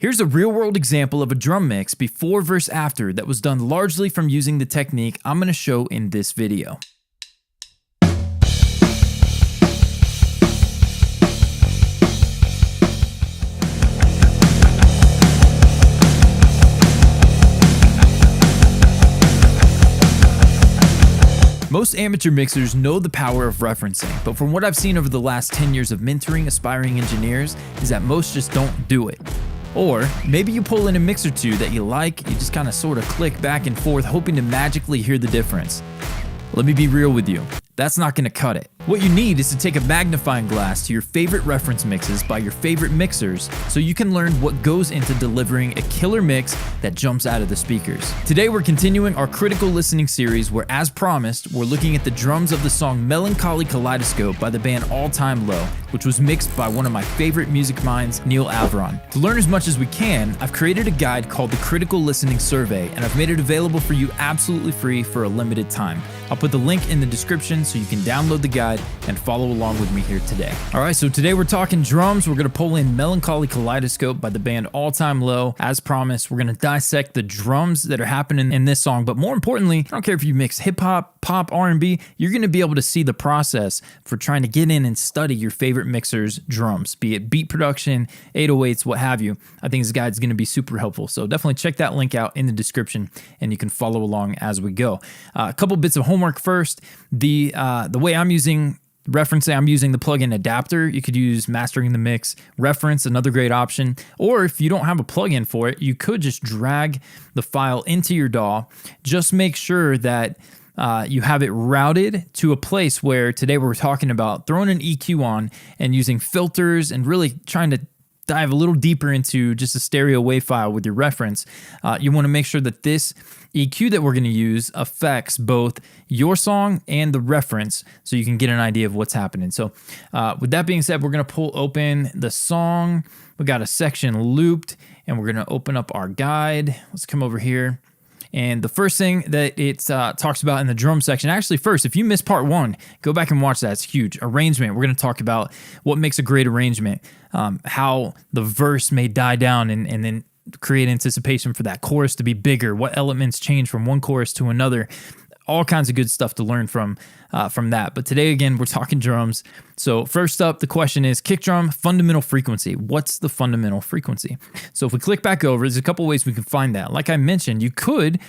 Here's a real-world example of a drum mix before versus after that was done largely from using the technique I'm going to show in this video. Most amateur mixers know the power of referencing, but from what I've seen over the last 10 years of mentoring aspiring engineers is that most just don't do it. Or maybe you pull in a mix or two that you like, you just kind of sort of click back and forth hoping to magically hear the difference. Let me be real with you, that's not going to cut it. What you need is to take a magnifying glass to your favorite reference mixes by your favorite mixers so you can learn what goes into delivering a killer mix that jumps out of the speakers. Today we're continuing our critical listening series where, as promised, we're looking at the drums of the song Melancholy Kaleidoscope by the band All Time Low, which was mixed by one of my favorite music minds, Neil Averon. To learn as much as we can, I've created a guide called the Critical Listening Survey, and I've made it available for you absolutely free for a limited time. I'll put the link in the description so you can download the guide and follow along with me here today. Alright, so today we're talking drums. We're going to pull in Melancholy Kaleidoscope by the band All Time Low. As promised, we're going to dissect the drums that are happening in this song, but more importantly, I don't care if you mix hip-hop, pop, R&B, you're going to be able to see the process for trying to get in and study your favorite mixer's drums, be it beat production, 808s, what have you. I think this guide is going to be super helpful, so definitely check that link out in the description and you can follow along as we go. A couple bits of homework first. The way I'm using referencing, I'm using the plugin adapter. You could use Mastering the Mix Reference, another great option. Or if you don't have a plugin for it, you could just drag the file into your DAW. Just make sure that you have it routed to a place where today we're talking about throwing an EQ on and using filters and really trying to dive a little deeper into just a stereo WAV file with your reference. You want to make sure that this EQ that we're going to use affects both your song and the reference so you can get an idea of what's happening. So with that being said, we're going to pull open the song. We got a section looped and we're going to open up our guide. Let's come over here. And the first thing that it talks about in the drum section, actually first, if you missed part one, go back and watch that. It's huge. Arrangement. We're going to talk about what makes a great arrangement, how the verse may die down and then create anticipation for that chorus to be bigger, what elements change from one chorus to another. All kinds of good stuff to learn from that. But today, again, we're talking drums. So first up, the question is kick drum fundamental frequency. What's the fundamental frequency? So if we click back over, there's a couple ways we can find that. Like I mentioned, you could,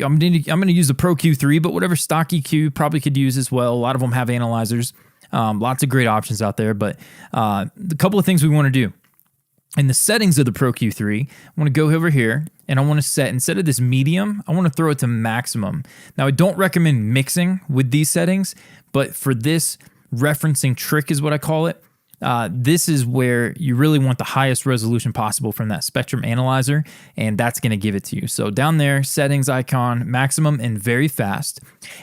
I'm going to use the Pro Q3, but whatever stock EQ probably could use as well. A lot of them have analyzers. Lots of great options out there. But the couple of things we want to do. In the settings of the Pro Q3, I want to go over here and I want to set, instead of this medium, I want to throw it to maximum. Now, I don't recommend mixing with these settings, but for this referencing trick is what I call it. This is where you really want the highest resolution possible from that spectrum analyzer, and that's going to give it to you. So down there, settings icon, maximum and very fast.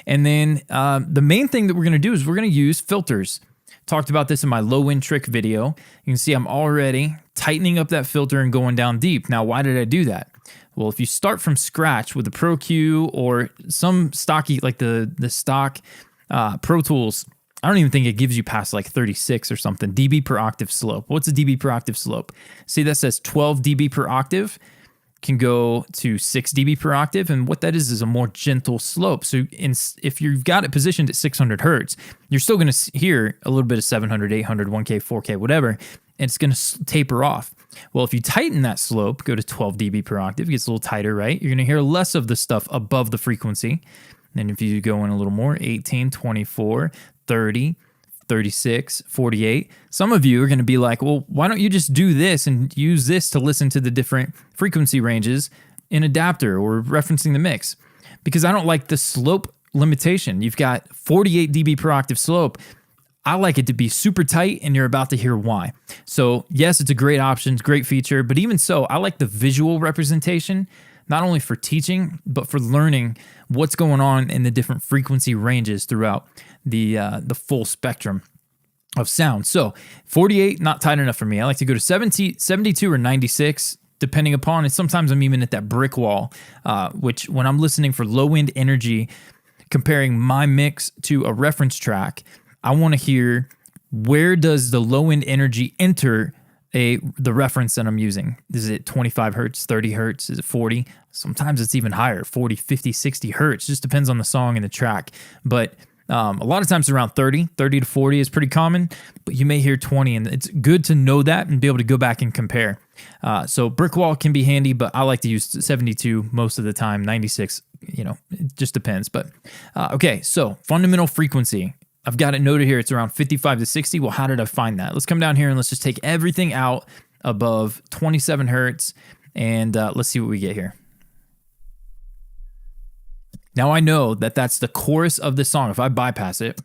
And then the main thing that we're going to do is we're going to use filters. Talked about this in my low-end trick video. You can see I'm already tightening up that filter and going down deep. Now, why did I do that? Well, if you start from scratch with the Pro Q or some stocky, like the stock Pro Tools, I don't even think it gives you past like 36 or something, dB per octave slope. What's a dB per octave slope? See, that says 12 dB per octave. Can go to 6 dB per octave, and what that is a more gentle slope. So if you've got it positioned at 600 hertz, you're still going to hear a little bit of 700, 800, 1K, 4K, whatever, and it's going to taper off. Well, if you tighten that slope, go to 12 dB per octave, it gets a little tighter, right? You're going to hear less of the stuff above the frequency. And if you go in a little more, 18, 24, 30, 36, 48. Some of you are going to be like, well, why don't you just do this and use this to listen to the different frequency ranges in adapter or referencing the mix? Because I don't like the slope limitation. You've got 48 dB per octave slope. I like it to be super tight, and you're about to hear why. So yes, it's a great option, great feature, but even so, I like the visual representation, not only for teaching, but for learning what's going on in the different frequency ranges throughout the full spectrum of sound. So 48, not tight enough for me. I like to go to 70, 72 or 96, depending upon it. Sometimes I'm even at that brick wall, which when I'm listening for low-end energy, comparing my mix to a reference track, I want to hear where does the low-end energy enter the reference that I'm using. Is it 25 hertz, 30 hertz? Is it 40? Sometimes it's even higher, 40, 50, 60 hertz. Just depends on the song and the track. But a lot of times around 30 to 40 is pretty common, but you may hear 20, and it's good to know that and be able to go back and compare. So brick wall can be handy, but I like to use 72 most of the time, 96, it just depends. But okay, so fundamental frequency. I've got it noted here. It's around 55 to 60. Well, how did I find that? Let's come down here and let's just take everything out above 27 hertz, and let's see what we get here. Now I know that that's the chorus of the song. If I bypass it,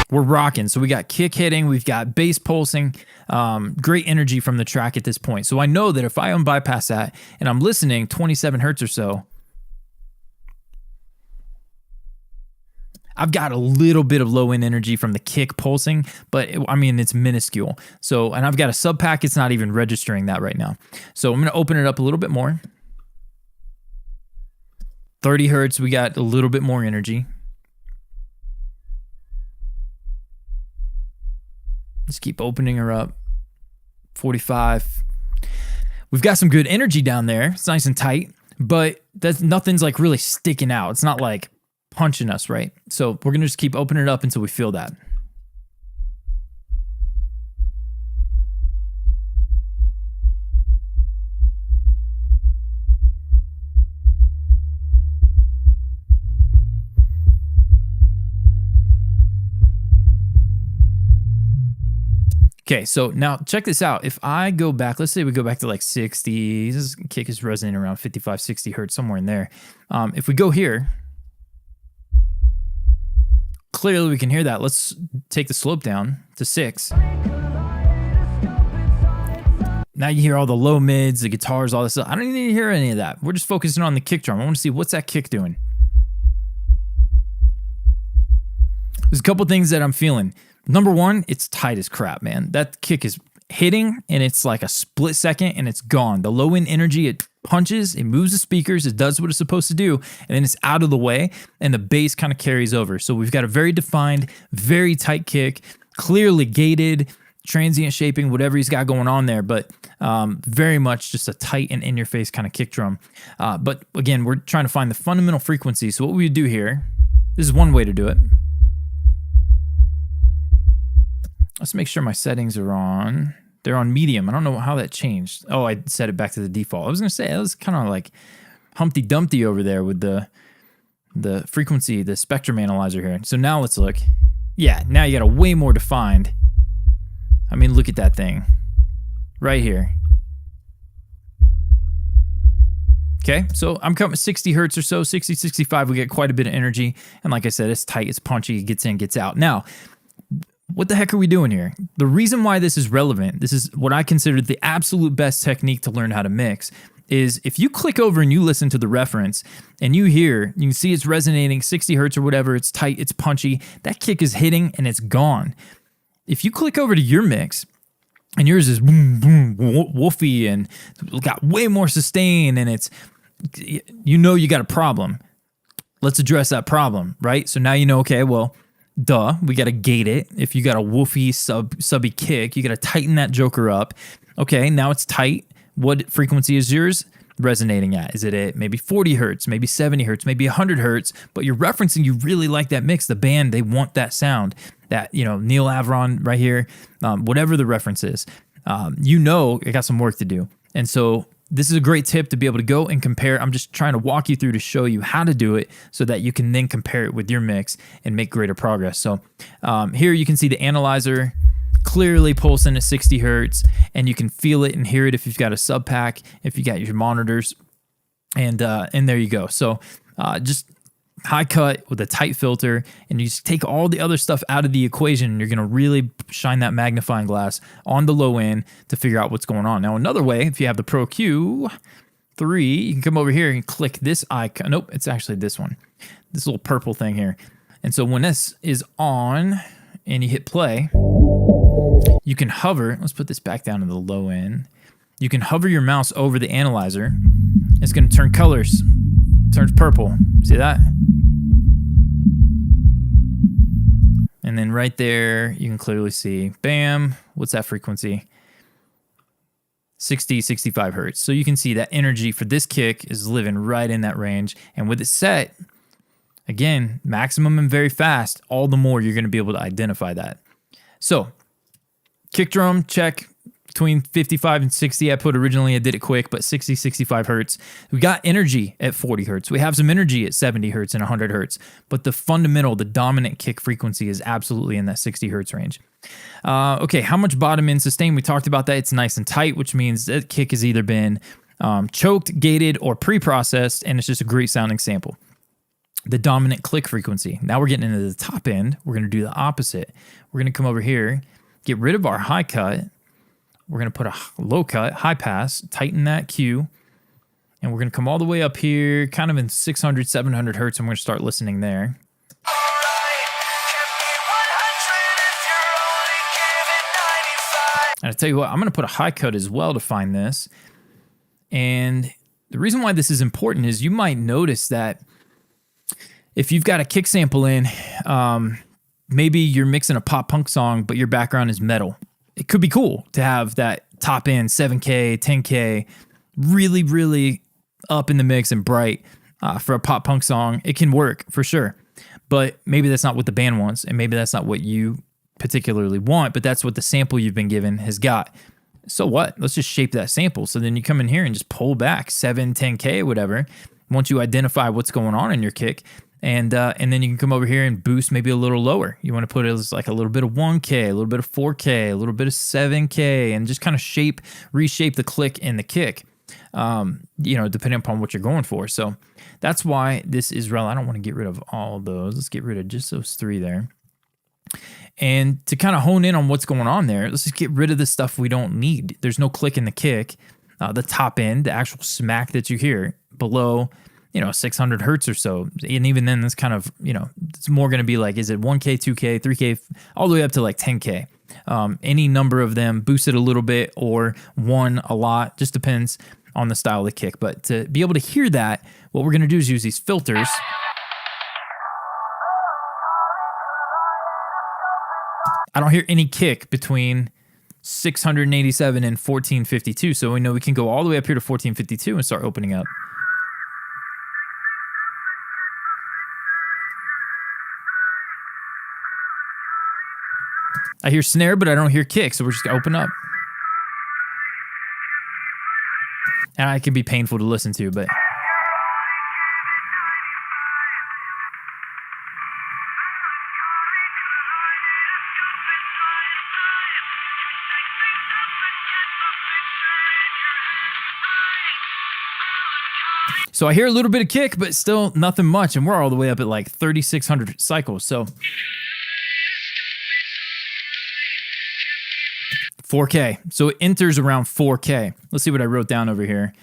we're rocking. So we got kick hitting, we've got bass pulsing, great energy from the track at this point. So I know that if I unbypass that and I'm listening 27 hertz or so, I've got a little bit of low end energy from the kick pulsing, but it's minuscule. So, and I've got a sub pack. It's not even registering that right now. So I'm going to open it up a little bit more. 30 hertz, we got a little bit more energy. Let's keep opening her up. 45. We've got some good energy down there. It's nice and tight, but nothing's like really sticking out. It's not like punching us, right? So we're gonna just keep opening it up until we feel that. Okay, so now check this out. If I go back, let's say we go back to like 60, this kick is resonating around 55, 60 hertz, somewhere in there. If we go here, clearly we can hear that. Let's take the slope down to 6. Now you hear all the low mids, the guitars, all this stuff. I don't even need to hear any of that. We're just focusing on the kick drum. I want to see what's that kick doing. There's a couple things that I'm feeling. Number one, it's tight as crap, man. That kick is hitting and it's like a split second and it's gone. The low end energy, it punches, it moves the speakers, it does what it's supposed to do, and then it's out of the way and the bass kind of carries over. So we've got a very defined, very tight kick, clearly gated, transient shaping, whatever he's got going on there, but very much just a tight and in your face kind of kick drum. But again, we're trying to find the fundamental frequency. So what we would do here, this is one way to do it. Let's make sure my settings are on. They're on medium. I don't know how that changed. Oh, I set it back to the default. I was going to say, it was kind of like Humpty Dumpty over there with the frequency, the spectrum analyzer here. So now let's look. Yeah, now you got a way more defined. I mean, look at that thing right here. Okay, so I'm coming 60 hertz or so, 60, 65. We get quite a bit of energy. And like I said, it's tight, it's punchy, it gets in, gets out. Now, what the heck are we doing here? The reason why this is relevant, this is what I consider the absolute best technique to learn how to mix, is if you click over and you listen to the reference and you can see it's resonating 60 hertz or whatever, it's tight, it's punchy, that kick is hitting and it's gone. If you click over to your mix and yours is boom, boom, woofy and got way more sustain and it's, you got a problem. Let's address that problem, right? So now okay, well, duh, we got to gate it. If you got a woofy subby kick, you got to tighten that joker up. Okay, now it's tight. What frequency is yours resonating at? Is it at maybe 40 hertz, maybe 70 hertz, maybe 100 hertz? But you're referencing, you really like that mix. The band, they want that sound. That, Neil Avron right here, whatever the reference is, it got some work to do. And so this is a great tip to be able to go and compare. I'm just trying to walk you through to show you how to do it so that you can then compare it with your mix and make greater progress. So here you can see the analyzer clearly pulsing at 60 hertz, and you can feel it and hear it if you've got a sub pack, if you got your monitors, and there you go. So just high cut with a tight filter, and you just take all the other stuff out of the equation, and you're going to really shine that magnifying glass on the low end to figure out what's going on. Now, another way, if you have the Pro Q3, you can come over here and click this icon. Nope, it's actually this one, this little purple thing here. And so when this is on and you hit play, you can hover. Let's put this back down to the low end. You can hover your mouse over the analyzer. It's going to turn colors. Turns purple. See that? And And then right there, you can clearly see, bam, what's that frequency? 60, 65 hertz. So you can see that energy for this kick is living right in that range. And with it set, again, maximum and very fast, all the more you're going to be able to identify that. So kick drum, check. Between 55 and 60, I put originally, I did it quick, but 60, 65 hertz. We got energy at 40 hertz. We have some energy at 70 hertz and 100 hertz, but the fundamental, the dominant kick frequency is absolutely in that 60 hertz range. Okay, how much bottom end sustain? We talked about that. It's nice and tight, which means that kick has either been choked, gated, or pre-processed, and it's just a great sounding sample. The dominant click frequency. Now we're getting into the top end. We're going to do the opposite. We're going to come over here, get rid of our high cut. We're going to put a low cut, high pass, tighten that Q, and we're going to come all the way up here, kind of in 600, 700 hertz, and we're going to start listening there. And I tell you what, I'm going to put a high cut as well to find this. And the reason why this is important is you might notice that if you've got a kick sample in, maybe you're mixing a pop punk song, but your background is metal. It could be cool to have that top end 7K, 10K, really, really up in the mix and bright for a pop punk song. It can work for sure, but maybe that's not what the band wants, and maybe that's not what you particularly want, but that's what the sample you've been given has got. So what? Let's just shape that sample. So then you come in here and just pull back 7, 10K, whatever, once you identify what's going on in your kick. And then you can come over here and boost maybe a little lower. You want to put it as like a little bit of 1K, a little bit of 4K, a little bit of 7K, and just kind of reshape the click and the kick, depending upon what you're going for. So that's why this is relevant. I don't want to get rid of all of those. Let's get rid of just those 3 there. And to kind of hone in on what's going on there, let's just get rid of the stuff we don't need. There's no click in the kick, the top end, the actual smack that you hear below 600 hertz or so. And even then, that's kind of, it's more going to be like, is it 1K, 2K, 3K, all the way up to like 10K. Any number of them, boosted a little bit or one a lot, just depends on the style of the kick. But to be able to hear that, what we're going to do is use these filters. I don't hear any kick between 687 and 1452. So we know we can go all the way up here to 1452 and start opening up. I hear snare, but I don't hear kick, so we're just going to open up. And it can be painful to listen to, but... So I hear a little bit of kick, but still nothing much, and we're all the way up at like 3,600 cycles, so... 4K. So it enters around 4K. Let's see what I wrote down over here.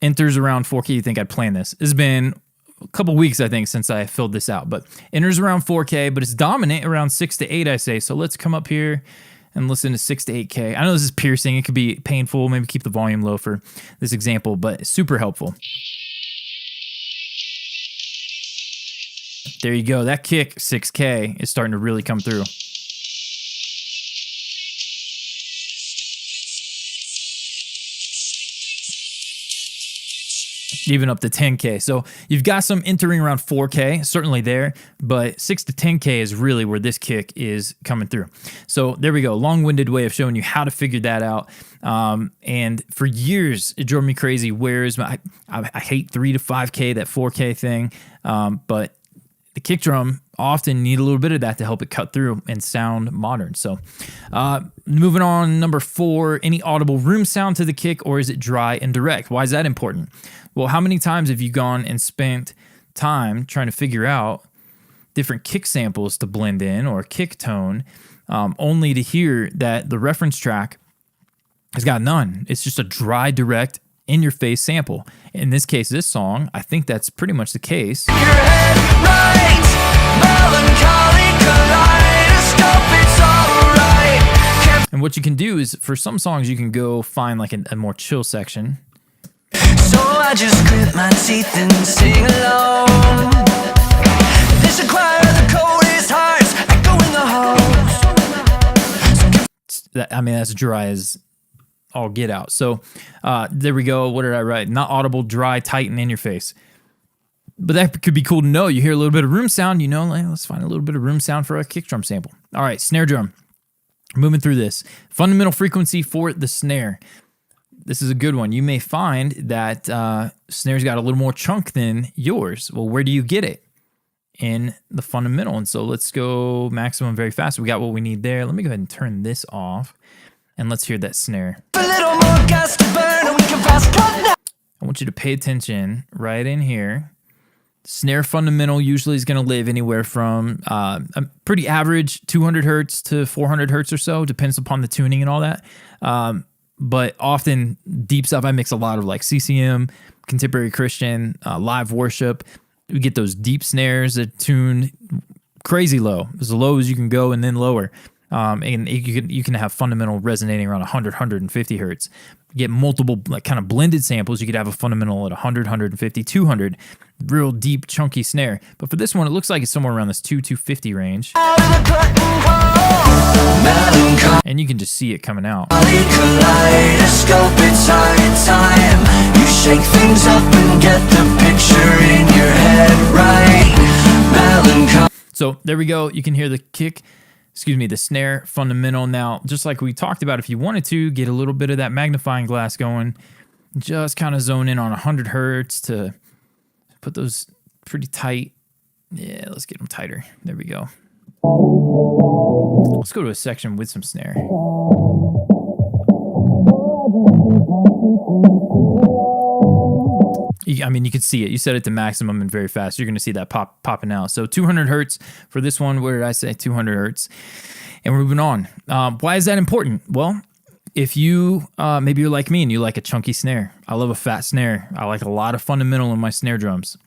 Enters around 4K. You think I'd plan this? It's been a couple weeks, I think, since I filled this out, but enters around 4K, but it's dominant around 6 to 8, I say. So let's come up here and listen to 6 to 8K. I know this is piercing. It could be painful. Maybe keep the volume low for this example, but super helpful. There you go. That kick, 6K, is starting to really come through. Even up to 10K. So you've got some entering around 4K, certainly there, but 6 to 10K is really where this kick is coming through. So there we go. Long-winded way of showing you how to figure that out. And for years, it drove me crazy. I hate 3 to 5K, that 4K thing. But the kick drum often need a little bit of that to help it cut through and sound modern. So moving on, number 4, any audible room sound to the kick, or is it dry and direct? Why is that important? Well, how many times have you gone and spent time trying to figure out different kick samples to blend in or kick tone, only to hear that the reference track has got none? It's just a dry, direct, in-your-face sample. In this case, this song, I think that's pretty much the case. Your head right, melancholy kaleidoscope, it's all right. And what you can do is, for some songs, you can go find like a more chill section. So I just grit my teeth and sing along. This choir, the coldest hearts, echo in the heart. That's dry as all get out. So there we go. What did I write? Not audible, dry, tight, and in your face. But that could be cool to know. You hear a little bit of room sound, let's find a little bit of room sound for a kick drum sample. All right, snare drum. Moving through this. Fundamental frequency for the snare. This is a good one. You may find that snare's got a little more chunk than yours. Well, where do you get it? In the fundamental. And so let's go maximum very fast. We got what we need there. Let me go ahead and turn this off. And let's hear that snare. I want you to pay attention right in here. Snare fundamental usually is going to live anywhere from a pretty average 200 hertz to 400 hertz or so, depends upon the tuning and all that. But often deep stuff, I mix a lot of like CCM, contemporary Christian, live worship. We get those deep snares that tune crazy low, as low as you can go and then lower. And you can have fundamental resonating around 100, 150 hertz. Get multiple like kind of blended samples. You could have a fundamental at 100, 150, 200, real deep chunky snare. But for this one, it looks like it's somewhere around this 250 range. And you can just see it coming out. You shake things up and get the picture in your head right. So there we go. You can hear the kick. The snare fundamental. Now, just like we talked about, if you wanted to get a little bit of that magnifying glass going, just kind of zone in on 100 hertz to put those pretty tight. Yeah, let's get them tighter. There we go. Let's go to a section with some snare. You can see it. You set it to maximum and very fast. You're going to see that popping out. So 200 hertz for this one. What did I say? 200 hertz. And we're moving on. Why is that important? Well, if you, maybe you're like me and you like a chunky snare. I love a fat snare. I like a lot of fundamental in my snare drums.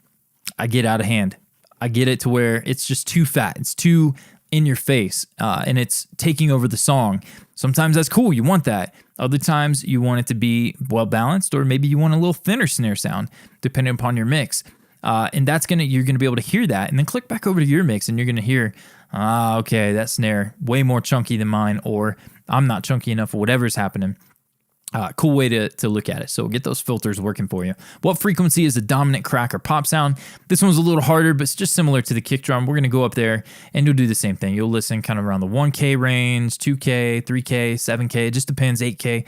I get out of hand. I get it to where it's just too fat. It's too in your face, and it's taking over the song. Sometimes that's cool. You want that. Other times you want it to be well balanced, or maybe you want a little thinner snare sound, depending upon your mix. And you're gonna be able to hear that, and then click back over to your mix, and you're gonna hear, okay, that snare way more chunky than mine, or I'm not chunky enough, or whatever's happening. Cool way to look at it. So get those filters working for you. What frequency is the dominant crack or pop sound? This one's a little harder, but it's just similar to the kick drum. We're going to go up there and you'll do the same thing. You'll listen kind of around the 1K range, 2K, 3K, 7K. It just depends, 8K,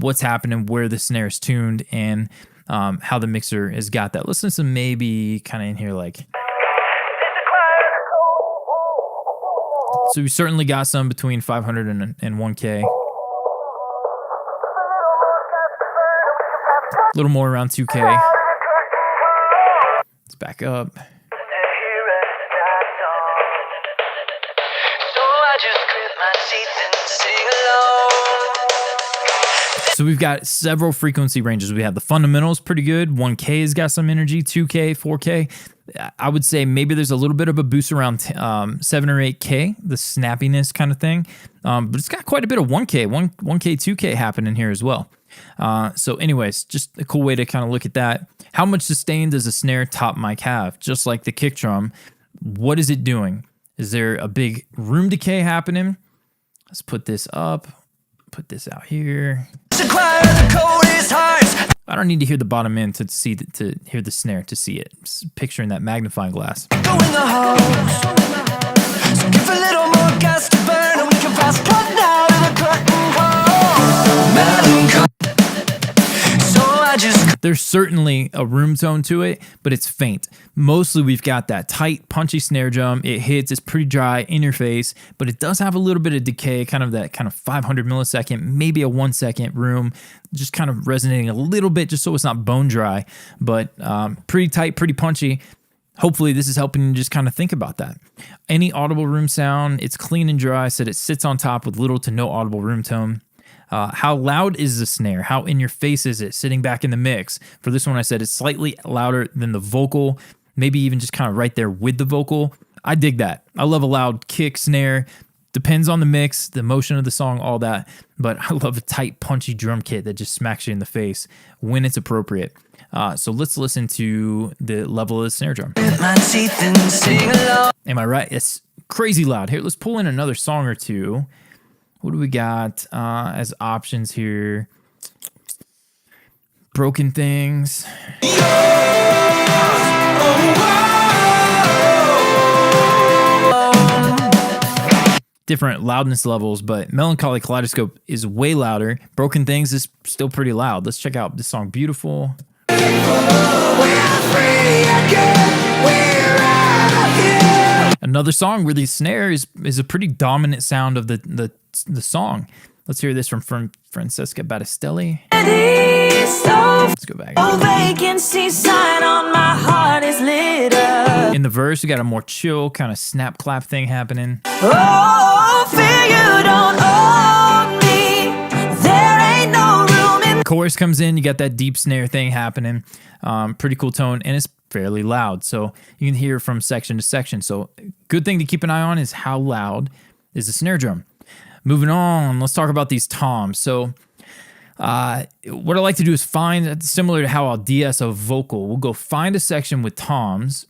what's happening, where the snare is tuned, and how the mixer has got that. Listen to some maybe kind of in here like... So we certainly got some between 500 and 1K. A little more around 2K. Let's back up. So we've got several frequency ranges. We have the fundamentals, pretty good. 1K has got some energy. 2K, 4K. I would say maybe there's a little bit of a boost around 7 or 8K, the snappiness kind of thing. But it's got quite a bit of 1K, 1K, 2K happening here as well. So anyways, just a cool way to kind of look at that. How much sustain does a snare top mic have? Just like the kick drum, what is it doing? Is there a big room decay happening? Let's put this up, put this out here. I don't need to hear the bottom end to hear the snare to see it. Just picturing that magnifying glass. Go in the house. So give a little more gas to burn and we can fast cut now to the curtain call. There's certainly a room tone to it, but it's faint. Mostly we've got that tight, punchy snare drum. It hits, it's pretty dry in your face, but it does have a little bit of decay, kind of that kind of 500 millisecond, maybe a 1 second room, just kind of resonating a little bit just so it's not bone dry, but pretty tight, pretty punchy. Hopefully this is helping you just kind of think about that. Any audible room sound, it's clean and dry, so that it sits on top with little to no audible room tone. How loud is the snare? How in your face is it sitting back in the mix? For this one, I said it's slightly louder than the vocal, maybe even just kind of right there with the vocal. I dig that. I love a loud kick, snare. Depends on the mix, the motion of the song, all that. But I love a tight, punchy drum kit that just smacks you in the face when it's appropriate. So let's listen to the level of the snare drum. Am I right? It's crazy loud. Here, let's pull in another song or two. What do we got as options here? Broken Things. Different loudness levels, but Melancholy Kaleidoscope is way louder. Broken Things is still pretty loud. Let's check out this song, Beautiful. Another song where the snare is a pretty dominant sound of the song. Let's hear this from Francesca Battistelli. Let's go back. In the verse, we got a more chill kind of snap clap thing happening. Chorus comes in, you got that deep snare thing happening. Pretty cool tone, and it's fairly loud, so you can hear from section to section. So good thing to keep an eye on is how loud is the snare drum. Moving on, let's talk about these toms. So what I like to do is find, similar to how I'll DS a vocal, we'll go find a section with toms,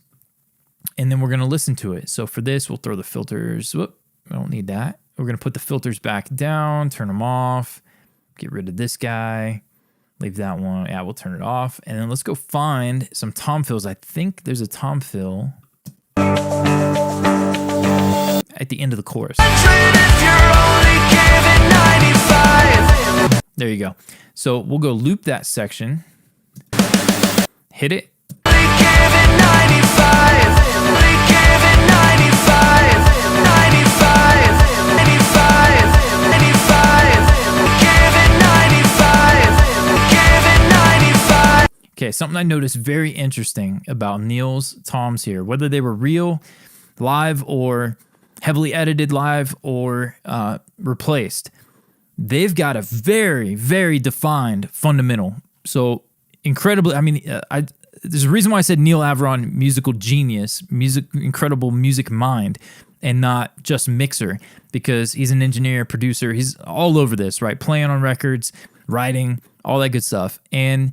and then we're going to listen to it. So for this, we'll throw the filters. Whoop, I don't need that. We're going to put the filters back down, turn them off, get rid of this guy, leave that one. Yeah, we'll turn it off. And then let's go find some tom fills. I think there's a tom fill at the end of the chorus. There you go. So we'll go loop that section, hit it. Okay, something I noticed very interesting about Neil's toms here, whether they were real, live, or heavily edited live, or replaced, they've got a very, very defined fundamental. So incredibly, I mean, there's a reason why I said Neil Averon, musical genius, incredible music mind, and not just mixer, because he's an engineer, producer, he's all over this, right? Playing on records, writing, all that good stuff. And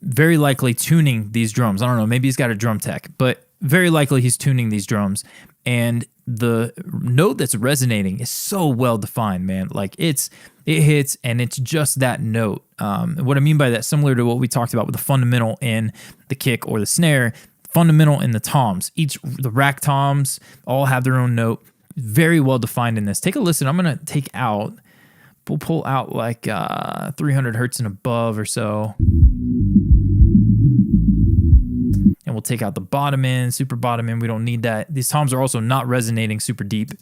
very likely tuning these drums. I don't know, maybe he's got a drum tech, but very likely he's tuning these drums. And the note that's resonating is so well defined, man. Like it hits, and it's just that note. What I mean by that, similar to what we talked about with the fundamental in the kick or the snare, fundamental in the toms. The rack toms all have their own note. Very well defined in this. Take a listen. I'm gonna we'll pull out like 300 hertz and above or so. And we'll take out the bottom end, super bottom end. We don't need that. These toms are also not resonating super deep.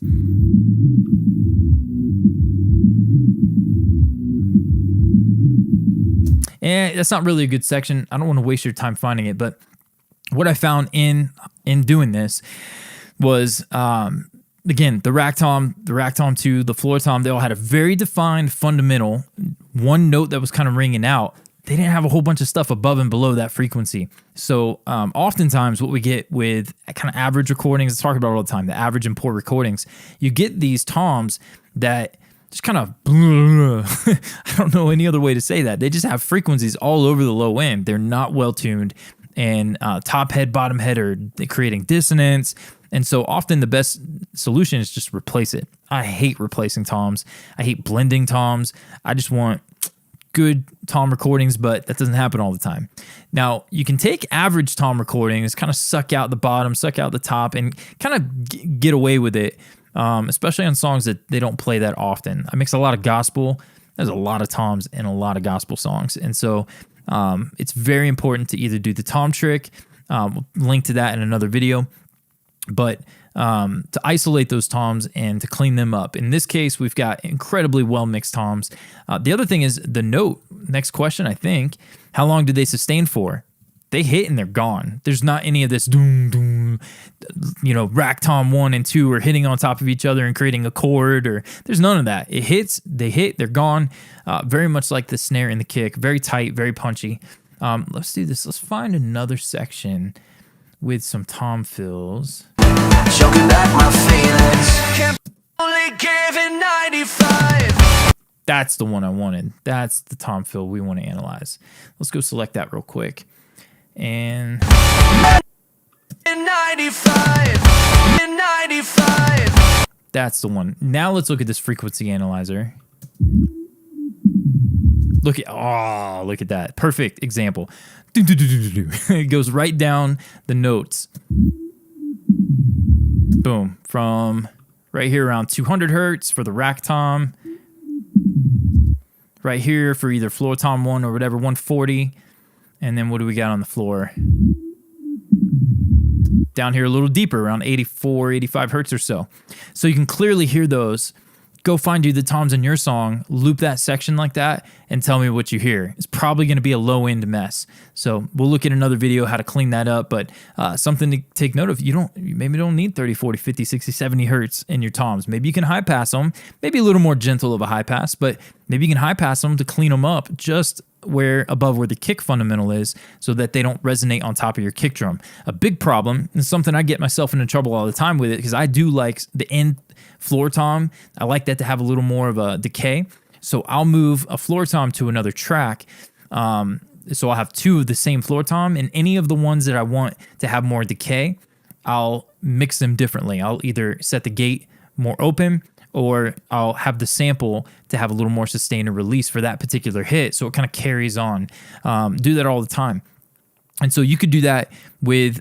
And that's not really a good section. I don't want to waste your time finding it, but what I found in doing this was, again, the rack tom 2, the floor tom, they all had a very defined fundamental, one note that was kind of ringing out. They didn't have a whole bunch of stuff above and below that frequency. So oftentimes what we get with kind of average recordings, I talk about it all the time, the average and poor recordings, you get these toms that just kind of, I don't know any other way to say that. They just have frequencies all over the low end. They're not well tuned, and top head, bottom head are creating dissonance. And so often the best solution is just replace it. I hate replacing toms. I hate blending toms. I just want good tom recordings, but that doesn't happen all the time. Now, you can take average tom recordings, kind of suck out the bottom, suck out the top, and kind of get away with it, especially on songs that they don't play that often. I mix a lot of gospel. There's a lot of toms in a lot of gospel songs. And so it's very important to either do the tom trick, we'll link to that in another video, but to isolate those toms and to clean them up. In this case, we've got incredibly well mixed toms. The other thing is the note. Next question, I think, how long did they sustain for? They hit and they're gone. There's not any of this doom, doom, rack tom 1 and 2 are hitting on top of each other and creating a chord, or there's none of that. It hits, they hit, they're gone. Very much like the snare and the kick, very tight, very punchy. Let's do this. Let's find another section with some tom fills. Choking back my feelings. Only giving 95. That's the one I wanted. That's the tom fill we want to analyze. Let's go select that real quick. And 95. That's the one. Now let's look at this frequency analyzer. Look at that. Perfect example. It goes right down the notes. Boom. From right here around 200 hertz for the rack tom. Right here for either floor tom 1 or whatever, 140. And then what do we got on the floor? Down here a little deeper, around 84, 85 hertz or so. So you can clearly hear those. Go find you the toms in your song, loop that section like that, and tell me what you hear. It's probably going to be a low-end mess. So we'll look at another video how to clean that up, but something to take note of. You maybe don't need 30, 40, 50, 60, 70 hertz in your toms. Maybe you can high pass them, maybe a little more gentle of a high pass, but maybe you can high pass them to clean them up just above where the kick fundamental is so that they don't resonate on top of your kick drum. A big problem, and something I get myself into trouble all the time with it, because I do like the end floor tom. I like that to have a little more of a decay. So I'll move a floor tom to another track. So I'll have two of the same floor tom, and any of the ones that I want to have more decay, I'll mix them differently. I'll either set the gate more open, or I'll have the sample to have a little more sustained and release for that particular hit, so it kind of carries on. Do that all the time. And so you could do that with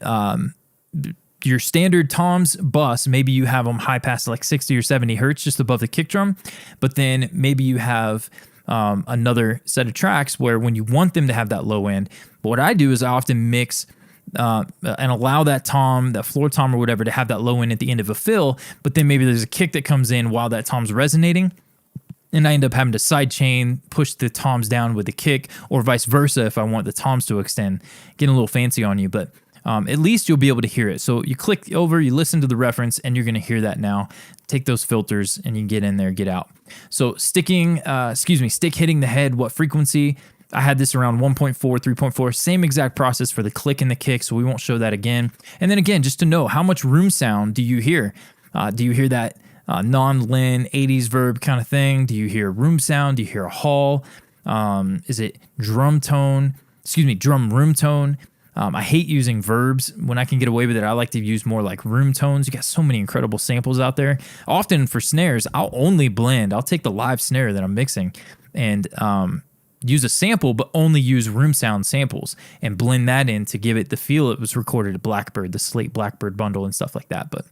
your standard toms bus. Maybe you have them high past like 60 or 70 hertz just above the kick drum, but then maybe you have another set of tracks where when you want them to have that low end, but what I do is I often mix and allow that tom, that floor tom or whatever, to have that low end at the end of a fill, but then maybe there's a kick that comes in while that tom's resonating, and I end up having to sidechain, push the toms down with the kick, or vice versa if I want the toms to extend. Getting a little fancy on you, but at least you'll be able to hear it. So you click over, you listen to the reference, and you're going to hear that now. Take those filters, and you can get in there, get out. So stick hitting the head, what frequency? I had this around 1.4, 3.4, same exact process for the click and the kick, so we won't show that again. And then again, just to know, how much room sound do you hear? Do you hear that non-len 80s verb kind of thing? Do you hear room sound? Do you hear a hall? Is it drum room tone? I hate using verbs when I can get away with it. I like to use more like room tones. You got so many incredible samples out there. Often for snares, I'll only blend. I'll take the live snare that I'm mixing and use a sample, but only use room sound samples and blend that in to give it the feel it was recorded at Blackbird, the Slate Blackbird bundle and stuff like that. But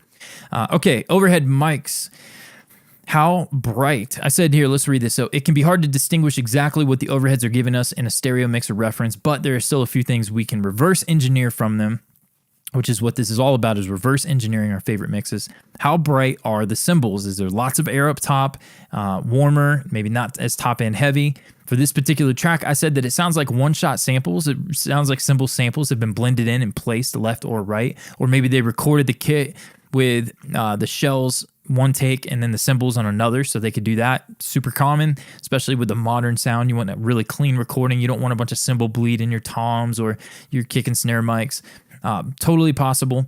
okay, overhead mics. How bright? I said here, let's read this. So it can be hard to distinguish exactly what the overheads are giving us in a stereo mixer reference, but there are still a few things we can reverse engineer from them, which is what this is all about, is reverse engineering our favorite mixes. How bright are the cymbals? Is there lots of air up top, warmer, maybe not as top end heavy? For this particular track, I said that it sounds like one-shot samples. It sounds like cymbal samples have been blended in and placed left or right, or maybe they recorded the kit with the shells one take and then the cymbals on another, so they could do that. Super common, especially with the modern sound. You want a really clean recording. You don't want a bunch of cymbal bleed in your toms or your kick and snare mics. Totally possible.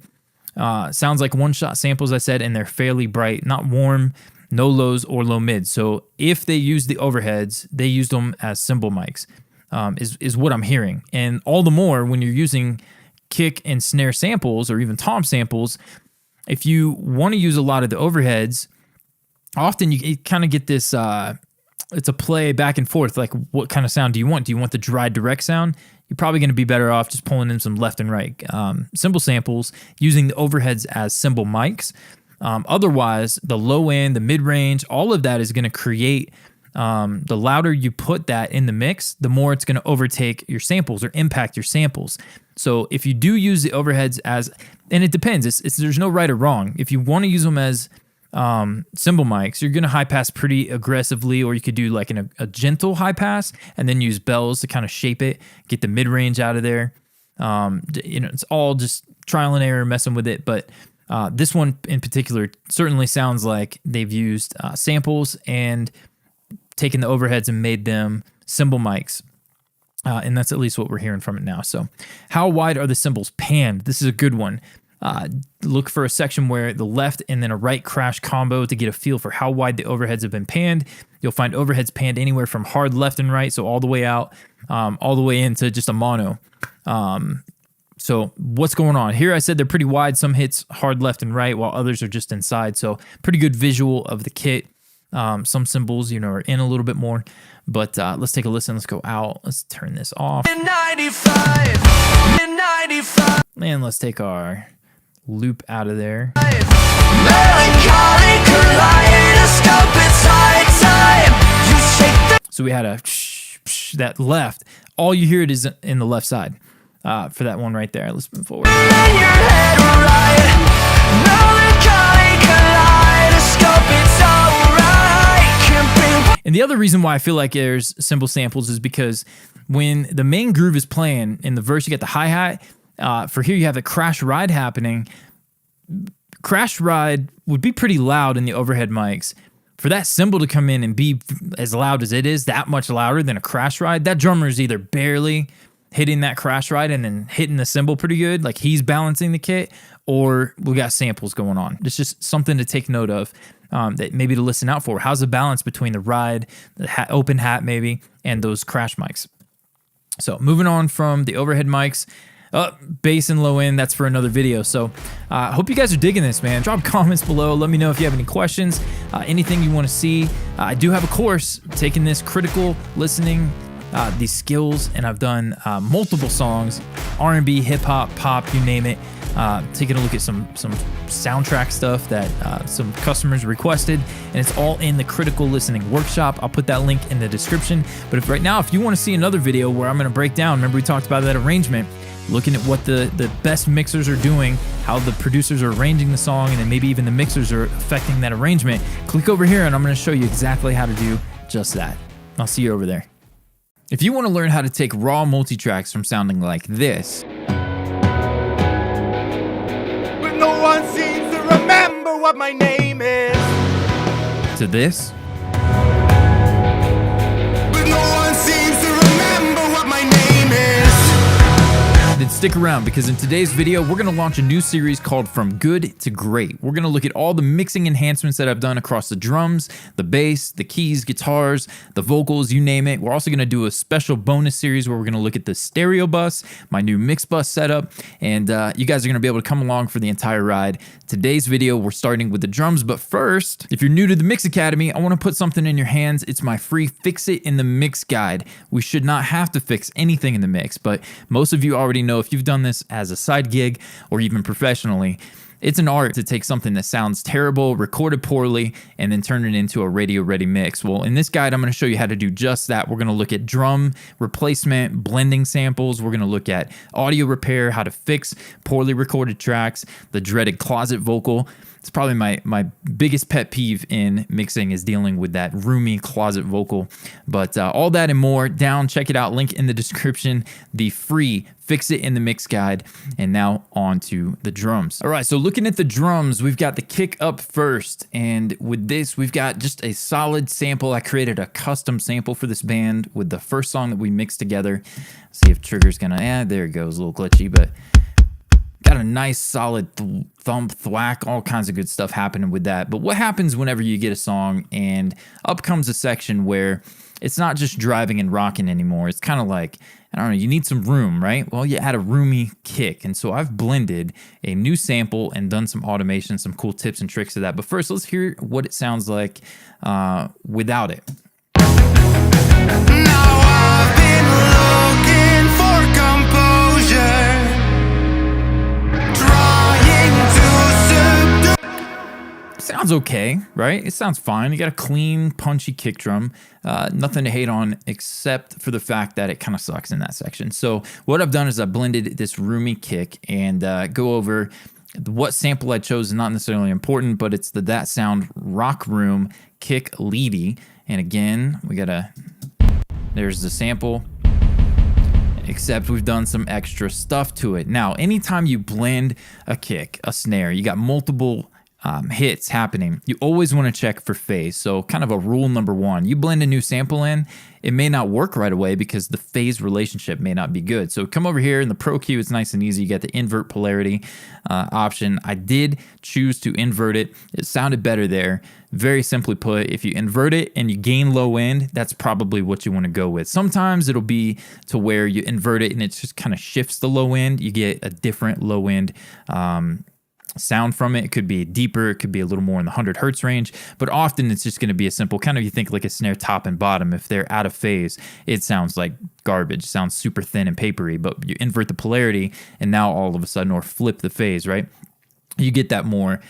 Sounds like one-shot samples, I said, and they're fairly bright, not warm, no lows or low mids. So if they use the overheads, they use them as cymbal mics, is what I'm hearing. And all the more when you're using kick and snare samples or even tom samples, if you want to use a lot of the overheads, often you kind of get this, it's a play back and forth. Like, what kind of sound do you want? Do you want the dry, direct sound? You're probably going to be better off just pulling in some left and right cymbal samples, using the overheads as cymbal mics. Otherwise, the low end, the mid-range, all of that is going to create, the louder you put that in the mix, the more it's going to overtake your samples or impact your samples. So if you do use the overheads as, and it depends, there's no right or wrong. If you want to use them as cymbal mics, you're going to high pass pretty aggressively, or you could do like a gentle high pass and then use bells to kind of shape it, get the mid-range out of there. It's all just trial and error, messing with it. But this one in particular certainly sounds like they've used samples and taken the overheads and made them cymbal mics. And that's at least what we're hearing from it now. So how wide are the cymbals panned? This is a good one. Look for a section where the left and then a right crash combo to get a feel for how wide the overheads have been panned. You'll find overheads panned anywhere from hard left and right, so all the way out, all the way into just a mono. So what's going on here? I said they're pretty wide. Some hits hard left and right, while others are just inside. So pretty good visual of the kit. Some cymbals, you know, are in a little bit more. But let's take a listen. Let's go out. Let's turn this off. In 95, in 95. And let's take our loop out of there. So we had a that left. All you hear it is in the left side for that one right there. Let's move forward. And the other reason why I feel like there's cymbal samples is because when the main groove is playing in the verse, you get the hi-hat. For here, you have the crash ride happening. Crash ride would be pretty loud in the overhead mics. For that cymbal to come in and be as loud as it is, that much louder than a crash ride, that drummer is either barely hitting that crash ride and then hitting the cymbal pretty good, like he's balancing the kit, or we got samples going on. It's just something to take note of, that maybe to listen out for. How's the balance between the ride, the open hat maybe, and those crash mics? So moving on from the overhead mics, bass and low end, that's for another video. So I hope you guys are digging this, man. Drop comments below. Let me know if you have any questions, anything you want to see. I do have a course taking this critical listening, these skills, and I've done multiple songs, R&B, hip hop, pop, you name it. Taking a look at some soundtrack stuff that some customers requested, and it's all in the critical listening workshop. I'll put that link in the description. But if you want to see another video where I'm going to break down, remember we talked about that arrangement, looking at what the best mixers are doing, how the producers are arranging the song, and then maybe even the mixers are affecting that arrangement, click over here and I'm going to show you exactly how to do just that. I'll see you over there. If you want to learn how to take raw multitracks from sounding like this, but no one seems to remember what my name is, to this, but no one seems to remember what my name is, then stick around, because in today's video, we're going to launch a new series called From Good to Great. We're going to look at all the mixing enhancements that I've done across the drums, the bass, the keys, guitars, the vocals, you name it. We're also going to do a special bonus series where we're going to look at the stereo bus, my new mix bus setup, and you guys are going to be able to come along for the entire ride. Today's video, we're starting with the drums, but first, if you're new to the Mix Academy, I want to put something in your hands. It's my free Fix It in the Mix guide. We should not have to fix anything in the mix, but most of you already know, if you've done this as a side gig or even professionally, it's an art to take something that sounds terrible, recorded poorly, and then turn it into a radio-ready mix. Well, in this guide, I'm going to show you how to do just that. We're going to look at drum replacement, blending samples. We're going to look at audio repair, how to fix poorly recorded tracks, the dreaded closet vocal. It's probably my biggest pet peeve in mixing is dealing with that roomy closet vocal. But all that and more down. Check it out. Link in the description. The free Fix It in the Mix guide. And now on to the drums. All right, so looking at the drums, we've got the kick up first. And with this, we've got just a solid sample. I created a custom sample for this band with the first song that we mixed together. See if trigger's gonna, there it goes, a little glitchy, but got a nice solid thump, thwack, all kinds of good stuff happening with that. But what happens whenever you get a song and up comes a section where it's not just driving and rocking anymore? It's kind of like, I don't know, you need some room, right? Well, you add a roomy kick. And so I've blended a new sample and done some automation, some cool tips and tricks to that. But first, let's hear what it sounds like without it. now I've been looking for composure, Sounds okay, right? It sounds fine. You got a clean, punchy kick drum. Nothing to hate on except for the fact that it kind of sucks in that section. So what I've done is I blended this roomy kick and go over what sample I chose is not necessarily important, but it's the That Sound Rock Room Kick Leady. And again, there's the sample, except we've done some extra stuff to it. Now, anytime you blend a kick, a snare, you got multiple hits happening, you always want to check for phase. So kind of a rule number one, you blend a new sample in, it may not work right away because the phase relationship may not be good. So come over here in the Pro Q, it's nice and easy. You get the invert polarity option. I did choose to invert it. It sounded better there. Very simply put, if you invert it and you gain low end, that's probably what you want to go with. Sometimes it'll be to where you invert it and it just kind of shifts the low end. You get a different low end sound from it. It could be deeper, it could be a little more in the 100 hertz range, but often it's just going to be a simple kind of, you think like a snare top and bottom. If they're out of phase, it sounds like garbage, sounds super thin and papery, but you invert the polarity and now all of a sudden, or flip the phase, right? You get that more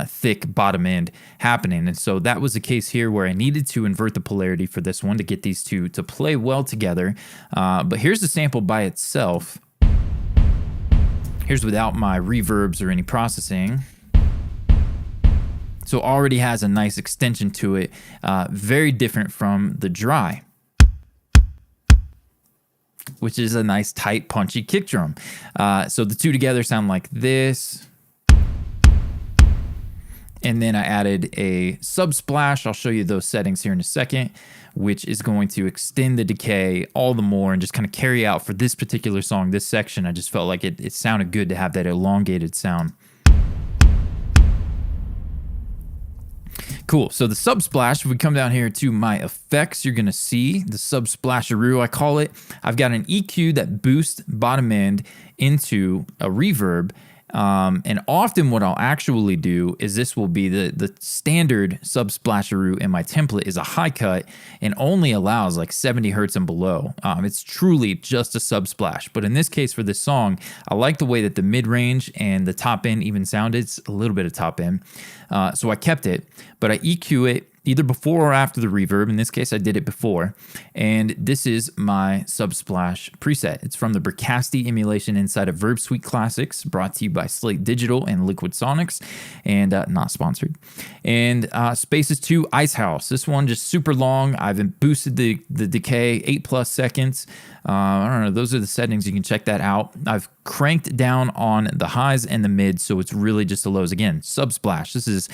thick bottom end happening. And so that was the case here where I needed to invert the polarity for this one to get these two to play well together. But here's the sample by itself. Here's without my reverbs or any processing. So already has a nice extension to it, very different from the dry, which is a nice tight punchy kick drum. So the two together sound like this. And then I added a subsplash. I'll show you those settings here in a second, which is going to extend the decay all the more and just kind of carry out for this particular song, this section. I just felt like it sounded good to have that elongated sound. Cool. So the subsplash, if we come down here to my effects, you're going to see the subsplasheroo, I call it. I've got an EQ that boosts bottom end into a reverb. And often what I'll actually do is this will be the standard subsplasheroo in my template is a high cut and only allows like 70 hertz and below. It's truly just a subsplash. But in this case for this song, I like the way that the mid range and the top end even sounded. It's a little bit of top end. So I kept it, but I EQ it either before or after the reverb. In this case, I did it before. And this is my Subsplash preset. It's from the Bricasti emulation inside of Verb Suite Classics, brought to you by Slate Digital and Liquid Sonics, and not sponsored. And Spaces 2 Ice House. This one just super long. I've boosted the decay 8+ seconds. I don't know, those are the settings. You can check that out. I've cranked down on the highs and the mids, so it's really just the lows. Again, Subsplash. This is,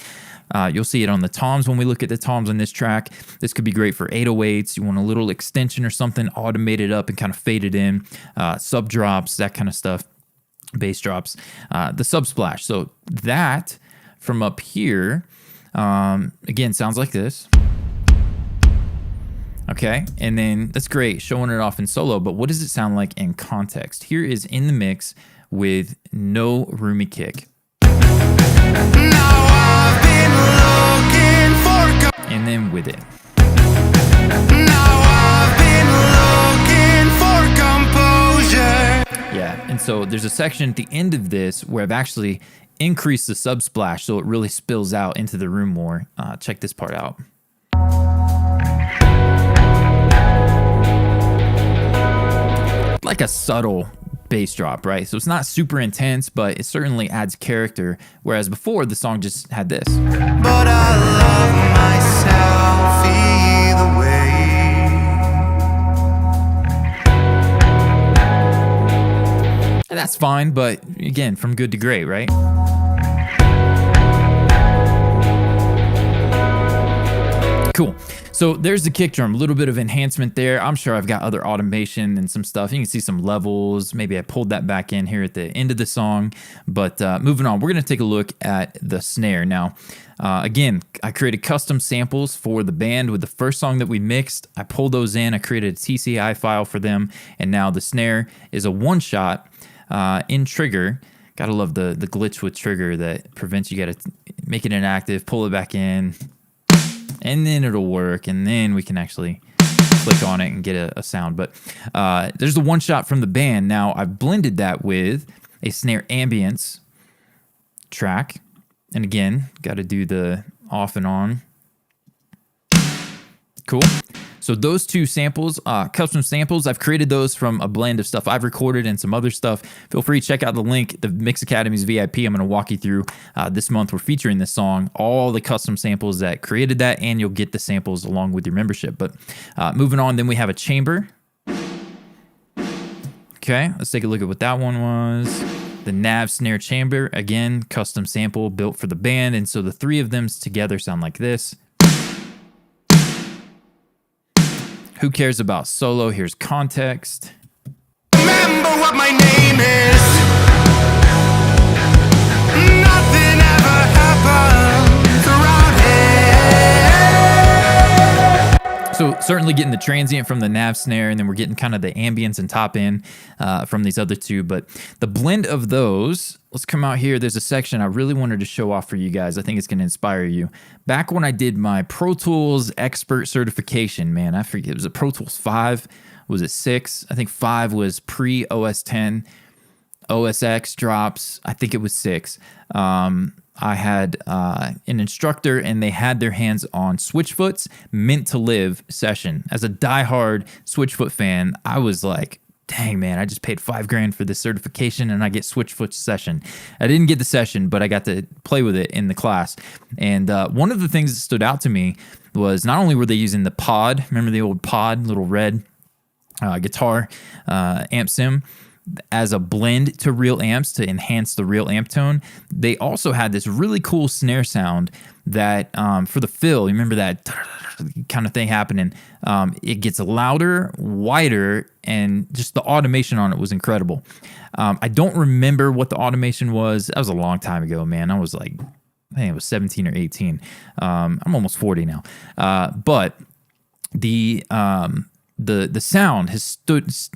you'll see it on the toms when we look at the toms on this track. This could be great for 808s. You want a little extension or something, automate it up and kind of fade it in. Sub drops, that kind of stuff. Bass drops. The Subsplash. So that from up here, again, sounds like this. Okay, and then that's great, showing it off in solo, but what does it sound like in context? Here is in the mix with no roomy kick. And then with it. Yeah, and so there's a section at the end of this where I've actually increased the subsplash so it really spills out into the room more. Check this part out. Like a subtle bass drop, right? So it's not super intense, but it certainly adds character. Whereas before, the song just had this. But I love myself either way. And that's fine, but again, from good to great, right? Cool. So there's the kick drum, a little bit of enhancement there. I'm sure I've got other automation and some stuff. You can see some levels. Maybe I pulled that back in here at the end of the song. But moving on, we're going to take a look at the snare. Now, again, I created custom samples for the band with the first song that we mixed. I pulled those in. I created a TCI file for them. And now the snare is a one-shot in Trigger. Gotta love the glitch with Trigger that prevents you. Gotta make it inactive, pull it back in, and then it'll work, and then we can actually click on it and get a sound. But there's the one shot from the band. Now I've blended that with a snare ambience track, and again, got to do the off and on. Cool. So those two samples, custom samples, I've created those from a blend of stuff I've recorded and some other stuff. Feel free to check out the link, the Mix Academy's VIP. I'm going to walk you through this month. We're featuring this song, all the custom samples that created that, and you'll get the samples along with your membership. But moving on, then we have a chamber. Okay, let's take a look at what that one was. The nav snare chamber, again, custom sample built for the band. And so the three of them together sound like this. Who cares about solo? Here's context. Remember what my name is. Nothing ever happens around here. So certainly getting the transient from the nav snare, and then we're getting kind of the ambience and top end from these other two. But the blend of those, let's come out here. There's a section I really wanted to show off for you guys. I think it's going to inspire you. Back when I did my Pro Tools expert certification, man, I forget, it was a Pro Tools 5. Was it 6? I think 5 was pre-OS 10. OS X drops, I think it was 6. I had an instructor, and they had their hands on Switchfoot's Meant to Live session. As a diehard Switchfoot fan, I was like, dang, man, I just paid $5,000 for this certification and I get Switchfoot's session. I didn't get the session, but I got to play with it in the class. And one of the things that stood out to me was not only were they using the pod, remember the old pod, little red guitar amp sim, as a blend to real amps to enhance the real amp tone. They also had this really cool snare sound that for the fill, you remember that kind of thing happening. It gets louder, wider, and just the automation on it was incredible. I don't remember what the automation was. That was a long time ago, man. I was like, I think it was 17 or 18. I'm almost 40 now. But the sound has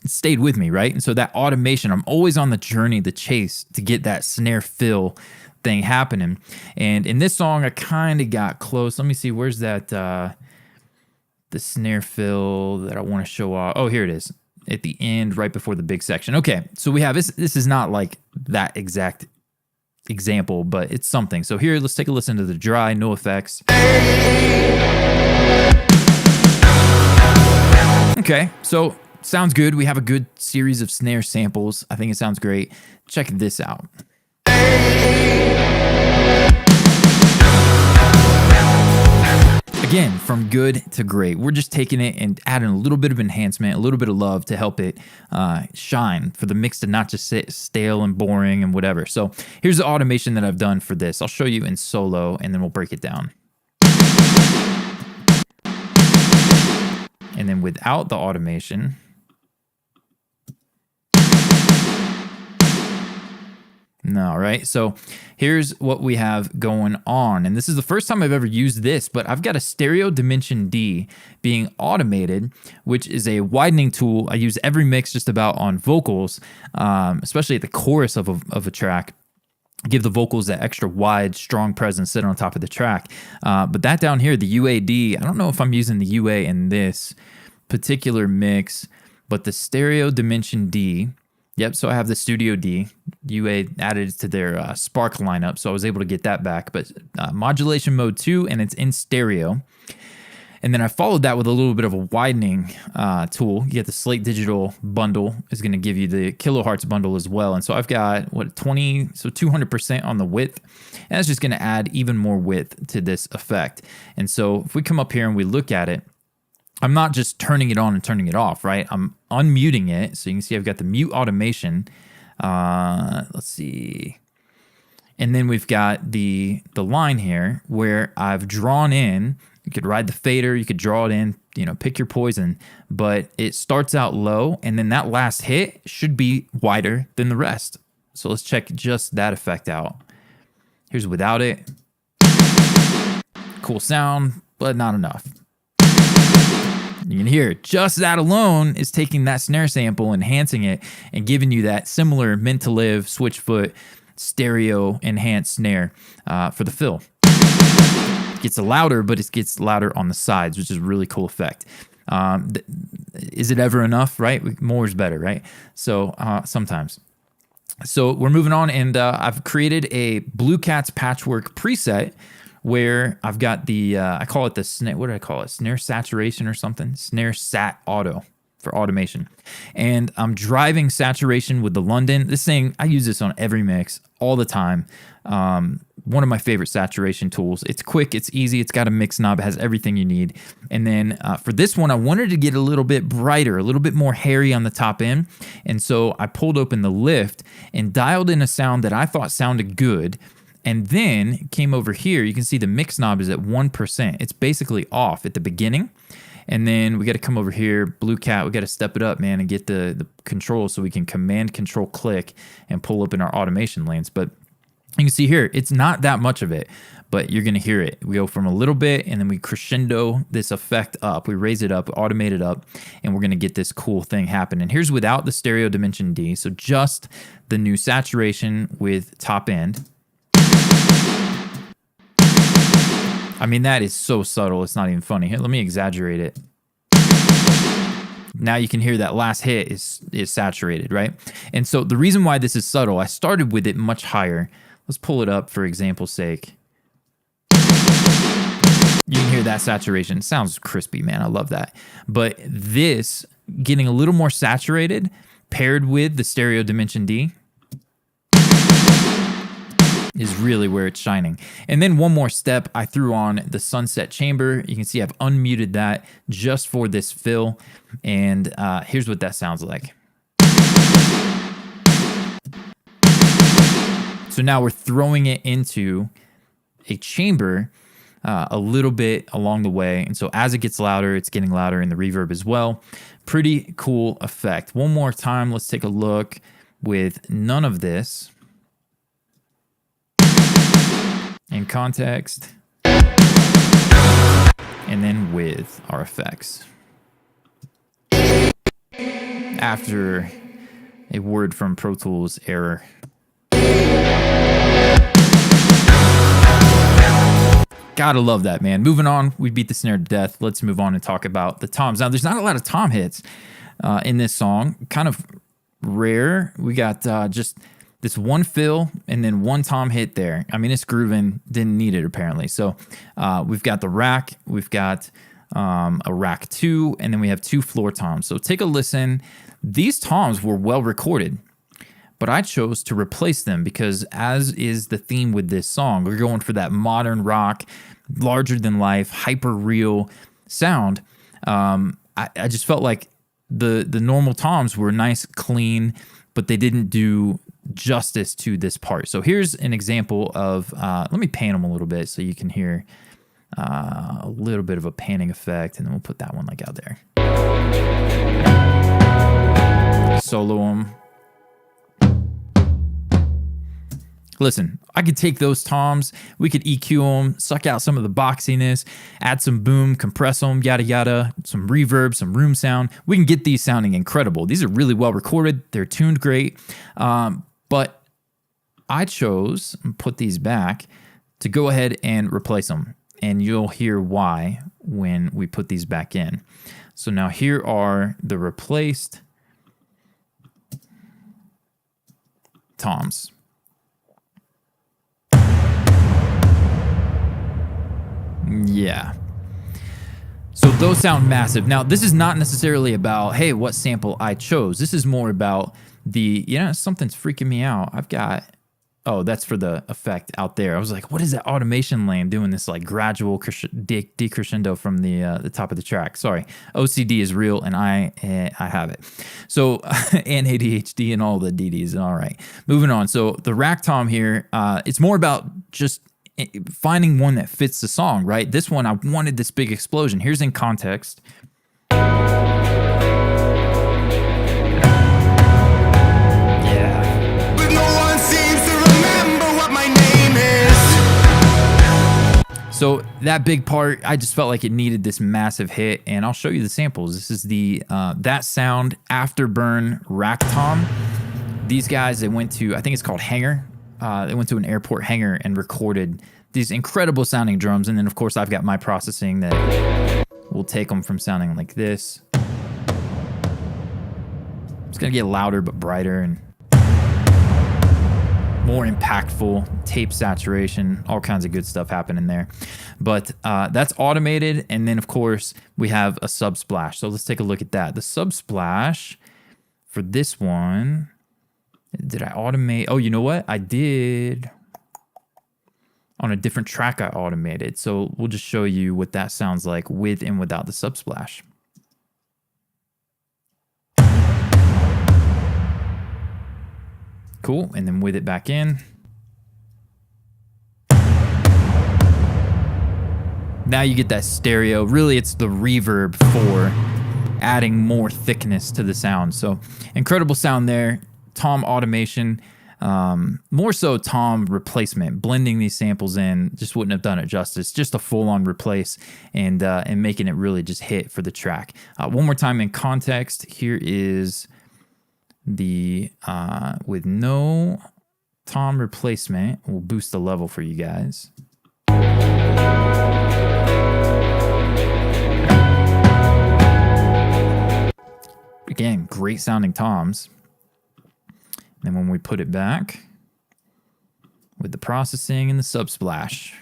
stayed with me, right? And so that automation, I'm always on the journey, the chase to get that snare fill thing happening. And in this song, I kind of got close. Let me see, where's that, the snare fill that I want to show off? Oh, here it is at the end, right before the big section. Okay, so we have this. This is not like that exact example, but it's something. So here, let's take a listen to the dry, no effects. Okay, so sounds good. We have a good series of snare samples. I think it sounds great. Check this out. Again, from good to great. We're just taking it and adding a little bit of enhancement, a little bit of love to help it shine, for the mix to not just sit stale and boring and whatever. So here's the automation that I've done for this. I'll show you in solo, and then we'll break it down. And then without the automation, no, right? So here's what we have going on. And this is the first time I've ever used this, but I've got a stereo dimension D being automated, which is a widening tool I use every mix just about on vocals, especially at the chorus of a track. Give the vocals that extra wide, strong presence, sit on top of the track. But that down here, the UAD, I don't know if I'm using the UA in this particular mix, but the stereo dimension D, yep, so I have the Studio D, UA added to their Spark lineup, so I was able to get that back. But modulation mode 2, and it's in stereo. And then I followed that with a little bit of a widening tool. You get the Slate Digital bundle is going to give you the kilohertz bundle as well. And so I've got, 200% on the width. And that's just going to add even more width to this effect. And so if we come up here and we look at it, I'm not just turning it on and turning it off, right? I'm unmuting it. So you can see I've got the mute automation. Let's see. And then we've got the line here where I've drawn in. You could ride the fader, you could draw it in, pick your poison, but it starts out low, and then that last hit should be wider than the rest. So let's check just that effect out. Here's without it. Cool sound, but not enough. You can hear just that alone is taking that snare sample, enhancing it, and giving you that similar Meant to Live Switchfoot stereo enhanced snare for the fill. Gets louder, but it gets louder on the sides, which is a really cool effect. Is it ever enough, right? More is better, right? So sometimes. So we're moving on, and I've created a Blue Cats Patchwork preset where I've got the, I call it the snare, what do I call it? Snare saturation or something? Snare sat auto for automation. And I'm driving saturation with the London. This thing, I use this on every mix all the time. one of my favorite saturation tools. It's quick, it's easy, it's got a mix knob, it has everything you need. And then for this one, I wanted to get a little bit brighter, a little bit more hairy on the top end. And so I pulled open the lift and dialed in a sound that I thought sounded good. And then came over here, you can see the mix knob is at 1%. It's basically off at the beginning. And then we got to come over here, Blue Cat, we got to step it up, man, and get the control so we can command control click and pull up in our automation lanes. But you can see here, it's not that much of it, but you're going to hear it. We go from a little bit and then we crescendo this effect up. We raise it up, automate it up, and we're going to get this cool thing happen. And here's without the stereo dimension D. So just the new saturation with top end. I mean, that is so subtle, it's not even funny. Here, let me exaggerate it. Now you can hear that last hit is saturated, right? And so the reason why this is subtle, I started with it much higher. Let's pull it up for example's sake. You can hear that saturation. It sounds crispy, man. I love that. But this, getting a little more saturated, paired with the stereo dimension D, is really where it's shining. And then one more step, I threw on the sunset chamber. You can see I've unmuted that just for this fill. And here's what that sounds like. So now we're throwing it into a chamber a little bit along the way. And so as it gets louder, it's getting louder in the reverb as well. Pretty cool effect. One more time, let's take a look with none of this. In context, and then with our effects. After a word from Pro Tools error. Gotta love that, man. Moving on, we beat the snare to death. Let's move on and talk about the toms. Now, there's not a lot of tom hits in this song. Kind of rare. We got just this one fill and then one tom hit there. I mean, it's grooving, didn't need it apparently. So we've got the rack, we've got a rack 2, and then we have 2 floor toms. So take a listen. These toms were well recorded, but I chose to replace them because, as is the theme with this song, we're going for that modern rock, larger than life, hyper real sound. I just felt like the normal toms were nice, clean, but they didn't do justice to this part. So here's an example of, let me pan them a little bit so you can hear a little bit of a panning effect, and then we'll put that one like out there. Solo them. Listen, I could take those toms, we could EQ them, suck out some of the boxiness, add some boom, compress them, yada yada, some reverb, some room sound. We can get these sounding incredible. These are really well recorded. They're tuned great. But I chose, and put these back, to go ahead and replace them. And you'll hear why when we put these back in. So now here are the replaced toms. Yeah. So those sound massive. Now, this is not necessarily about, hey, what sample I chose. This is more about something's freaking me out. I've got, oh, that's for the effect out there. I was like, what is that automation lane doing this like gradual decrescendo from the top of the track? Sorry, OCD is real and I have it. So, and ADHD and all the DDs. All right, moving on. So the rack tom here, it's more about just finding one that fits the song, right? This one, I wanted this big explosion. Here's in context. Yeah. But no one seems to remember what my name is. So that big part, I just felt like it needed this massive hit, and I'll show you the samples. This is the That Sound Afterburn Rack Tom. These guys, they went to, I think it's called Hangar. They went to an airport hangar and recorded these incredible sounding drums. And then, of course, I've got my processing that will take them from sounding like this. It's going to get louder but brighter and more impactful, tape saturation, all kinds of good stuff happening there. But that's automated. And then, of course, we have a subsplash. So let's take a look at that. The subsplash for this one... Did I automate? Oh, you know what? I did. on a different track I automated. So we'll just show you what that sounds like with and without the subsplash. Cool, and then with it back in. Now you get that stereo. Really, it's the reverb for adding more thickness to the sound. So incredible sound there. Tom automation, more so Tom replacement. Blending these samples in just wouldn't have done it justice. Just a full-on replace and making it really just hit for the track. One more time in context, here is the, with no Tom replacement, we'll boost the level for you guys. Again, great sounding toms. And when we put it back with the processing and the subsplash.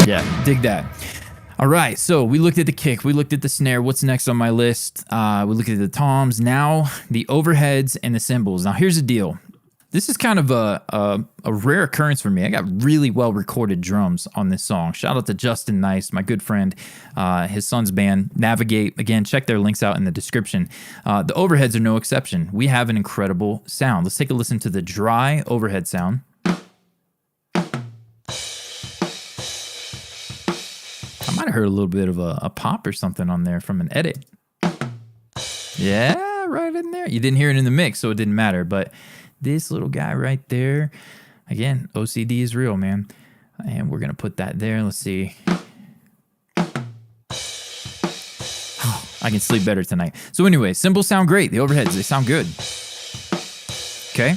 Yeah, dig that. All right, so we looked at the kick, we looked at the snare. What's next on my list? We looked at the toms. Now the overheads and the cymbals. Now here's the deal. This is kind of a rare occurrence for me. I got really well recorded drums on this song. Shout out to Justin Nice, my good friend, his son's band, Navigate. Again, check their links out in the description. The overheads are no exception. We have an incredible sound. Let's take a listen to the dry overhead sound. I might have heard a little bit of a pop or something on there from an edit. Yeah, right in there. You didn't hear it in the mix, so it didn't matter, but this little guy right there, again, OCD is real, man. And we're going to put that there. Let's see. Oh, I can sleep better tonight. So anyway, cymbals sound great. The overheads, they sound good. Okay,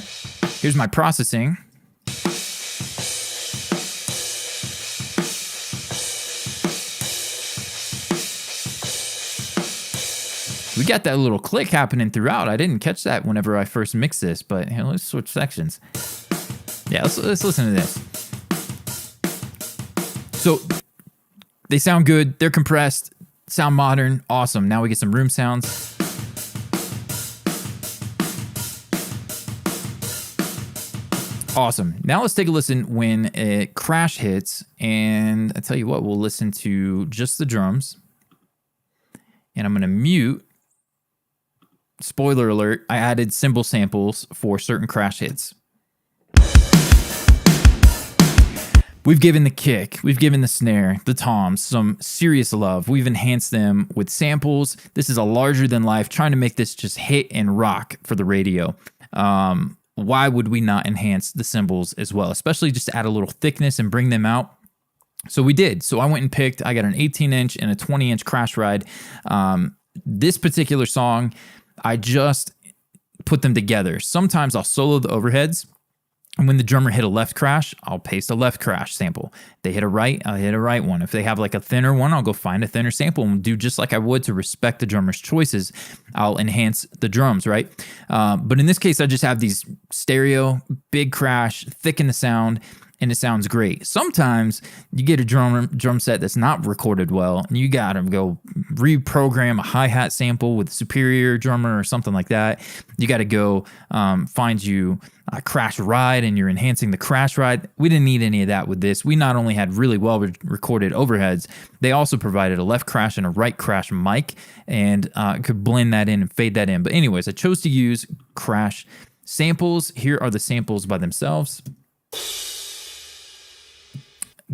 here's my processing. We got that little click happening throughout. I didn't catch that whenever I first mixed this, but here, let's switch sections. Yeah, let's listen to this. So they sound good. They're compressed, sound modern, awesome. Now we get some room sounds. Awesome. Now let's take a listen when a crash hits, and I tell you what, we'll listen to just the drums, and I'm going to mute. Spoiler alert, I added cymbal samples for certain crash hits. We've given the kick, we've given the snare, the toms some serious love. We've enhanced them with samples. This is a larger than life, trying to make this just hit and rock for the radio. Why would we not enhance the cymbals as well? Especially just to add a little thickness and bring them out. So we did. So I went and picked, I got an 18-inch and a 20-inch crash ride. This particular song, I just put them together. Sometimes I'll solo the overheads, and when the drummer hit a left crash, I'll paste a left crash sample. They hit a right, I'll hit a right one. If they have like a thinner one, I'll go find a thinner sample and do just like I would to respect the drummer's choices. I'll enhance the drums, right? But in this case, I just have these stereo, big crash, thicken the sound, and it sounds great. Sometimes you get a drum set that's not recorded well, and you gotta go reprogram a hi-hat sample with a superior drummer or something like that. You gotta go find you a crash ride, and you're enhancing the crash ride. We didn't need any of that with this. We not only had really well recorded overheads, they also provided a left crash and a right crash mic, and could blend that in and fade that in. But anyways, I chose to use crash samples. Here are the samples by themselves.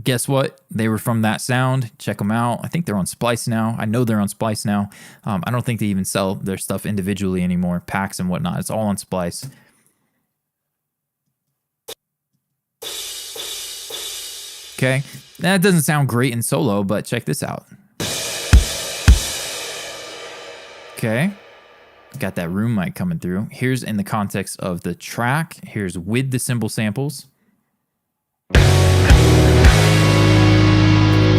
Guess what? They were from that sound. Check them out. I think they're on Splice now. I know they're on Splice now. I don't think they even sell their stuff individually anymore, packs and whatnot. It's all on Splice. Okay, that doesn't sound great in solo, but check this out. Okay, got that room mic coming through. Here's in the context of the track. Here's with the cymbal samples.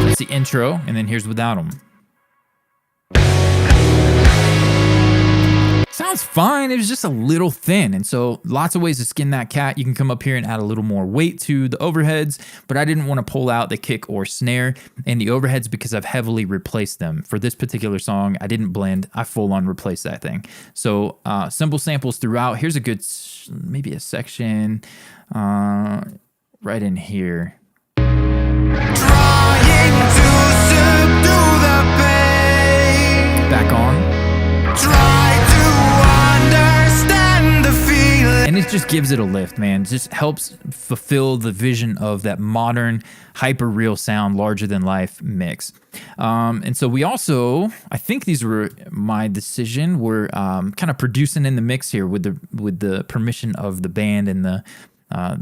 That's the intro, and then here's without them. Sounds fine. It was just a little thin. And so lots of ways to skin that cat. You can come up here and add a little more weight to the overheads, but I didn't want to pull out the kick or snare and the overheads because I've heavily replaced them. For this particular song, I didn't blend. I full on replaced that thing. So simple samples throughout. Here's a good, maybe a section right in here. Trying to subdue the pain. Back on. Try to understand the feeling. And it just gives it a lift, man. It just helps fulfill the vision of that modern, hyper-real sound, larger-than-life mix. And so we also, I think these were my decision, we're kind of producing in the mix here with the permission of the band and the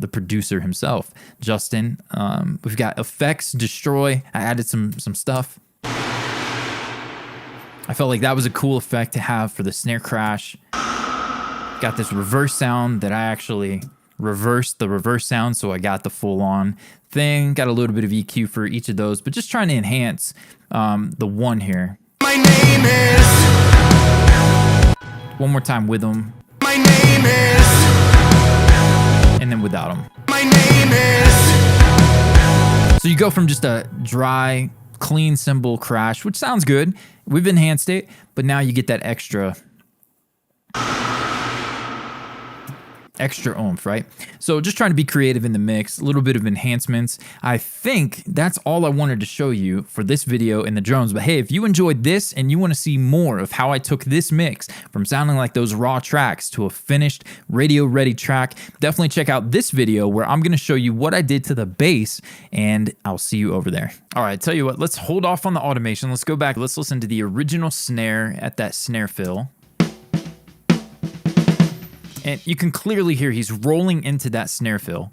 producer himself, Justin. We've got effects, destroy. I added some stuff. I felt like that was a cool effect to have for the snare crash. Got this reverse sound that I actually reversed the reverse sound, so I got the full-on thing. Got a little bit of EQ for each of those, but just trying to enhance the one here. My name is. One more time with them. My name is. And then without them. My name is. So you go from just a dry, clean cymbal crash, which sounds good. We've enhanced it, but now you get that extra oomph, right? So just trying to be creative in the mix, a little bit of enhancements. I think that's all I wanted to show you for this video in the drums. But hey, if you enjoyed this and you want to see more of how I took this mix from sounding like those raw tracks to a finished radio-ready track, definitely check out this video where I'm going to show you what I did to the bass, and I'll see you over there. All right, tell you what, let's hold off on the automation. Let's go back. Let's listen to the original snare at that snare fill. And you can clearly hear he's rolling into that snare fill.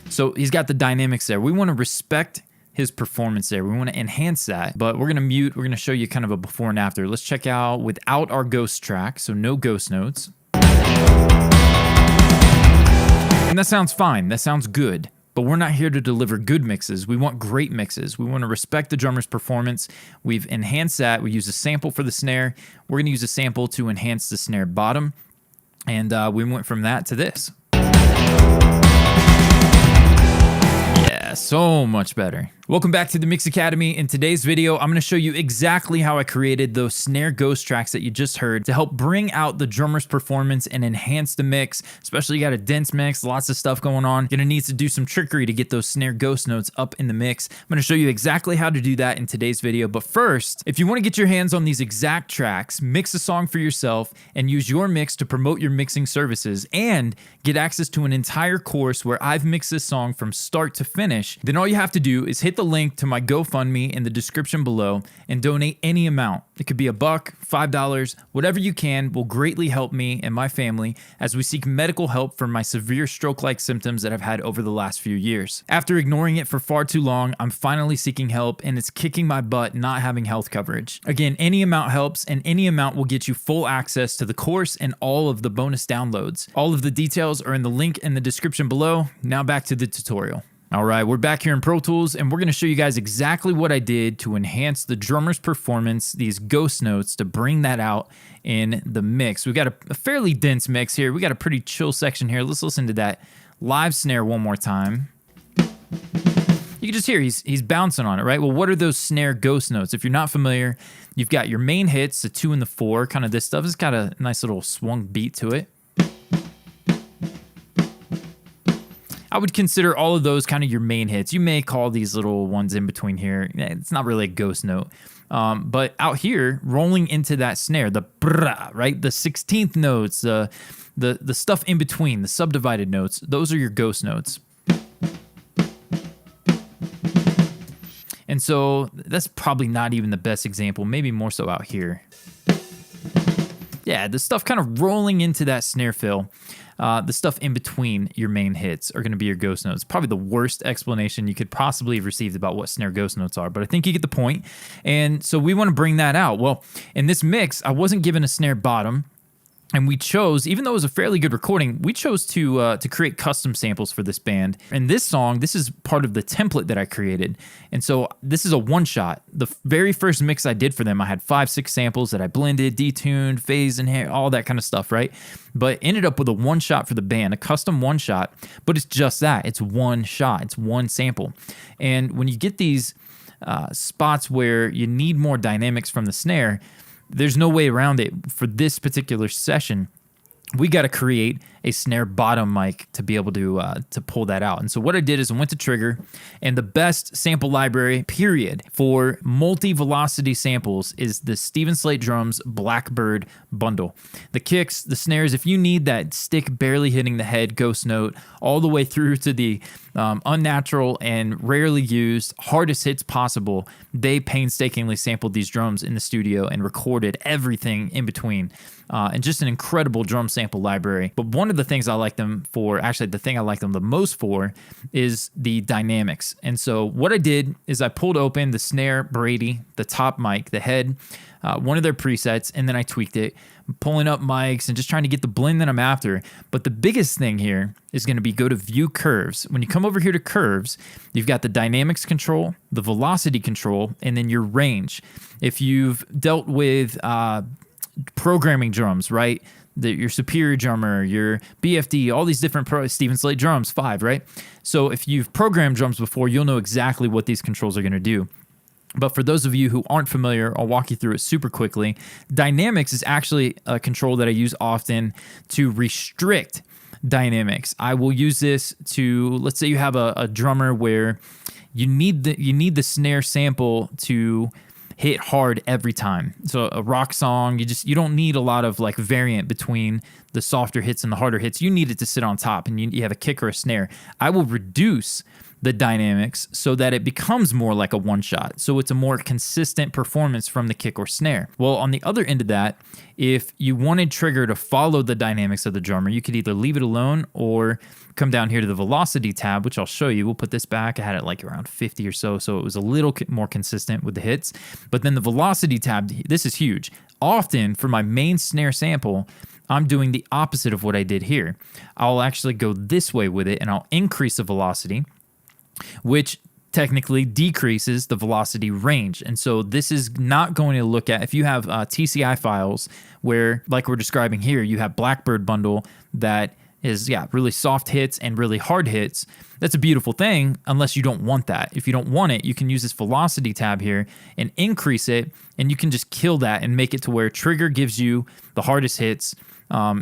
So he's got the dynamics there. We want to respect his performance there. We want to enhance that, but we're going to mute. We're going to show you kind of a before and after. Let's check out without our ghost track, so no ghost notes. And that sounds fine. That sounds good. But we're not here to deliver good mixes. We want great mixes. We want to respect the drummer's performance. We've enhanced that. We use a sample for the snare. We're going to use a sample to enhance the snare bottom. And we went from that to this. Yeah, so much better. Welcome back to the Mix Academy. In today's video, I'm going to show you exactly how I created those snare ghost tracks that you just heard to help bring out the drummer's performance and enhance the mix. Especially you got a dense mix, lots of stuff going on. You're going to need to do some trickery to get those snare ghost notes up in the mix. I'm going to show you exactly how to do that in today's video. But first, if you want to get your hands on these exact tracks, mix a song for yourself, and use your mix to promote your mixing services, and get access to an entire course where I've mixed this song from start to finish, then all you have to do is hit the link to my GoFundMe in the description below and donate any amount. It could be $1, $5, whatever you can will greatly help me and my family as we seek medical help for my severe stroke-like symptoms that I've had over the last few years. After ignoring it for far too long, I'm finally seeking help, and it's kicking my butt not having health coverage. Again, any amount helps, and any amount will get you full access to the course and all of the bonus downloads. All of the details are in the link in the description below. Now back to the tutorial. All right, we're back here in Pro Tools, and we're going to show you guys exactly what I did to enhance the drummer's performance, these ghost notes, to bring that out in the mix. We've got a fairly dense mix here. We got a pretty chill section here. Let's listen to that live snare one more time. You can just hear he's bouncing on it, right? Well, what are those snare ghost notes? If you're not familiar, you've got your main hits, the 2 and the 4, kind of this stuff. It's got a nice little swung beat to it. I would consider all of those kind of your main hits. You may call these little ones in between here. It's not really a ghost note. But out here, rolling into that snare, the brah, right? The 16th notes, the stuff in between, the subdivided notes, those are your ghost notes. And so that's probably not even the best example, maybe more so out here. Yeah, the stuff kind of rolling into that snare fill. The stuff in between your main hits are going to be your ghost notes. Probably the worst explanation you could possibly have received about what snare ghost notes are, but I think you get the point. And so we want to bring that out. Well, in this mix, I wasn't given a snare bottom. And we chose, even though it was a fairly good recording, we chose to create custom samples for this band. And this song, this is part of the template that I created. And so this is a one-shot. The very first mix I did for them, I had 5-6 samples that I blended, detuned, phased, and all that kind of stuff, right? But ended up with a one-shot for the band, a custom one-shot. But it's just that. It's one shot. It's one sample. And when you get these spots where you need more dynamics from the snare, there's no way around it. For this particular session, we got to create a snare bottom mic to be able to pull that out. And so what I did is I went to Trigger, and the best sample library, period, for multi-velocity samples is the Steven Slate Drums Blackbird bundle. The kicks, the snares, if you need that stick barely hitting the head ghost note all the way through to the unnatural and rarely used hardest hits possible, they painstakingly sampled these drums in the studio and recorded everything in between. And just an incredible drum sample library. But one of the things I like them for, actually the thing I like them the most for, is the dynamics. And so what I did is I pulled open the Snare Brady, the top mic, the head, one of their presets, and then I tweaked it, pulling up mics and just trying to get the blend that I'm after. But the biggest thing here is going to be go to View Curves. When you come over here to Curves, you've got the dynamics control, the velocity control, and then your range. If you've dealt with programming drums, right? Your Superior drummer, your BFD, all these different Steven Slate drums, 5, right? So if you've programmed drums before, you'll know exactly what these controls are going to do. But for those of you who aren't familiar, I'll walk you through it super quickly. Dynamics is actually a control that I use often to restrict dynamics. I will use this to, let's say you have a drummer where you need the snare sample to hit hard every time. So a rock song, you don't need a lot of like variant between the softer hits and the harder hits. You need it to sit on top, and you have a kick or a snare. I will reduce the dynamics so that it becomes more like a one shot. So it's a more consistent performance from the kick or snare. Well, on the other end of that, if you wanted Trigger to follow the dynamics of the drummer, you could either leave it alone or come down here to the velocity tab, which I'll show you. We'll put this back. I had it like around 50 or so it was a little more consistent with the hits. But then the velocity tab, this is huge. Often for my main snare sample, I'm doing the opposite of what I did here. I'll actually go this way with it, and I'll increase the velocity, which technically decreases the velocity range. And so this is not going to look at, if you have TCI files where, like we're describing here, you have Blackbird bundle that is, really soft hits and really hard hits. That's a beautiful thing, unless you don't want that. If you don't want it, you can use this velocity tab here and increase it, and you can just kill that and make it to where Trigger gives you the hardest hits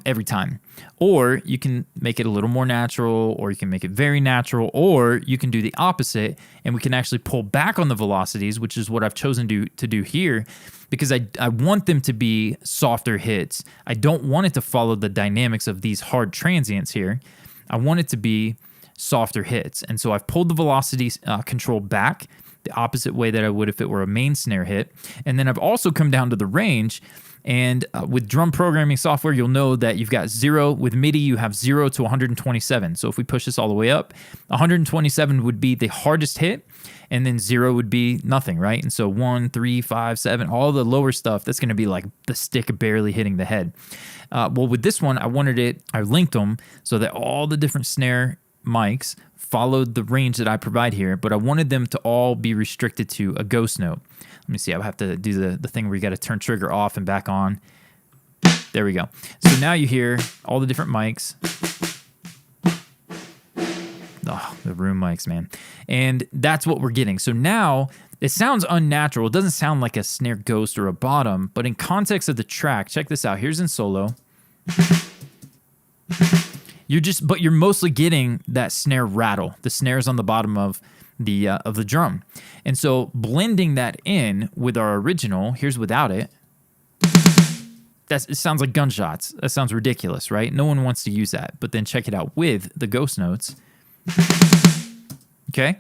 every time. Or you can make it a little more natural, or you can make it very natural, or you can do the opposite, and we can actually pull back on the velocities, which is what I've chosen to do here, because I want them to be softer hits. I don't want it to follow the dynamics of these hard transients here. I want it to be softer hits. And so I've pulled the velocity control back the opposite way that I would if it were a main snare hit. And then I've also come down to the range. And with drum programming software, you'll know that you've got 0. With MIDI, you have 0 to 127. So if we push this all the way up, 127 would be the hardest hit, and then 0 would be nothing, right? And so 1, 3, 5, 7, all the lower stuff, that's going to be like the stick barely hitting the head. Well, with this one, I linked them so that all the different snare mics followed the range that I provide here, but I wanted them to all be restricted to a ghost note. Let me see, I have to do the thing where you got to turn Trigger off and back on. There we go. So now you hear all the different mics. Oh, the room mics, man. And that's what we're getting. So now it sounds unnatural. It doesn't sound like a snare ghost or a bottom, but in context of the track, check this out. Here's in solo. You're mostly getting that snare rattle. The snare's on the bottom of the drum. And so blending that in with our original, here's without it, it sounds like gunshots. That sounds ridiculous, right? No one wants to use that. But then check it out with the ghost notes. Okay?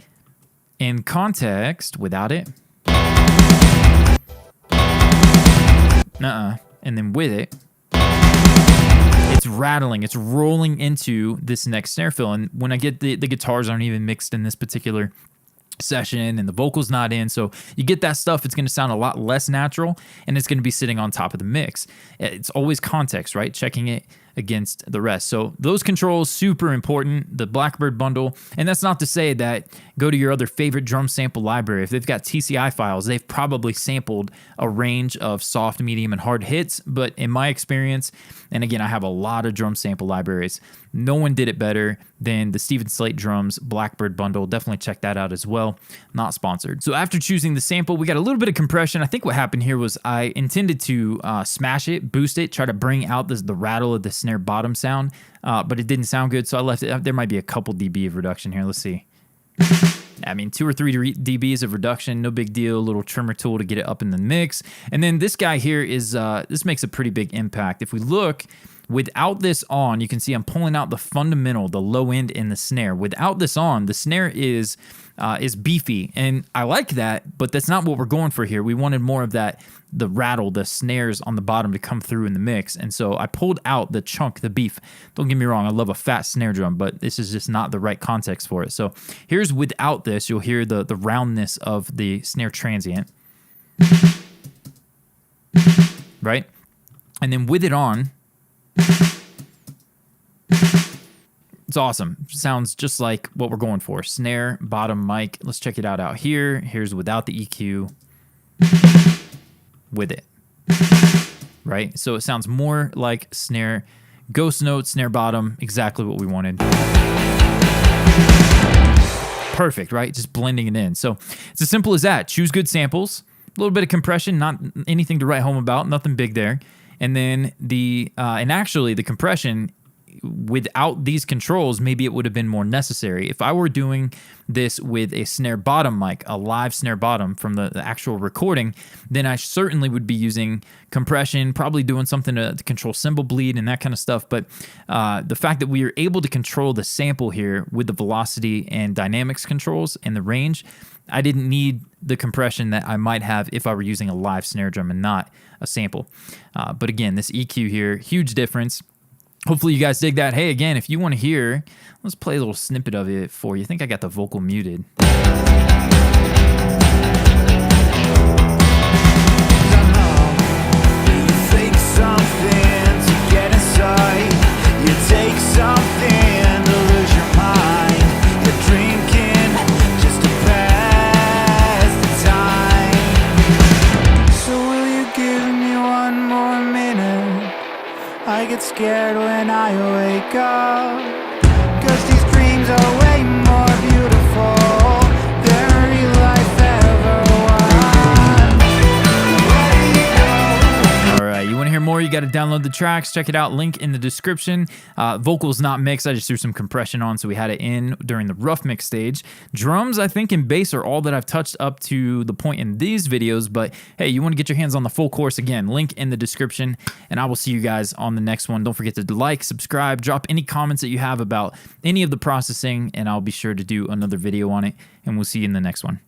In context, without it. And then with it, it's rattling. It's rolling into this next snare fill. And when I get the guitars aren't even mixed in this particular session and the vocal's not in. So you get that stuff, it's going to sound a lot less natural and it's going to be sitting on top of the mix. It's always context, right? Checking it against the rest. So those controls, super important, the Blackbird bundle. And that's not to say that go to your other favorite drum sample library. If they've got TCI files, they've probably sampled a range of soft, medium, and hard hits. But in my experience, and again, I have a lot of drum sample libraries, no one did it better than the Steven Slate Drums Blackbird bundle. Definitely check that out as well. Not sponsored. So after choosing the sample, we got a little bit of compression. I think what happened here was I intended to smash it, boost it, try to bring out the rattle of the snare bottom sound, but it didn't sound good, so I left it. There might be a couple dB of reduction here. Let's see. I mean, 2 or 3 dBs of reduction, no big deal. A little trimmer tool to get it up in the mix. And then this guy here is, this makes a pretty big impact. If we look, without this on, you can see I'm pulling out the fundamental, the low end in the snare. Without this on, the snare is beefy, and I like that, but that's not what we're going for here. We wanted more of that, the rattle, the snares on the bottom to come through in the mix, and so I pulled out the chunk, the beef. Don't get me wrong, I love a fat snare drum, but this is just not the right context for it. So here's without this, you'll hear the roundness of the snare transient, right? And then with it on, it's awesome. Sounds just like what we're going for. Snare, bottom mic. Let's check it out here. Here's without the EQ. With it. Right? So it sounds more like snare. Ghost note, snare bottom. Exactly what we wanted. Perfect, right? Just blending it in. So it's as simple as that. Choose good samples. A little bit of compression. Not anything to write home about. Nothing big there. And then and actually the compression, without these controls, maybe it would have been more necessary. If I were doing this with a snare bottom mic, a live snare bottom from the actual recording, then I certainly would be using compression, probably doing something to control cymbal bleed and that kind of stuff. But the fact that we are able to control the sample here with the velocity and dynamics controls and the range, I didn't need the compression that I might have if I were using a live snare drum and not a sample. But again, this EQ here, huge difference. Hopefully you guys dig that. Hey, again, if you want to hear, let's play a little snippet of it for you. I think I got the vocal muted. I get scared when I wake up, 'cause these dreams are way more beautiful than real life ever was. All right, you want to hear more? You got to download the tracks. Check it out. Link in the description. Vocals not mixed. I just threw some compression on, so we had it in during the rough mix stage. Drums, I think, and bass are all that I've touched up to the point in these videos. But hey, you want to get your hands on the full course, again, link in the description. And I will see you guys on the next one. Don't forget to like, subscribe, drop any comments that you have about any of the processing, and I'll be sure to do another video on it. And we'll see you in the next one.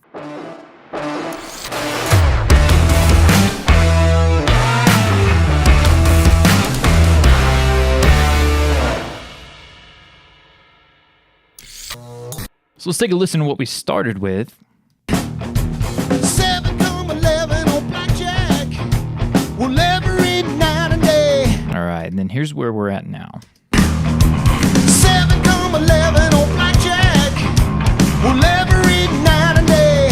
So let's take a listen to what we started with. 7,11 on blackjack. We'll every night and day. All right, and then here's where we're at now. 7,11 on blackjack. We'll every night and day.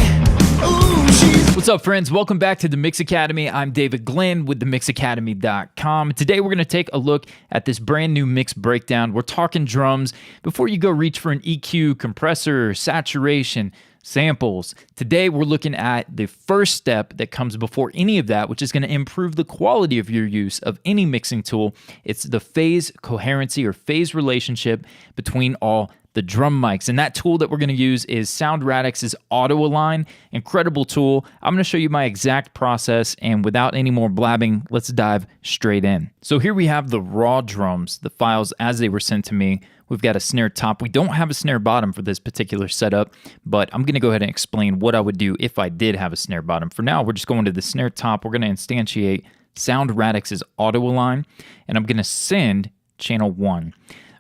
Ooh, she's. What's up, friends? Welcome back to the Mix Academy. I'm David Glenn with themixacademy.com. Today, we're going to take a look at this brand new mix breakdown. We're talking drums. Before you go reach for an EQ, compressor, saturation, samples, today we're looking at the first step that comes before any of that, which is going to improve the quality of your use of any mixing tool. It's the phase coherency or phase relationship between all the drum mics. And that tool that we're going to use is Sound Radix's Auto Align. Incredible tool. I'm going to show you my exact process, and without any more blabbing, let's dive straight in. So here we have the raw drums, the files as they were sent to me. We've got a snare top. We don't have a snare bottom for this particular setup, but I'm going to go ahead and explain what I would do if I did have a snare bottom. For now, we're just going to the snare top. We're going to instantiate Sound Radix's Auto Align, and I'm going to send channel 1.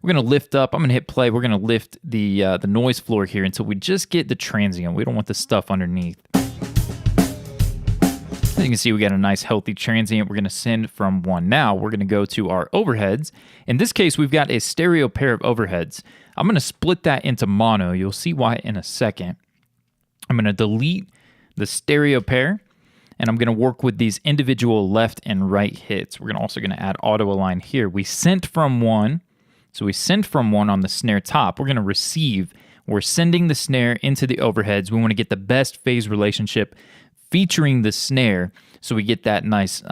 We're going to lift up. I'm going to hit play. We're going to lift the noise floor here until we just get the transient. We don't want the stuff underneath. As you can see, we got a nice healthy transient. We're going to send from 1. Now we're going to go to our overheads. In this case, we've got a stereo pair of overheads. I'm going to split that into mono. You'll see why in a second. I'm going to delete the stereo pair, and I'm going to work with these individual left and right hits. We're also going to add auto align here. We sent from 1, so we sent from 1 on the snare top. We're going to receive. We're sending the snare into the overheads. We want to get the best phase relationship featuring the snare, so we get that nice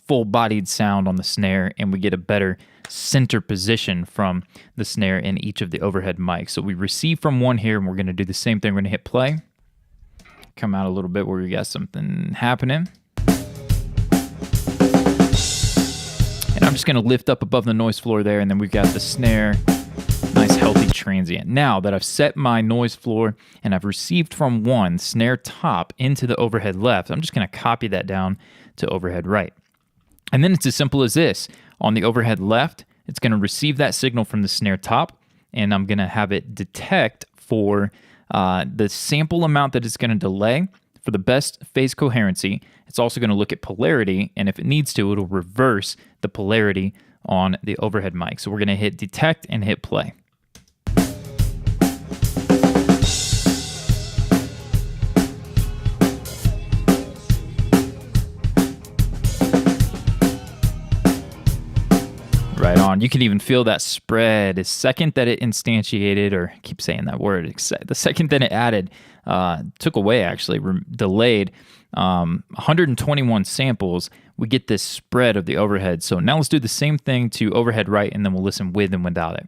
full-bodied sound on the snare, and we get a better center position from the snare in each of the overhead mics. So we receive from 1 here, and we're going to do the same thing. We're going to hit play. Come out a little bit where we got something happening. And I'm just going to lift up above the noise floor there, and then we've got the snare, nice healthy transient. Now that I've set my noise floor and I've received from 1 snare top into the overhead left, I'm just going to copy that down to overhead right. And then it's as simple as this. On the overhead left, it's going to receive that signal from the snare top, and I'm going to have it detect for the sample amount that it's going to delay for the best phase coherency. It's also going to look at polarity, and if it needs to, it'll reverse the polarity on the overhead mic. So we're going to hit detect and hit play. Right on. You can even feel that spread. The second that it instantiated, or I keep saying that word, the second that it added, took away actually, delayed 121 samples, we get this spread of the overhead. So now let's do the same thing to overhead right, and then we'll listen with and without it.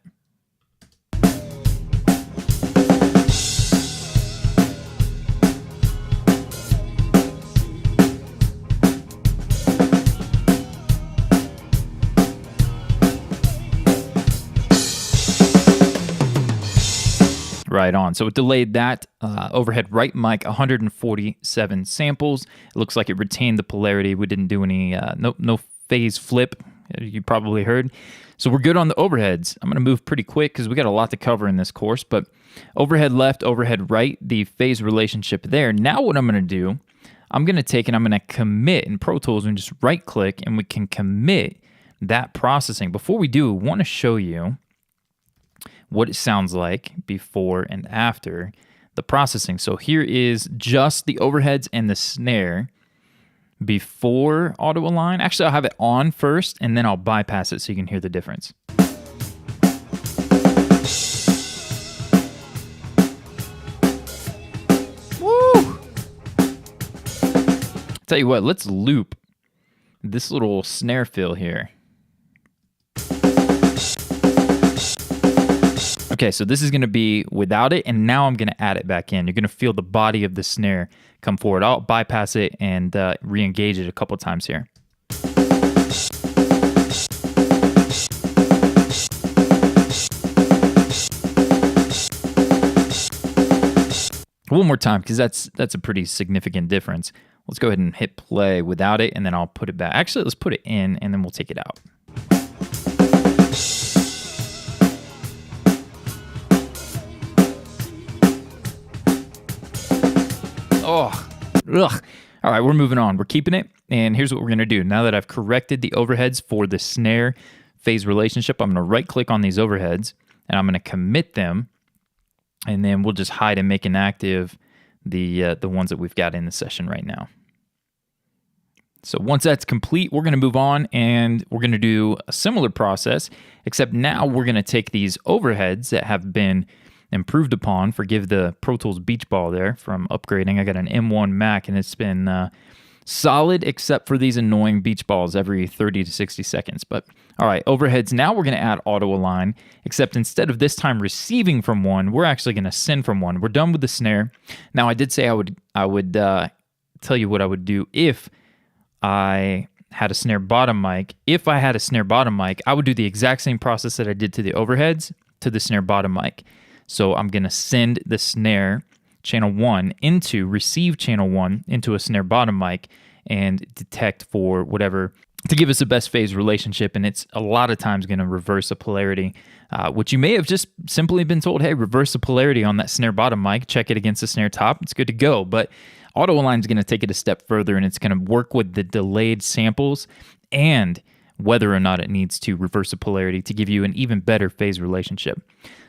Right on. So it delayed that overhead right mic 147 samples. It looks like it retained the polarity. We didn't do any no phase flip, you probably heard. So we're good on the overheads. I'm going to move pretty quick because we got a lot to cover in this course. But overhead left, overhead right, the phase relationship there. Now what I'm going to do, I'm going to take and I'm going to commit in Pro Tools, and just right click and we can commit that processing. Before we do, I want to show you what it sounds like before and after the processing. So here is just the overheads and the snare before auto align. Actually, I'll have it on first and then I'll bypass it so you can hear the difference. Woo! Tell you what, let's loop this little snare fill here. Okay, so this is going to be without it, and now I'm going to add it back in. You're going to feel the body of the snare come forward. I'll bypass it and re-engage it a couple times here. One more time, because that's a pretty significant difference. Let's go ahead and hit play without it, and then I'll put it back. Actually, let's put it in, and then we'll take it out. Oh, ugh. All right, we're moving on. We're keeping it, and here's what we're going to do. Now that I've corrected the overheads for the snare phase relationship, I'm going to right-click on these overheads, and I'm going to commit them, and then we'll just hide and make inactive the ones that we've got in the session right now. So once that's complete, we're going to move on, and we're going to do a similar process, except now we're going to take these overheads that have been improved upon. Forgive the Pro Tools beach ball there from upgrading. I got an M1 Mac, and it's been solid except for these annoying beach balls every 30 to 60 seconds. But all right, overheads. Now we're going to add auto align, except instead of this time receiving from 1, we're actually going to send from 1. We're done with the snare. Now I did say I would tell you what I would do if I had a snare bottom mic. If I had a snare bottom mic, I would do the exact same process that I did to the overheads to the snare bottom mic. So I'm going to send the snare channel 1 into receive channel 1 into a snare bottom mic and detect for whatever to give us the best phase relationship, and it's a lot of times going to reverse a polarity, which you may have just simply been told, hey, reverse the polarity on that snare bottom mic, check it against the snare top, it's good to go. But auto align is going to take it a step further, and it's going to work with the delayed samples and whether or not it needs to reverse the polarity to give you an even better phase relationship.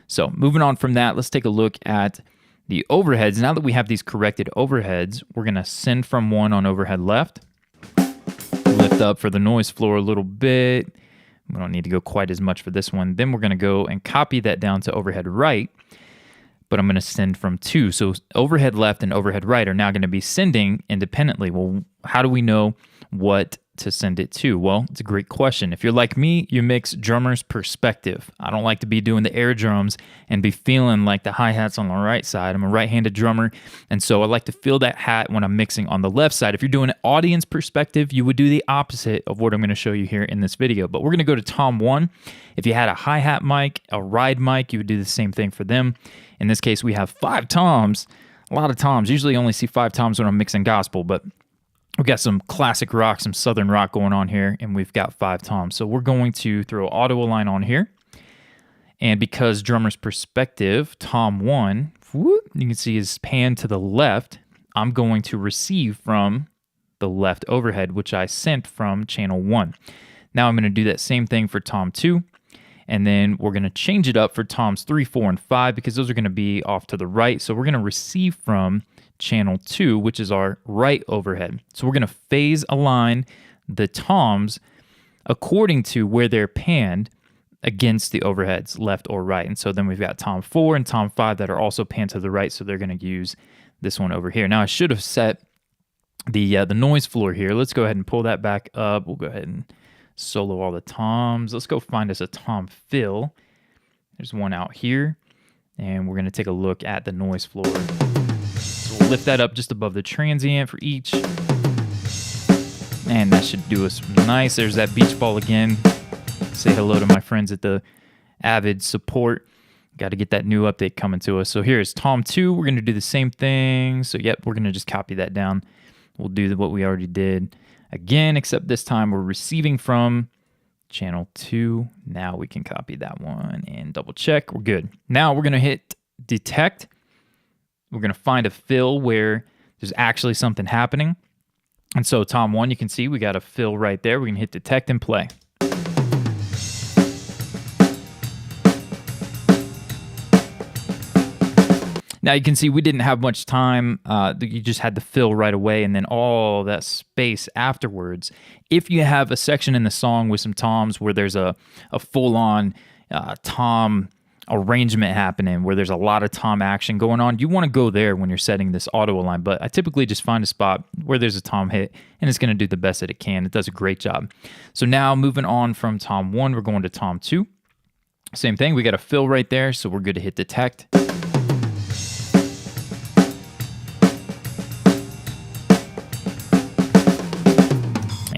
So moving on from that, let's take a look at the overheads. Now that we have these corrected overheads, we're going to send from one on overhead left, lift up for the noise floor a little bit. We don't need to go quite as much for this one. Then we're going to go and copy that down to overhead right, but I'm going to send from 2. So overhead left and overhead right are now going to be sending independently. Well, how do we know what to send it to? Well, it's a great question. If you're like me, you mix drummer's perspective. I don't like to be doing the air drums and be feeling like the hi-hat's on the right side. I'm a right-handed drummer, and so I like to feel that hat when I'm mixing on the left side. If you're doing an audience perspective, you would do the opposite of what I'm going to show you here in this video. But we're going to go to tom 1. If you had a hi-hat mic, a ride mic, you would do the same thing for them. In this case, we have 5 toms, a lot of toms. Usually only see 5 toms when I'm mixing gospel, but we've got some classic rock, some southern rock going on here, and we've got 5 toms. So we're going to throw auto align on here. And because drummer's perspective, tom 1, whoop, you can see is pan to the left, I'm going to receive from the left overhead, which I sent from channel 1. Now I'm going to do that same thing for tom 2. And then we're going to change it up for toms 3, 4, and 5 because those are going to be off to the right. So we're going to receive from channel 2, which is our right overhead. So we're going to phase align the toms according to where they're panned against the overheads, left or right. And so then we've got tom 4 and tom 5 that are also panned to the right, so they're going to use this one over here. Now I should have set the noise floor here. Let's go ahead and pull that back up. We'll go ahead and solo all the toms. Let's go find us a tom fill. There's one out here, and we're going to take a look at the noise floor. So we'll lift that up just above the transient for each, and that should do us nice. There's that beach ball again. Say hello to my friends at the Avid support. Got to get that new update coming to us. So here's tom 2. We're going to do the same thing. So yep, we're going to just copy that down. We'll do what we already did again, except this time we're receiving from channel 2. Now we can copy that one and double check. We're good. Now we're going to hit detect. We're going to find a fill where there's actually something happening. And so tom 1, you can see we got a fill right there. We can hit detect and play. Now you can see we didn't have much time. You just had to fill right away and then all that space afterwards. If you have a section in the song with some toms where there's a full-on tom arrangement happening, where there's a lot of tom action going on, you want to go there when you're setting this auto align. But I typically just find a spot where there's a tom hit and it's going to do the best that it can. It does a great job. So now moving on from tom 1, we're going to tom 2. Same thing, we got a fill right there, so we're good to hit detect.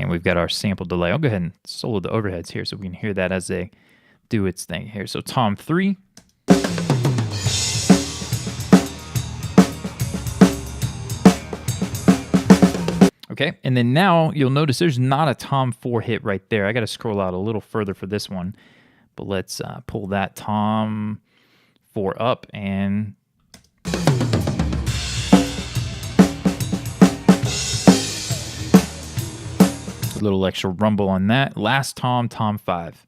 We've got our sample delay. I'll go ahead and solo the overheads here so we can hear that as they do its thing here. So tom 3. Okay, and then now you'll notice there's not a tom 4 hit right there. I got to scroll out a little further for this one, but let's pull that tom 4 up and a little extra rumble on that. Last tom, tom 5.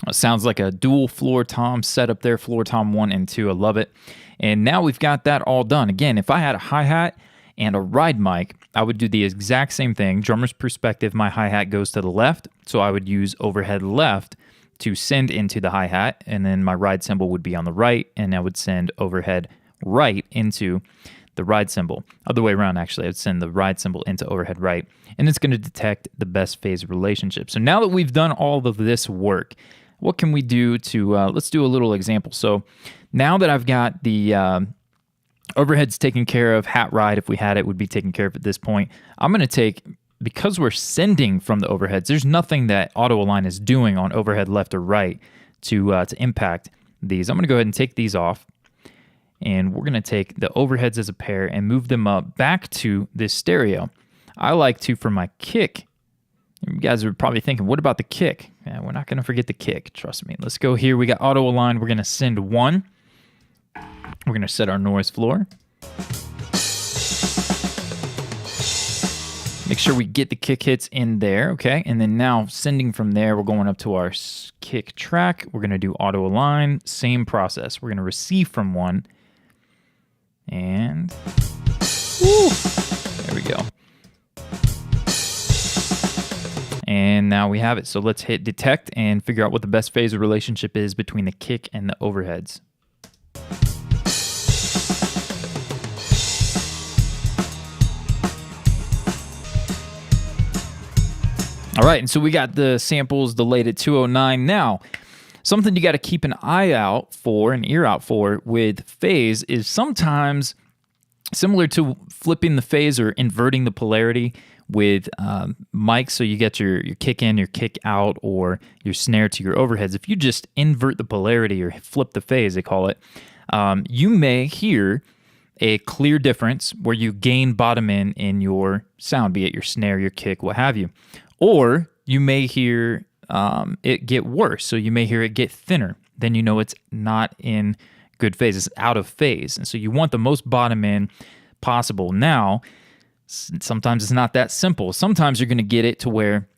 It sounds like a dual floor tom setup there, floor tom 1 and 2. I love it. And now we've got that all done. Again, if I had a hi-hat and a ride mic, I would do the exact same thing. Drummer's perspective, my hi-hat goes to the left, so I would use overhead left to send into the hi-hat, and then my ride cymbal would be on the right, and I would send overhead right into the ride cymbal. Other way around, actually. I'd send the ride cymbal into overhead right, and it's going to detect the best phase relationship. So now that we've done all of this work, what can we do to, let's do a little example. So now that I've got the overheads taken care of, hat ride, if we had it, would be taken care of at this point. I'm going to take, because we're sending from the overheads, there's nothing that auto align is doing on overhead left or right to impact these. I'm going to go ahead and take these off. and we're going to take the overheads as a pair and move them up back to this stereo. I like to, for my kick, you guys are probably thinking, what about the kick? Yeah, we're not going to forget the kick, trust me. Let's go here. We got auto align. We're going to send 1. We're going to set our noise floor. Make sure we get the kick hits in there, okay? And then now sending from there, we're going up to our kick track. We're going to do auto align, same process. We're going to receive from 1. And woo, there we go. And now we have it. So let's hit detect and figure out what the best phase relationship is between the kick and the overheads. All right, and so we got the samples delayed at 209. Now, something you got to keep an eye out for, an ear out for with phase is sometimes similar to flipping the phase or inverting the polarity with mics. So you get your kick in, your kick out, or your snare to your overheads. If you just invert the polarity or flip the phase, they call it, you may hear a clear difference where you gain bottom in your sound, be it your snare, your kick, what have you. Or you may hear it get worse. So you may hear it get thinner. Then you know it's not in good phase. It's out of phase. And so you want the most bottom in possible. Now, sometimes it's not that simple. Sometimes you're going to get it to where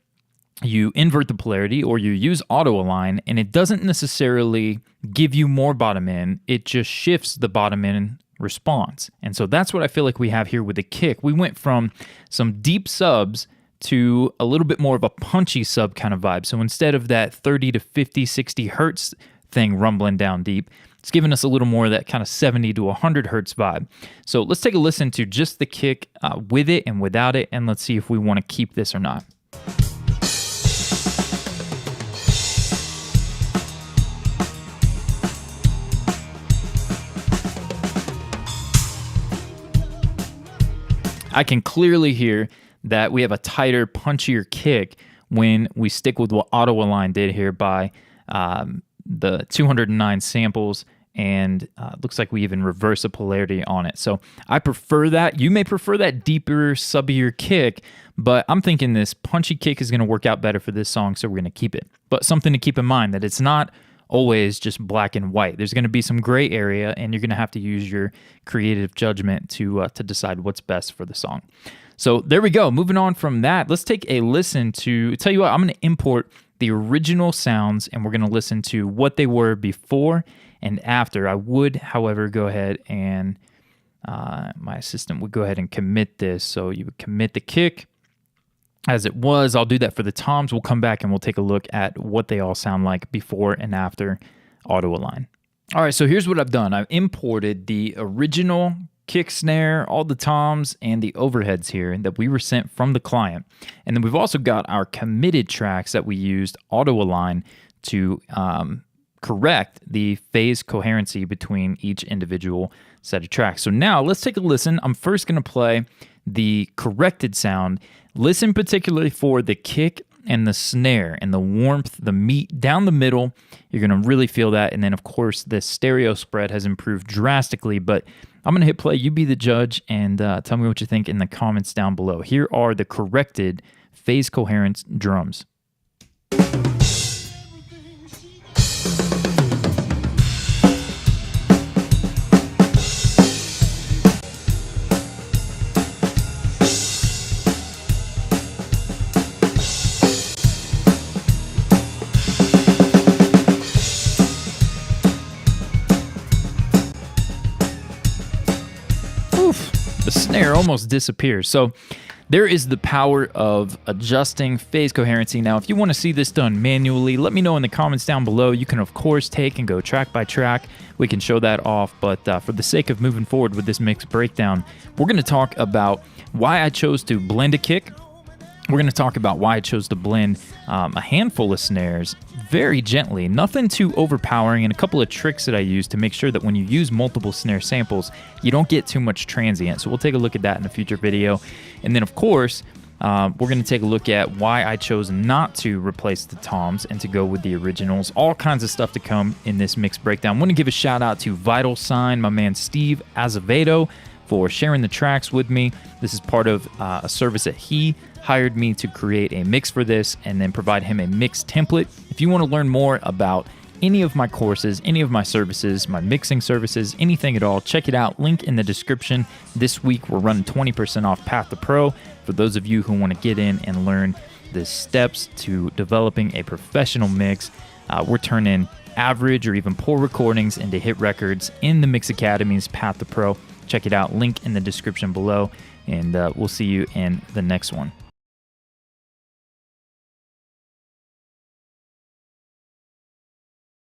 you invert the polarity or you use auto align, and it doesn't necessarily give you more bottom in. It just shifts the bottom in response. And so that's what I feel like we have here with the kick. We went from some deep subs to a little bit more of a punchy sub kind of vibe. So instead of that 30 to 50, 60 hertz thing rumbling down deep, it's giving us a little more of that kind of 70 to 100 hertz vibe. So let's take a listen to just the kick with it and without it, and let's see if we want to keep this or not. I can clearly hear that we have a tighter, punchier kick when we stick with what auto align did here by the 209 samples, and looks like we even reverse the polarity on it. So I prefer that. You may prefer that deeper, subbier kick, but I'm thinking this punchy kick is going to work out better for this song, so we're going to keep it. But something to keep in mind that it's not always just black and white. There's going to be some gray area, and you're going to have to use your creative judgment to decide what's best for the song. So there we go. Moving on from that, let's take a listen to, tell you what, I'm going to import the original sounds, and we're going to listen to what they were before and after. I would, however, go ahead and my assistant would go ahead and commit this. So you would commit the kick as it was. I'll do that for the toms. We'll come back and we'll take a look at what they all sound like before and after auto align. All right, so here's what I've done. I've imported the original kick, snare, all the toms, and the overheads here that we were sent from the client. And then we've also got our committed tracks that we used auto align to correct the phase coherency between each individual set of tracks. So now let's take a listen. I'm first going to play the corrected sound. Listen particularly for the kick and the snare and the warmth, the meat down the middle. You're going to really feel that. And then, of course, the stereo spread has improved drastically, but I'm going to hit play. You be the judge and tell me what you think in the comments down below. Here are the corrected phase coherence drums. The snare almost disappears. So there is the power of adjusting phase coherency. Now, if you want to see this done manually, let me know in the comments down below. You can, of course, take and go track by track. We can show that off, but for the sake of moving forward with this mix breakdown, we're going to talk about why I chose to blend a kick. We're going to talk about why I chose to blend a handful of snares very gently, nothing too overpowering, and a couple of tricks that I use to make sure that when you use multiple snare samples, you don't get too much transient. So we'll take a look at that in a future video. And then, of course, We're going to take a look at why I chose not to replace the toms and to go with the originals. All kinds of stuff to come in this mix breakdown. I want to give a shout out to Vital Sign, my man Steve Azevedo, for sharing the tracks with me. This is part of a service that he hired me to create a mix for this and then provide him a mix template. If you want to learn more about any of my courses, any of my services, my mixing services, anything at all, check it out. Link in the description. This week we're running 20% off Path to Pro for those of you who want to get in and learn the steps to developing a professional mix. We're turning average or even poor recordings into hit records in the Mix Academy's Path to Pro. Check it out. Link in the description below, and we'll see you in the next one.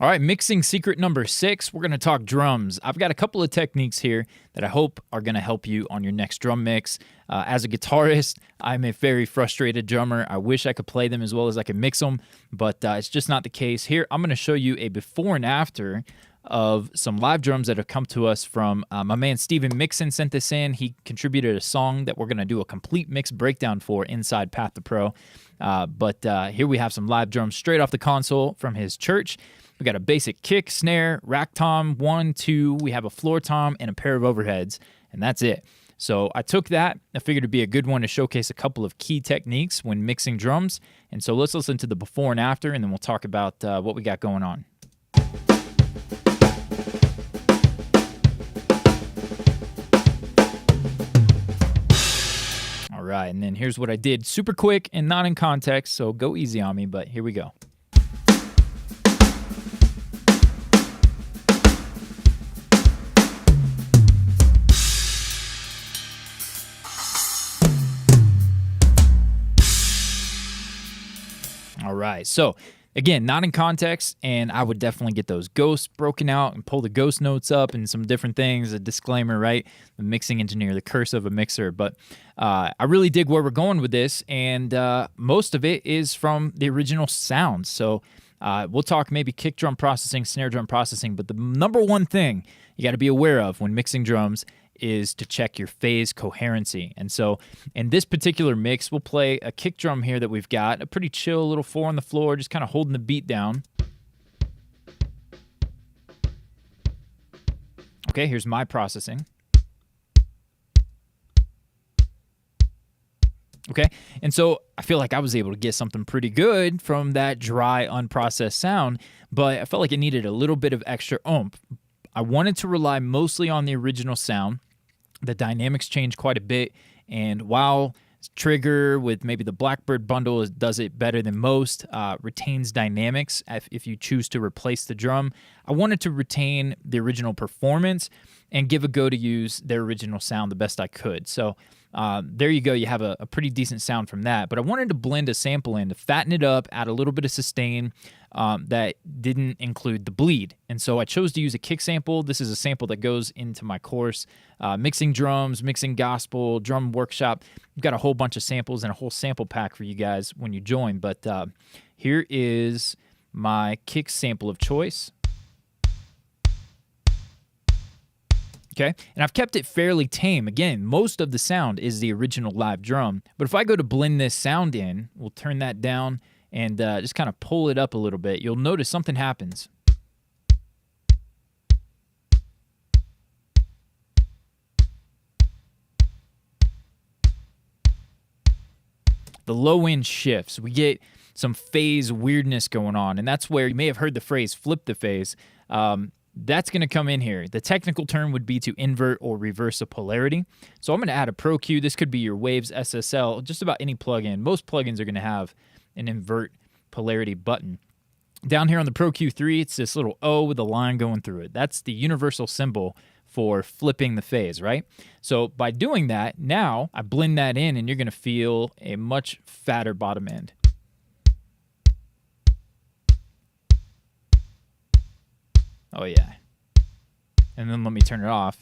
All right, mixing secret number 6, we're going to talk drums. I've got a couple of techniques here that I hope are going to help you on your next drum mix. As a guitarist, I'm a very frustrated drummer. I wish I could play them as well as I could mix them, but it's just not the case. Here, I'm going to show you a before and after of some live drums that have come to us from my man Steven Mixon sent this in. He contributed a song that we're going to do a complete mix breakdown for inside Path to Pro. But here we have some live drums straight off the console from his church. We got a basic kick, snare, rack tom, 1, 2. We have a floor tom and a pair of overheads, and that's it. So I took that. I figured it'd be a good one to showcase a couple of key techniques when mixing drums. And so let's listen to the before and after, and then we'll talk about what we got going on. All right, and then here's what I did. Super quick and not in context, so go easy on me, but here we go. All right, so again, not in context, and I would definitely get those ghosts broken out and pull the ghost notes up and some different things, a disclaimer, right? The mixing engineer, the curse of a mixer, but I really dig where we're going with this, and most of it is from the original sounds. So we'll talk maybe kick drum processing, snare drum processing, but the number one thing you got to be aware of when mixing drums is to check your phase coherency. And so in this particular mix, we'll play a kick drum here that we've got, a pretty chill little 4 on the floor, just kind of holding the beat down. Okay, here's my processing. Okay, and so I feel like I was able to get something pretty good from that dry, unprocessed sound, but I felt like it needed a little bit of extra oomph. I wanted to rely mostly on the original sound. The dynamics change quite a bit, and while Trigger with maybe the Blackbird bundle does it better than most, retains dynamics if you choose to replace the drum, I wanted to retain the original performance and give a go to use their original sound the best I could. So there you go. You have a pretty decent sound from that. But I wanted to blend a sample in to fatten it up, add a little bit of sustain that didn't include the bleed. And so I chose to use a kick sample. This is a sample that goes into my course, Mixing Drums, Mixing Gospel, Drum Workshop. We've got a whole bunch of samples and a whole sample pack for you guys when you join. But here is my kick sample of choice. Okay, and I've kept it fairly tame. Again, most of the sound is the original live drum. But if I go to blend this sound in, we'll turn that down and just kind of pull it up a little bit. You'll notice something happens. The low end shifts. We get some phase weirdness going on, and that's where you may have heard the phrase flip the phase. That's going to come in here. The technical term would be to invert or reverse a polarity. So I'm going to add a Pro Cue. This could be your Waves SSL, just about any plugin. Most plugins are going to have an invert polarity button. Down here on the Pro Q3, it's this little O with a line going through it. That's the universal symbol for flipping the phase, right? So by doing that, now I blend that in and you're going to feel a much fatter bottom end. Oh yeah. And then let me turn it off.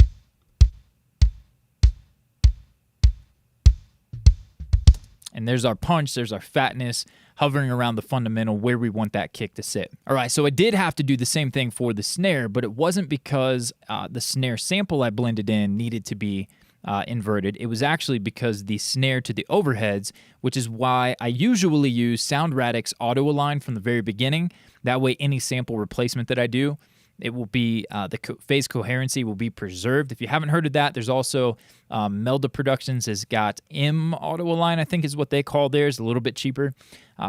And there's our punch, there's our fatness, hovering around the fundamental where we want that kick to sit. All right, so I did have to do the same thing for the snare, but it wasn't because the snare sample I blended in needed to be inverted, it was actually because the snare to the overheads, which is why I usually use Sound Radix Auto Align from the very beginning. That way, any sample replacement that I do, it will be phase coherency will be preserved. If you haven't heard of that, there's also Melda Productions has got M Auto Align, I think is what they call theirs, a little bit cheaper.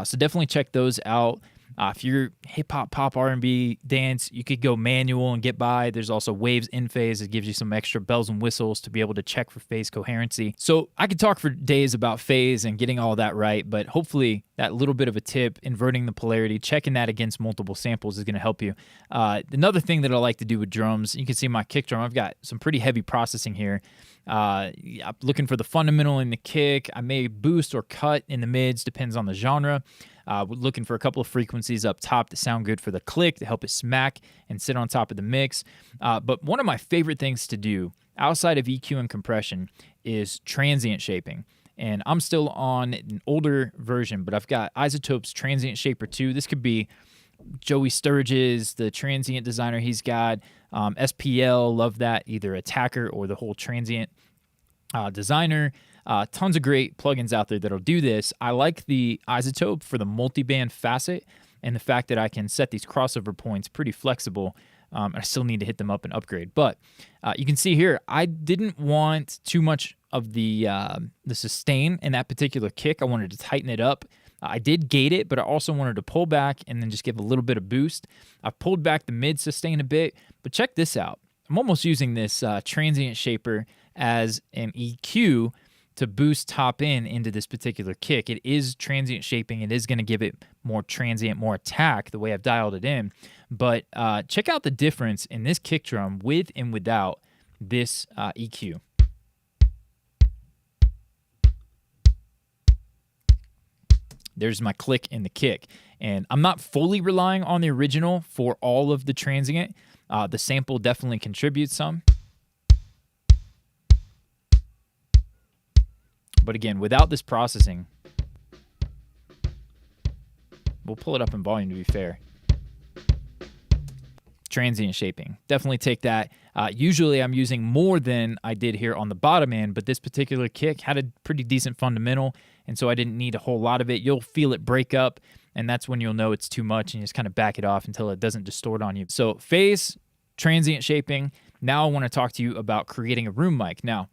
So definitely check those out. If you're hip hop, pop, R&B, dance, you could go manual and get by. There's also Waves in phase. It gives you some extra bells and whistles to be able to check for phase coherency. So I could talk for days about phase and getting all that right, but hopefully that little bit of a tip, inverting the polarity, checking that against multiple samples is going to help you. Another thing that I like to do with drums, you can see my kick drum. I've got some pretty heavy processing here. I'm looking for the fundamental in the kick. I may boost or cut in the mids, depends on the genre. We're looking for a couple of frequencies up top to sound good for the click, to help it smack and sit on top of the mix. But one of my favorite things to do outside of EQ and compression is transient shaping. And I'm still on an older version, but I've got Isotope's Transient Shaper 2. This could be Joey Sturge's, the transient designer he's got. SPL, love that, either Attacker or the whole transient designer. Tons of great plugins out there that'll do this. I like the Isotope for the multiband facet and the fact that I can set these crossover points pretty flexible. I still need to hit them up and upgrade. But you can see here, I didn't want too much of the sustain in that particular kick. I wanted to tighten it up. I did gate it, but I also wanted to pull back and then just give a little bit of boost. I've pulled back the mid sustain a bit, but check this out. I'm almost using this transient shaper as an EQ to boost top in into this particular kick. It is transient shaping. It is going to give it more transient, more attack the way I've dialed it in. But check out the difference in this kick drum with and without this EQ. There's my click and the kick. And I'm not fully relying on the original for all of the transient. The sample definitely contributes some. But again, without this processing, we'll pull it up in volume to be fair. Transient shaping. Definitely take that. Usually I'm using more than I did here on the bottom end, but this particular kick had a pretty decent fundamental, and so I didn't need a whole lot of it. You'll feel it break up, and that's when you'll know it's too much, and you just kind of back it off until it doesn't distort on you. So phase, transient shaping. Now I want to talk to you about creating a room mic. Now,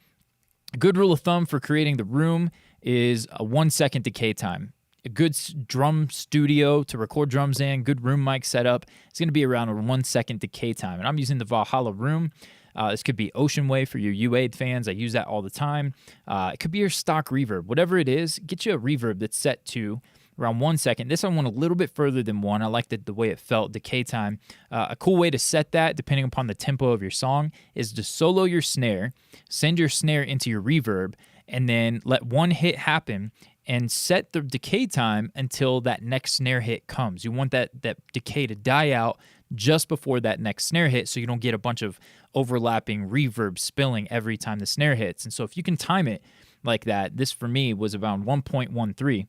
a good rule of thumb for creating the room is a 1 second decay time. A good drum studio to record drums in, good room mic setup, it's going to be around a 1 second decay time. And I'm using the Valhalla Room. This could be Ocean Wave for your UAD fans. I use that all the time. It could be your stock reverb. Whatever it is, get you a reverb that's set to around 1 second. This I went a little bit further than one. I liked the way it felt, decay time. A cool way to set that, depending upon the tempo of your song, is to solo your snare, send your snare into your reverb, and then let one hit happen and set the decay time until that next snare hit comes. You want that decay to die out just before that next snare hit so you don't get a bunch of overlapping reverb spilling every time the snare hits. And so if you can time it like that, this for me was around 1.13.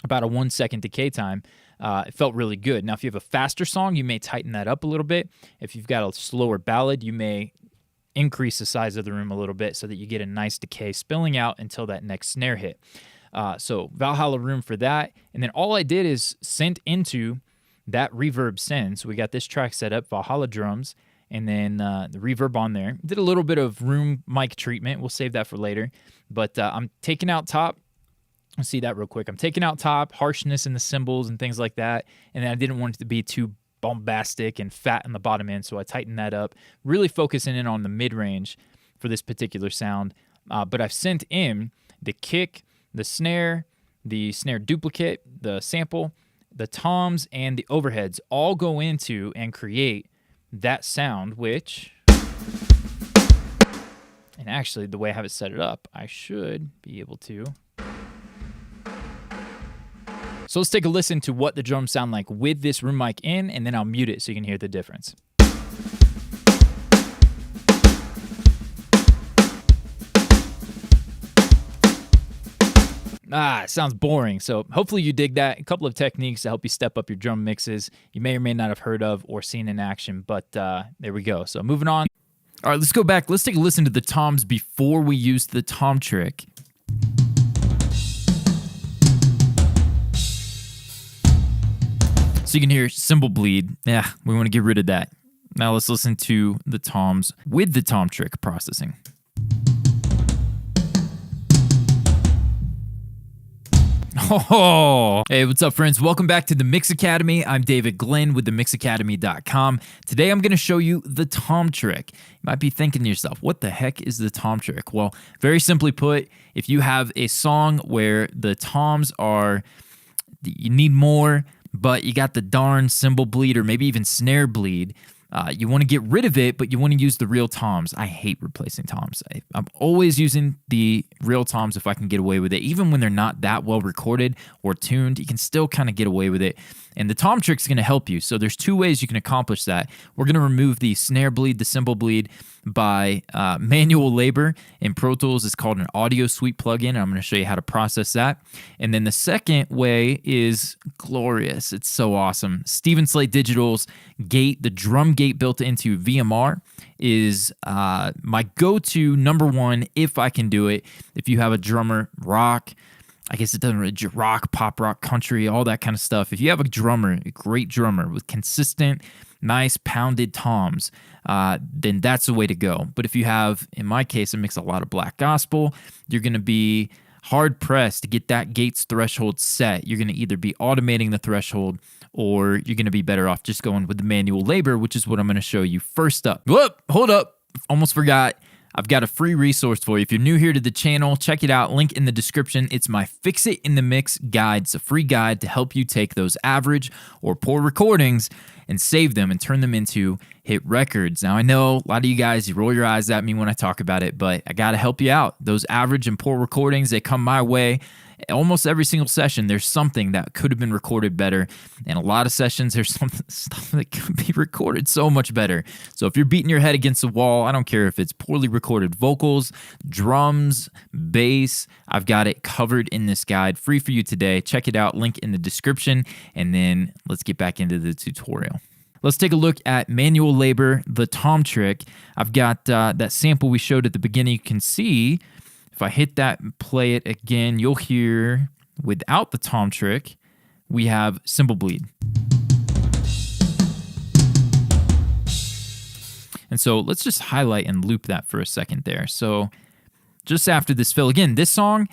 About a 1 second decay time. It felt really good. Now, if you have a faster song, you may tighten that up a little bit. If you've got a slower ballad, you may increase the size of the room a little bit so that you get a nice decay spilling out until that next snare hit. So Valhalla Room for that. And then all I did is sent into that reverb send. So we got this track set up, Valhalla drums, and then the reverb on there. Did a little bit of room mic treatment. We'll save that for later. But I'm taking out top. Let's see that real quick. I'm taking out top, harshness in the cymbals and things like that. And then I didn't want it to be too bombastic and fat in the bottom end, so I tightened that up. Really focusing in on the mid-range for this particular sound. But I've sent in the kick, the snare duplicate, the sample, the toms, and the overheads all go into and create that sound, which... And actually, the way I have it set it up, I should be able to... So let's take a listen to what the drums sound like with this room mic in, and then I'll mute it so you can hear the difference. It sounds boring. So hopefully you dig that. A couple of techniques to help you step up your drum mixes you may or may not have heard of or seen in action, but there we go. So moving on. All right, let's go back. Let's take a listen to the toms before we use the tom trick. So you can hear cymbal bleed. Yeah, we want to get rid of that. Now let's listen to the toms with the tom trick processing. Oh, hey, what's up, friends? Welcome back to the Mix Academy. I'm David Glenn with the MixAcademy.com. Today, I'm going to show you the tom trick. You might be thinking to yourself, what the heck is the tom trick? Well, very simply put, if you have a song where the toms are, you need more, but you got the darn cymbal bleed or maybe even snare bleed, you want to get rid of it, but you want to use the real toms. I hate replacing toms. I'm always using the real toms if I can get away with it. Even when they're not that well recorded or tuned, you can still kind of get away with it. And the tom trick is going to help you. So there's two ways you can accomplish that. We're going to remove the snare bleed, the cymbal bleed by manual labor. In Pro Tools, it's called an audio suite plugin. I'm going to show you how to process that. And then the second way is glorious. It's so awesome. Steven Slate Digital's gate, the drum gate built into VMR, is my go-to number one if I can do it. If you have a drummer, rock, I guess it doesn't really rock, pop rock, country, all that kind of stuff. If you have a drummer, a great drummer with consistent, nice pounded toms, then that's the way to go. But if you have, in my case, I mix a lot of black gospel, you're going to be hard pressed to get that gate's threshold set. You're going to either be automating the threshold or you're going to be better off just going with the manual labor, which is what I'm going to show you first up. Whoop, hold up. Almost forgot. I've got a free resource for you. If you're new here to the channel, check it out. Link in the description. It's my Fix It in the Mix guide. It's a free guide to help you take those average or poor recordings and save them and turn them into hit records. Now, I know a lot of you guys, you roll your eyes at me when I talk about it, but I got to help you out. Those average and poor recordings, they come my way. Almost every single session, there's something that could have been recorded better. And a lot of sessions, there's stuff that could be recorded so much better. So if you're beating your head against the wall, I don't care if it's poorly recorded vocals, drums, bass, I've got it covered in this guide, free for you today. Check it out, link in the description, and then let's get back into the tutorial. Let's take a look at manual labor, the tom trick. I've got that sample we showed at the beginning. You can see, if I hit that and play it again, you'll hear, without the tom trick, we have cymbal bleed. And so let's just highlight and loop that for a second there. So just after this fill, again, this song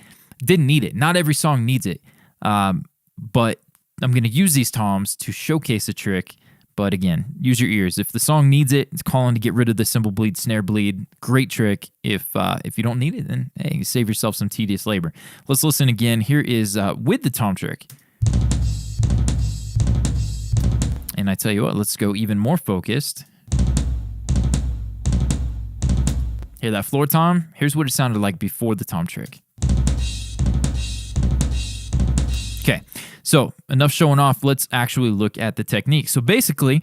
didn't need it. Not every song needs it. But I'm going to use these toms to showcase a trick. But again, use your ears. If the song needs it, it's calling to get rid of the cymbal bleed, snare bleed. Great trick. If you don't need it, then hey, you save yourself some tedious labor. Let's listen again. Here is with the tom trick. And I tell you what, let's go even more focused. Hear that floor tom? Here's what it sounded like before the tom trick. Okay. So enough showing off, let's actually look at the technique. So basically,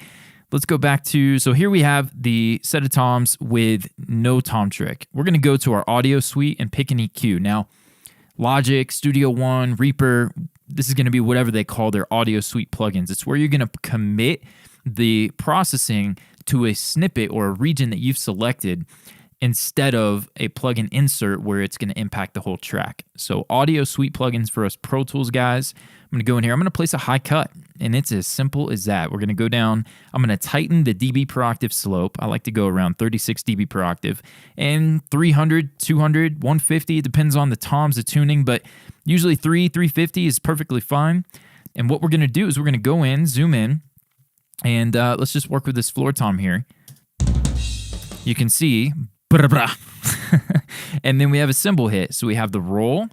let's go back to, so here we have the set of toms with no tom trick. We're going to go to our audio suite and pick an EQ. Now, Logic, Studio One, Reaper, this is going to be whatever they call their audio suite plugins. It's where you're going to commit the processing to a snippet or a region that you've selected instead of a plugin insert where it's going to impact the whole track. So audio suite plugins for us Pro Tools guys. I'm going to go in here. I'm going to place a high cut, and it's as simple as that. We're going to go down. I'm going to tighten the dB per octave slope. I like to go around 36 dB per octave, and 300, 200, 150. It depends on the toms, the tuning, but usually 350 is perfectly fine. And what we're going to do is we're going to go in, zoom in, and let's just work with this floor tom here. You can see, and then we have a cymbal hit. So we have the roll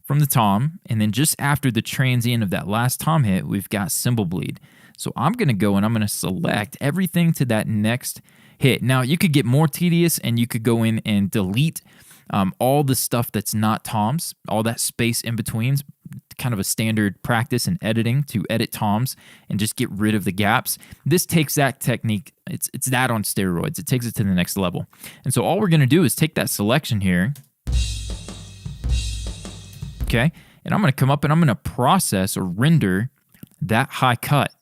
from the tom, and then just after the transient of that last tom hit, we've got cymbal bleed. So I'm going to go and I'm going to select everything to that next hit. Now, you could get more tedious and you could go in and delete all the stuff that's not toms, all that space in betweens, kind of a standard practice in editing to edit toms and just get rid of the gaps. This takes that technique, it's that on steroids. It takes it to the next level. And so all we're going to do is take that selection here, okay, and I'm going to come up and I'm going to process or render that high cut.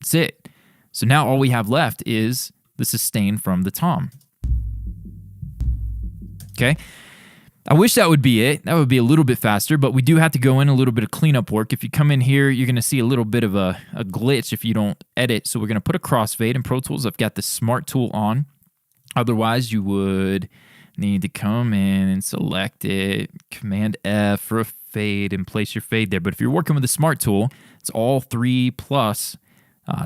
That's it. So now all we have left is the sustain from the tom. Okay. I wish that would be it. That would be a little bit faster, but we do have to go in a little bit of cleanup work. If you come in here, you're going to see a little bit of a glitch if you don't edit. So we're going to put a crossfade in Pro Tools. I've got the Smart tool on. Otherwise, you would need to come in and select it, Command F for a fade and place your fade there. But if you're working with the Smart tool, it's all 3+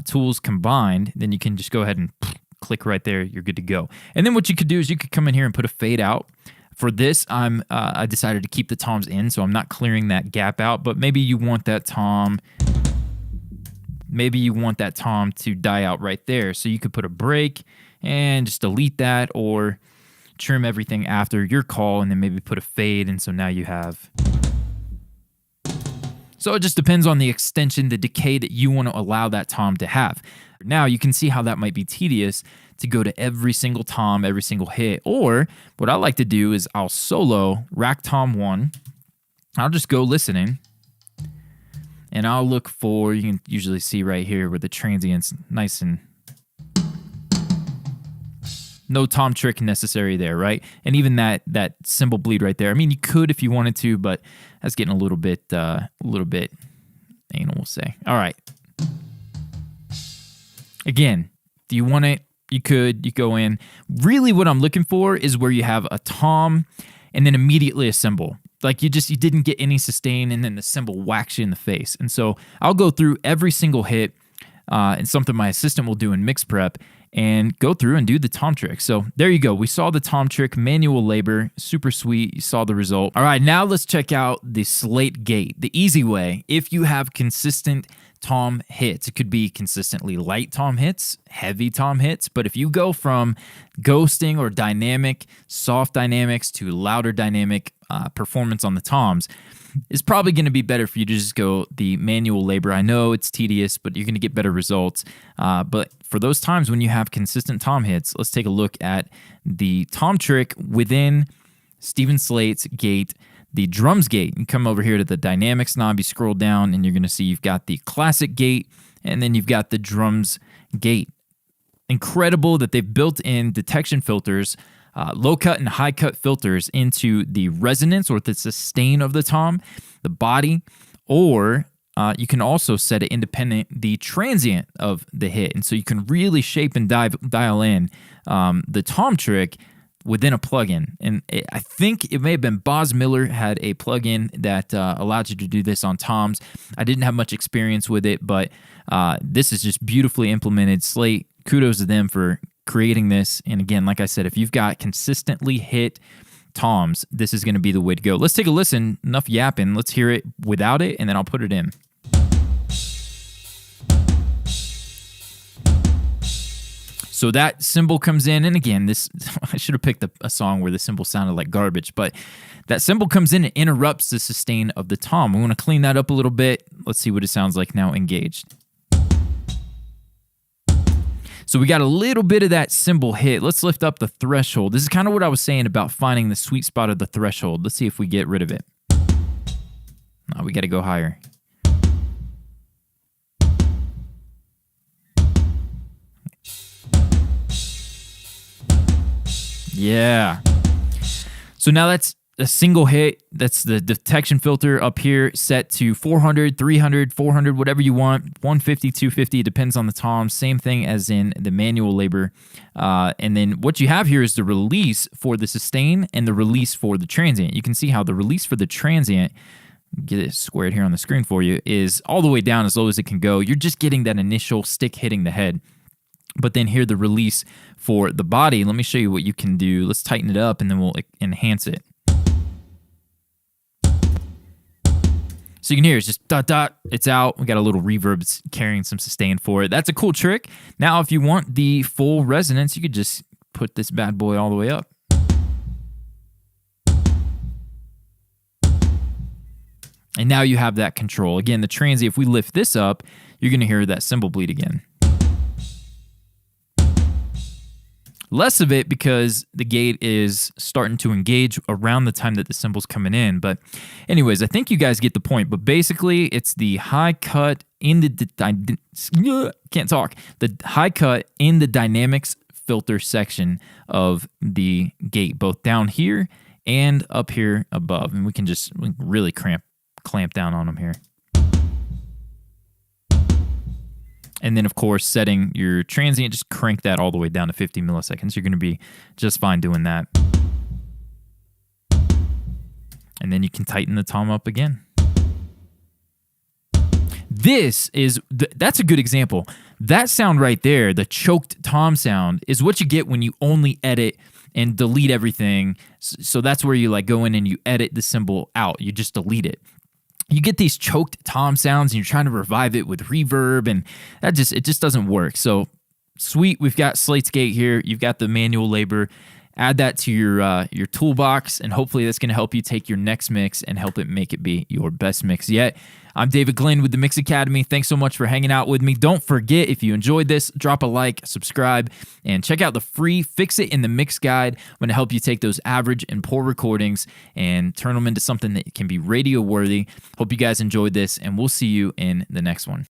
tools combined, then you can just go ahead and click right there. You're good to go. And then what you could do is you could come in here and put a fade out. For this, I decided to keep the toms in, so I'm not clearing that gap out, but maybe you want that tom to die out right there. So you could put a break and just delete that, or trim everything after your call and then maybe put a fade, and so now you have... So it just depends on the extension, the decay that you want to allow that tom to have. Now you can see how that might be tedious to go to every single tom, every single hit. Or what I like to do is I'll solo rack tom 1. I'll just go listening, and I'll look for, you can usually see right here where the transient's nice and no tom trick necessary there, right? And even that cymbal bleed right there. I mean, you could if you wanted to, but that's getting a little bit anal, we'll say. All right. Again, do you want it? You go in. Really what I'm looking for is where you have a tom and then immediately a cymbal. Like you didn't get any sustain and then the cymbal whacks you in the face. And so I'll go through every single hit, and something my assistant will do in MIXPrep, and go through and do the tom trick. So there you go. We saw the tom trick, manual labor, super sweet. You saw the result. All right, now let's check out the slate gate, the easy way. If you have consistent tom hits, it could be consistently light tom hits, heavy tom hits, but if you go from ghosting or dynamic, soft dynamics to louder dynamic performance on the toms, it's probably going to be better for you to just go the manual labor. I know it's tedious, but you're going to get better results. But for those times when you have consistent tom hits, let's take a look at the tom trick within Steven Slate's gate, the drums gate. You come over here to the dynamics knob, you scroll down, and you're going to see you've got the classic gate, and then you've got the drums gate. Incredible that they've built in detection filters, low cut and high cut filters into the resonance or the sustain of the tom, the body, or you can also set it independent the transient of the hit. And so you can really shape and dial in the tom trick within a plugin. And I think it may have been Boz Miller had a plugin that allowed you to do this on toms. I didn't have much experience with it, but this is just beautifully implemented. Slate, kudos to them for creating this. And again, like I said, if you've got consistently hit toms, this is going to be the way to go. Let's take a listen. Enough yapping. Let's hear it without it, and then I'll put it in. So that cymbal comes in, and again, this I should have picked a song where the cymbal sounded like garbage, but that cymbal comes in and interrupts the sustain of the tom. We want to clean that up a little bit. Let's see what it sounds like now engaged. So we got a little bit of that cymbal hit. Let's lift up the threshold. This is kind of what I was saying about finding the sweet spot of the threshold. Let's see if we get rid of it. No, we got to go higher. Yeah. So now that's a single hit. That's the detection filter up here set to 400, 300, 400, whatever you want. 150, 250, depends on the tom. Same thing as in the manual labor. And then what you have here is the release for the sustain and the release for the transient. You can see how the release for the transient, get it squared here on the screen for you, is all the way down as low as it can go. You're just getting that initial stick hitting the head. But then here the release for the body. Let me show you what you can do. Let's tighten it up and then we'll enhance it. So you can hear it's just dot, dot, it's out. We got a little reverb, it's carrying some sustain for it. That's a cool trick. Now, if you want the full resonance, you could just put this bad boy all the way up. And now you have that control. Again, the transient, if we lift this up, you're going to hear that cymbal bleed again. Less of it because the gate is starting to engage around the time that the cymbal's coming in. But anyways, I think you guys get the point. But basically, it's the high cut in the... can't talk. The high cut in the dynamics filter section of the gate, both down here and up here above. And we can really clamp down on them here. And then, of course, setting your transient, just crank that all the way down to 50 milliseconds. You're going to be just fine doing that. And then you can tighten the tom up again. That's a good example. That sound right there, the choked tom sound, is what you get when you only edit and delete everything. So that's where you like go in and you edit the cymbal out. You just delete it. You get these choked tom sounds and you're trying to revive it with reverb, and it just doesn't work. So sweet, we've got Slate's Gate here. You've got the manual labor. Add that to your toolbox, and hopefully that's going to help you take your next mix and help it make it be your best mix yet. I'm David Glenn with the Mix Academy. Thanks so much for hanging out with me. Don't forget, if you enjoyed this, drop a like, subscribe, and check out the free Fix It in the Mix guide. I'm going to help you take those average and poor recordings and turn them into something that can be radio worthy. Hope you guys enjoyed this, and we'll see you in the next one.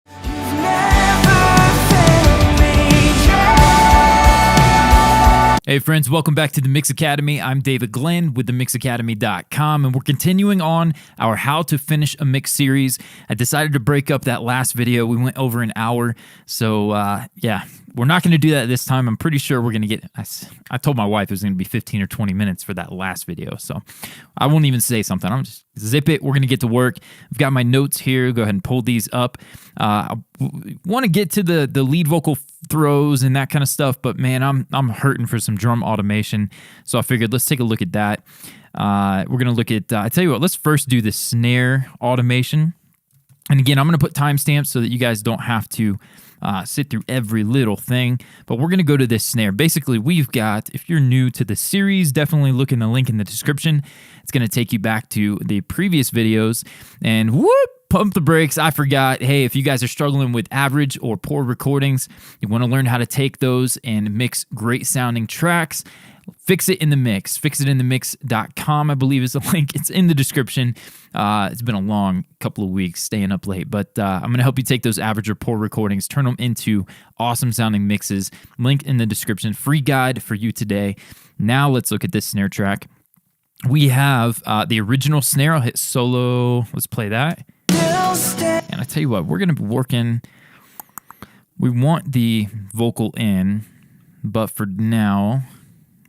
Hey friends, welcome back to the Mix Academy. I'm David Glenn with themixacademy.com, and we're continuing on our How to Finish a Mix series. I decided to break up that last video. We went over an hour, so yeah, we're not going to do that this time. I'm pretty sure we're going to get, I told my wife it was going to be 15 or 20 minutes for that last video, so I won't even say something. I'm just zip it. We're going to get to work. I've got my notes here. Go ahead and pull these up. I want to get to the lead vocal throws and that kind of stuff, but man, I'm hurting for some drum automation, so I figured let's take a look at that. We're going to look at, I tell you what, let's first do the snare automation. And again, I'm going to put timestamps so that you guys don't have to sit through every little thing, but we're going to go to this snare. Basically, we've got, if you're new to the series, definitely look in the link in the description. It's going to take you back to the previous videos, and whoop, pump the brakes. I forgot. Hey, if you guys are struggling with average or poor recordings, you want to learn how to take those and mix great sounding tracks, Fix It in the Mix. FixItInTheMix.com, I believe, is the link. It's in the description. It's been a long couple of weeks staying up late, but I'm going to help you take those average or poor recordings, turn them into awesome sounding mixes. Link in the description. Free guide for you today. Now let's look at this snare track. We have the original snare. I'll hit solo. Let's play that. And I tell you what, we're going to be working. We want the vocal in, but for now,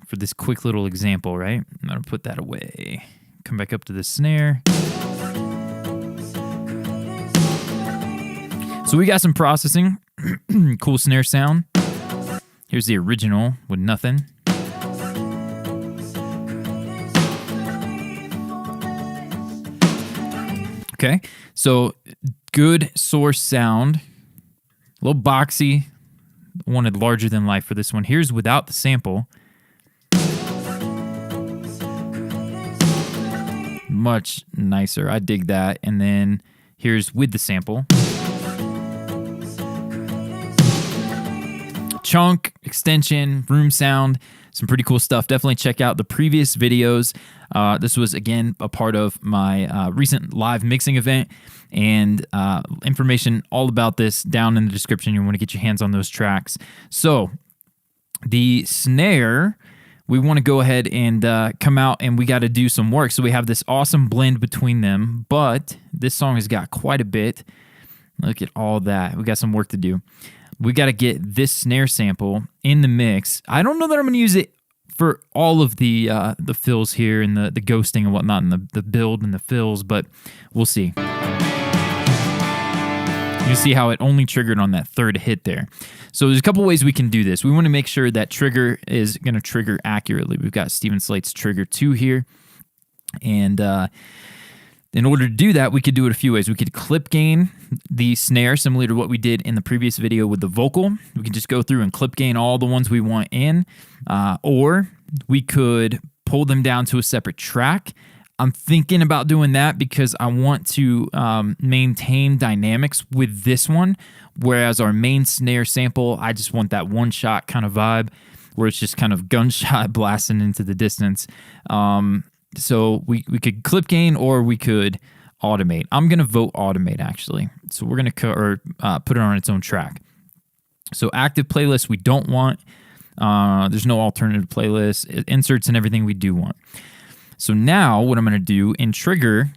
for this quick little example, right? I'm going to put that away. Come back up to the snare. So we got some processing. Cool snare sound. Here's the original with nothing. Okay, so good source sound. A little boxy. Wanted larger than life for this one. Here's without the sample. Much nicer. I dig that. And then here's with the sample. Chunk, extension, room sound, some pretty cool stuff. Definitely check out the previous videos. This was, again, a part of my recent live mixing event, and information all about this down in the description. You want to get your hands on those tracks. So the snare, we want to go ahead and come out, and we got to do some work. So we have this awesome blend between them, but this song has got quite a bit. Look at all that. We got some work to do. We got to get this snare sample in the mix. I don't know that I'm going to use it for all of the fills here and the ghosting and whatnot, and the build and the fills, but we'll see. You see how it only triggered on that third hit there. So there's a couple ways we can do this. We want to make sure that trigger is going to trigger accurately. We've got Steven Slate's trigger 2 here, and in order to do that, we could do it a few ways. We could clip gain the snare, similar to what we did in the previous video with the vocal. We can just go through and clip gain all the ones we want in, or we could pull them down to a separate track. I'm thinking about doing that because I want to maintain dynamics with this one, whereas our main snare sample, I just want that one-shot kind of vibe where it's just kind of gunshot blasting into the distance. So we could clip gain, or we could automate. I'm going to vote automate, actually. So we're going to put it on its own track. So active playlist we don't want. There's no alternative playlist. It inserts and everything we do want. So now what I'm going to do in trigger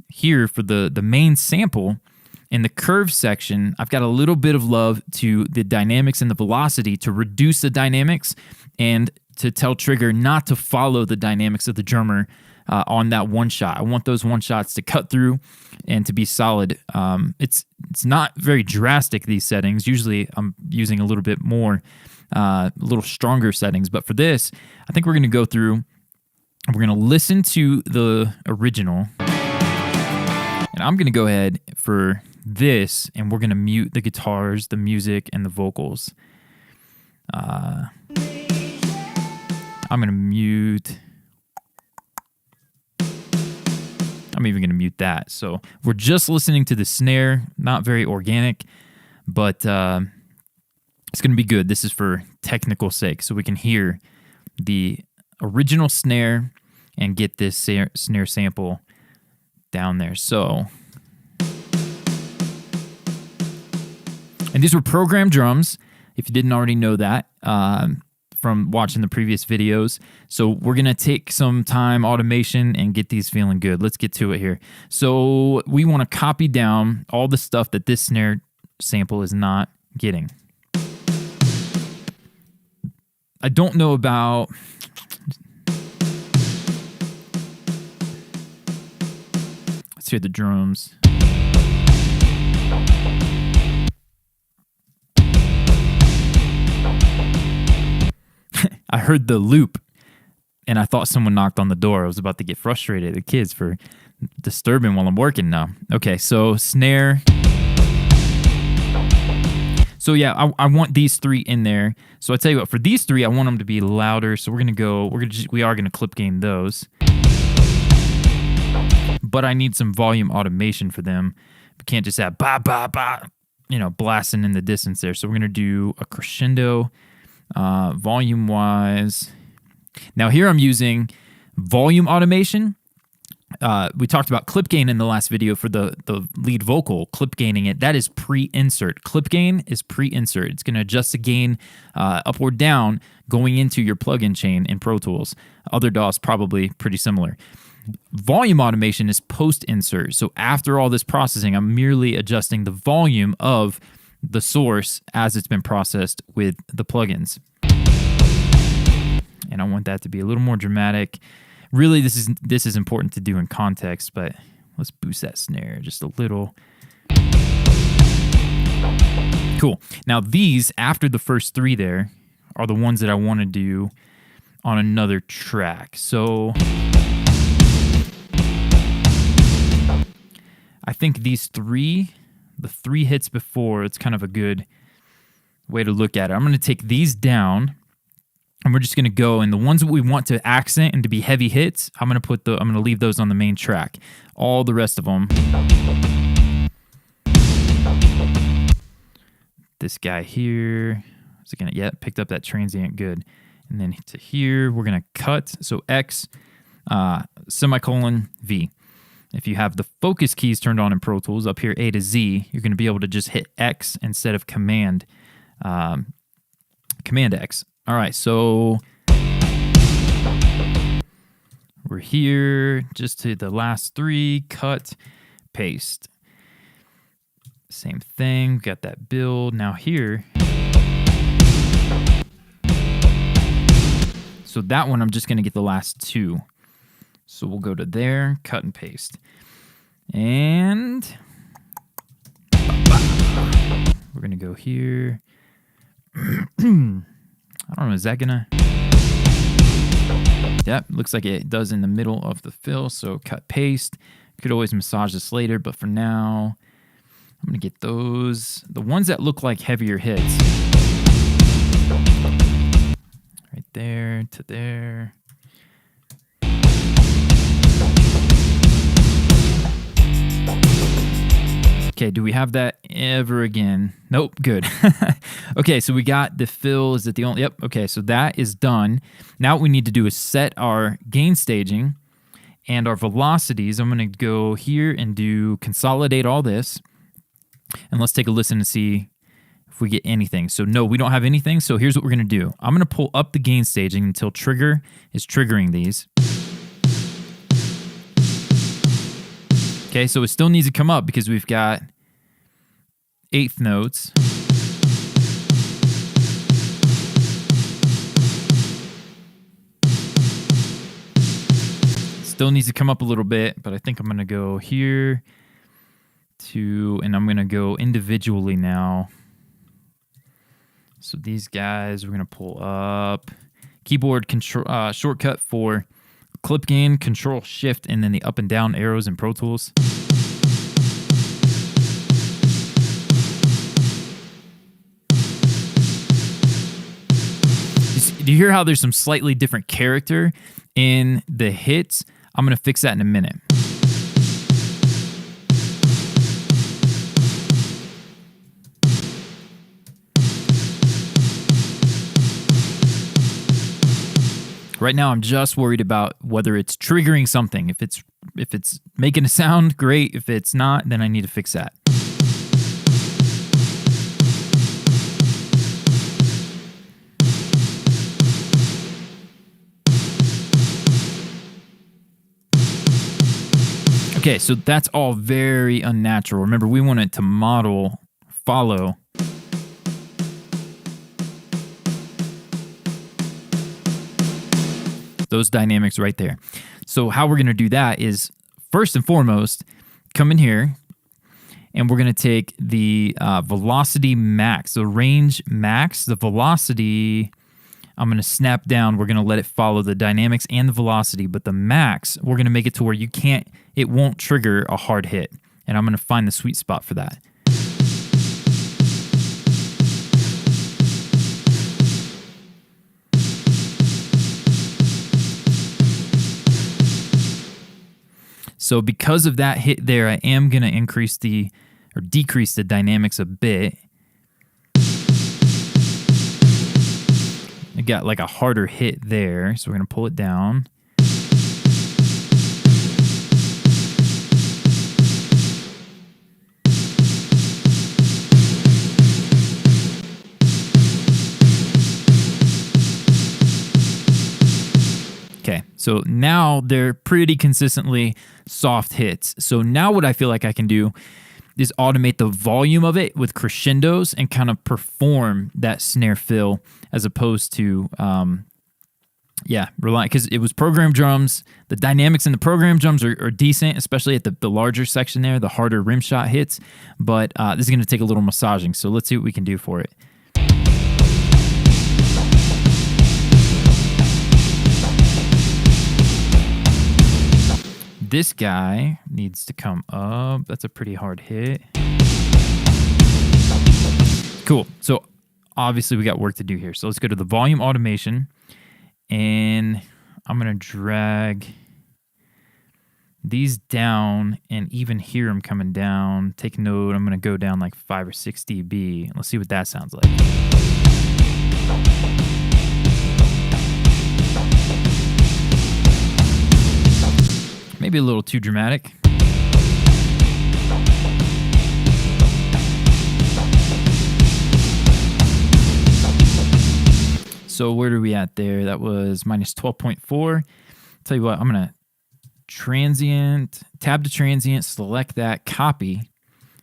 here for the main sample, in the curve section, I've got a little bit of love to the dynamics and the velocity to reduce the dynamics and to tell trigger not to follow the dynamics of the drummer on that one shot. I want those one shots to cut through and to be solid. It's not very drastic, these settings. Usually I'm using a little bit more, a little stronger settings. But for this, I think we're going to go through, we're going to listen to the original. And I'm going to go ahead for this, and we're going to mute the guitars, the music, and the vocals. I'm going to mute. I'm even going to mute that. So we're just listening to the snare, not very organic, but it's going to be good. This is for technical sake, so we can hear the original snare and get this snare sample down there. So, and these were programmed drums, if you didn't already know that from watching the previous videos. So we're going to take some time, automation, and get these feeling good. Let's get to it here. So we want to copy down all the stuff that this snare sample is not getting. I don't know about... Let's hear the drums. I heard the loop, and I thought someone knocked on the door. I was about to get frustrated at the kids for disturbing while I'm working now. Okay, so snare. So yeah, I want these three in there. So I tell you what, for these three, I want them to be louder. So we are gonna clip gain those. But I need some volume automation for them. We can't just have ba ba ba, blasting in the distance there. So we're gonna do a crescendo. Volume wise, now here I'm using volume automation. We talked about clip gain in the last video for the lead vocal, clip gaining it. That is pre-insert. Clip gain is pre-insert. It's going to adjust the gain up or down going into your plugin chain in Pro Tools. Other DAWs probably pretty similar. Volume automation is post-insert. So after all this processing, I'm merely adjusting the volume of the source as it's been processed with the plugins. And I want that to be a little more dramatic. Really, this is important to do in context, but let's boost that snare just a little. Cool. Now these, after the first three there, are the ones that I want to do on another track. So I think these three, the three hits before, it's kind of a good way to look at it. I'm going to take these down, and we're just going to go, and the ones that we want to accent and to be heavy hits, I'm going to leave those on the main track. All the rest of them. This guy here, is it gonna? Yeah, picked up that transient, good. And then to here, we're going to cut. So X, semicolon, V. If you have the focus keys turned on in Pro Tools, up here A to Z, you're going to be able to just hit X instead of Command X. All right, so we're here just to the last three, cut, paste. Same thing, got that build. Now here, so that one I'm just going to get the last two. So we'll go to there, cut and paste. And we're going to go here. I don't know, is that going to... Yep, looks like it does in the middle of the fill. So cut, paste. Could always massage this later, but for now, I'm going to get those. The ones that look like heavier hits. Right there to there. Okay, do we have that ever again? Nope, good. Okay, so we got the fill. Is it the only? Yep, okay, so that is done. Now what we need to do is set our gain staging and our velocities. I'm going to go here and do consolidate all this. And let's take a listen and see if we get anything. So no, we don't have anything. So here's what we're going to do. I'm going to pull up the gain staging until trigger is triggering these. Okay, so it still needs to come up because we've got eighth notes. Still needs to come up a little bit, but I think I'm going to go here and I'm going to go individually now. So these guys, we're going to pull up. Keyboard control shortcut for clip gain, Control Shift, and then the up and down arrows in Pro Tools. Do you hear how there's some slightly different character in the hits? I'm going to fix that in a minute. Right now, I'm just worried about whether it's triggering something. If it's making a sound, great. If it's not, then I need to fix that. Okay, so that's all very unnatural. Remember, we want it to follow. Those dynamics right there. So how we're going to do that is, first and foremost, come in here, and we're going to take the velocity max, the range max, the velocity. I'm going to snap down. We're going to let it follow the dynamics and the velocity, but the max, we're going to make it to where it won't trigger a hard hit. And I'm going to find the sweet spot for that. So because of that hit there, I am going to decrease the dynamics a bit. I got like a harder hit there, so we're going to pull it down. Okay, so now they're pretty consistently soft hits. So now what I feel like I can do is automate the volume of it with crescendos and kind of perform that snare fill as opposed to, rely, because it was program drums. The dynamics in the program drums are decent, especially at the larger section there, the harder rim shot hits. But this is going to take a little massaging. So let's see what we can do for it. This guy needs to come up. That's a pretty hard hit. Cool. So obviously we got work to do here. So let's go to the volume automation, and I'm going to drag these down and even hear them coming down. Take note, I'm going to go down like 5 or 6 dB. Let's see what that sounds like. Maybe a little too dramatic. So where are we at there? That was minus 12.4. Tell you what, I'm going to tab to transient, select that, copy.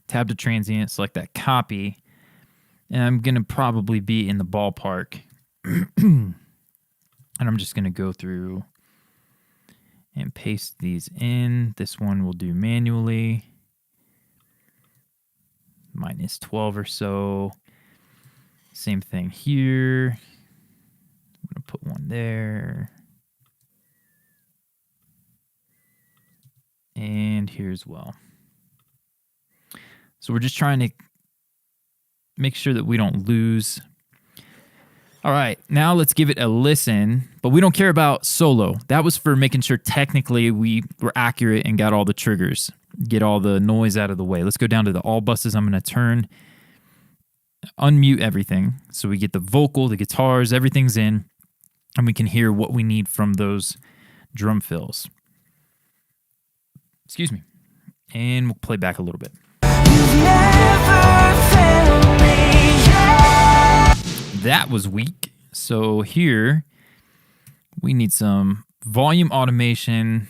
Tab to transient, select that, copy. And I'm going to probably be in the ballpark. And I'm just going to go through and paste these in. This one we'll do manually. Minus 12 or so. Same thing here. I'm going to put one there. And here as well. So we're just trying to make sure that we don't lose. All right, now let's give it a listen, but we don't care about solo. That was for making sure technically we were accurate and got all the triggers, get all the noise out of the way. Let's go down to the all buses. I'm going to unmute everything so we get the vocal, the guitars, everything's in, and we can hear what we need from those drum fills. Excuse me. And we'll play back a little bit. You've never failed me yet. that was weak. So here we need some volume automation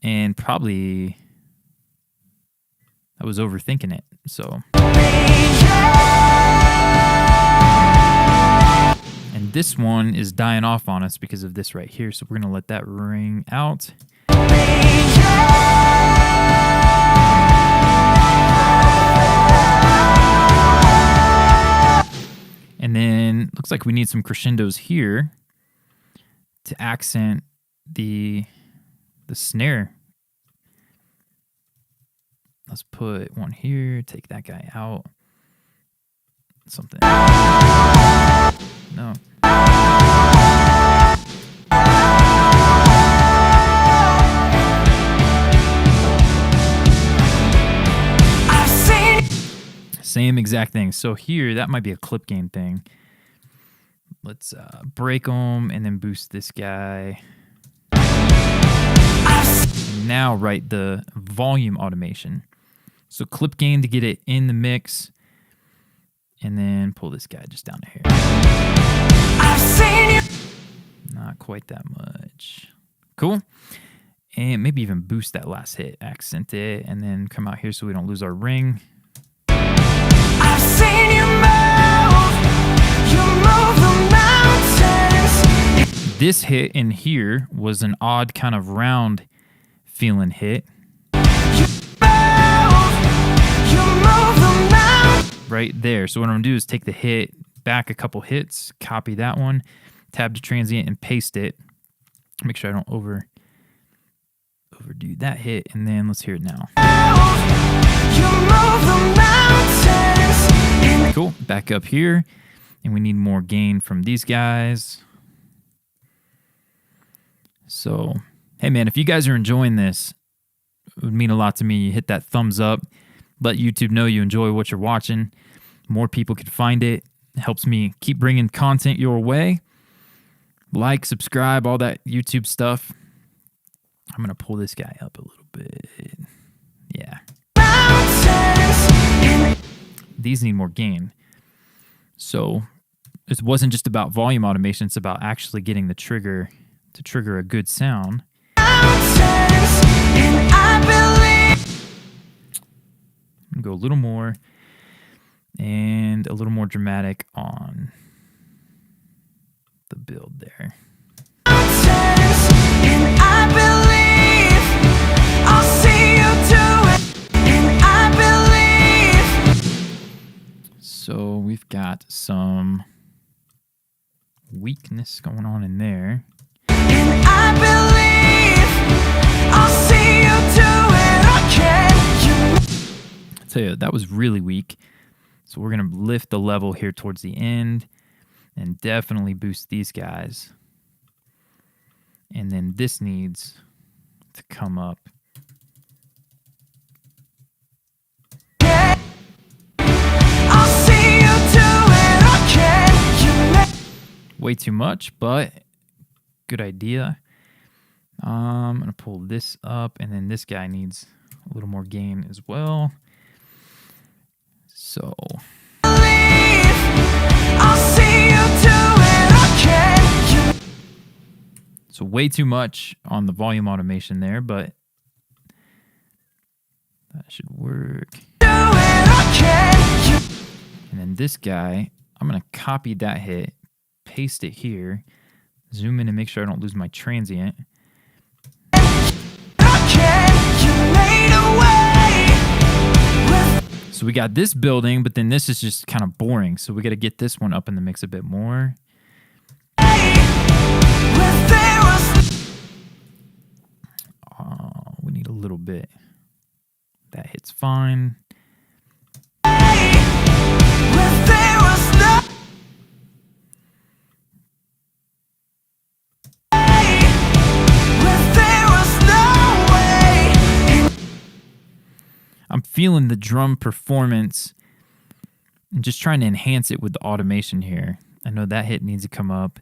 and probably I was overthinking it. So and this one is dying off on us because of this right here. So we're going to let that ring out. And then looks like we need some crescendos here to accent the snare. Let's put one here, take that guy out. Something. No. Same exact thing. So here, that might be a clip gain thing. Let's break them and then boost this guy. And now write the volume automation. So clip gain to get it in the mix. And then pull this guy just down to here. Not quite that much. Cool. And maybe even boost that last hit. Accent it. And then come out here so we don't lose our ring. I've seen you move the mountains. This hit in here was an odd kind of round feeling hit. You move the mountains. Right there. So what I'm going to do is take the hit back a couple hits, copy that one, tab to transient and paste it. Make sure I don't overdo that hit, and then let's hear it now. You move the mountains. Cool. Back up here, and we need more gain from these guys. So, hey man, if you guys are enjoying this, it would mean a lot to me. You hit that thumbs up, let YouTube know you enjoy what you're watching. More people can find it. It helps me keep bringing content your way. Like, subscribe, all that YouTube stuff. I'm going to pull this guy up a little bit. Yeah. These need more gain. So it wasn't just about volume automation. It's about actually getting the trigger to trigger a good sound. Go a little more and a little more dramatic on the build there. So we've got some weakness going on in there. And I believe I'll see you do it again. I'll tell you, that was really weak. So we're going to lift the level here towards the end and definitely boost these guys. And then this needs to come up. Way too much, but good idea. I'm going to pull this up, and then this guy needs a little more gain as well. So way too much on the volume automation there, but that should work. And then this guy, I'm going to copy that hit, paste it here, zoom in and make sure I don't lose my transient. So we got this building, but then this is just kind of boring. So we got to get this one up in the mix a bit more. We need a little bit. That hits fine. I'm feeling the drum performance and just trying to enhance it with the automation here. I know that hit needs to come up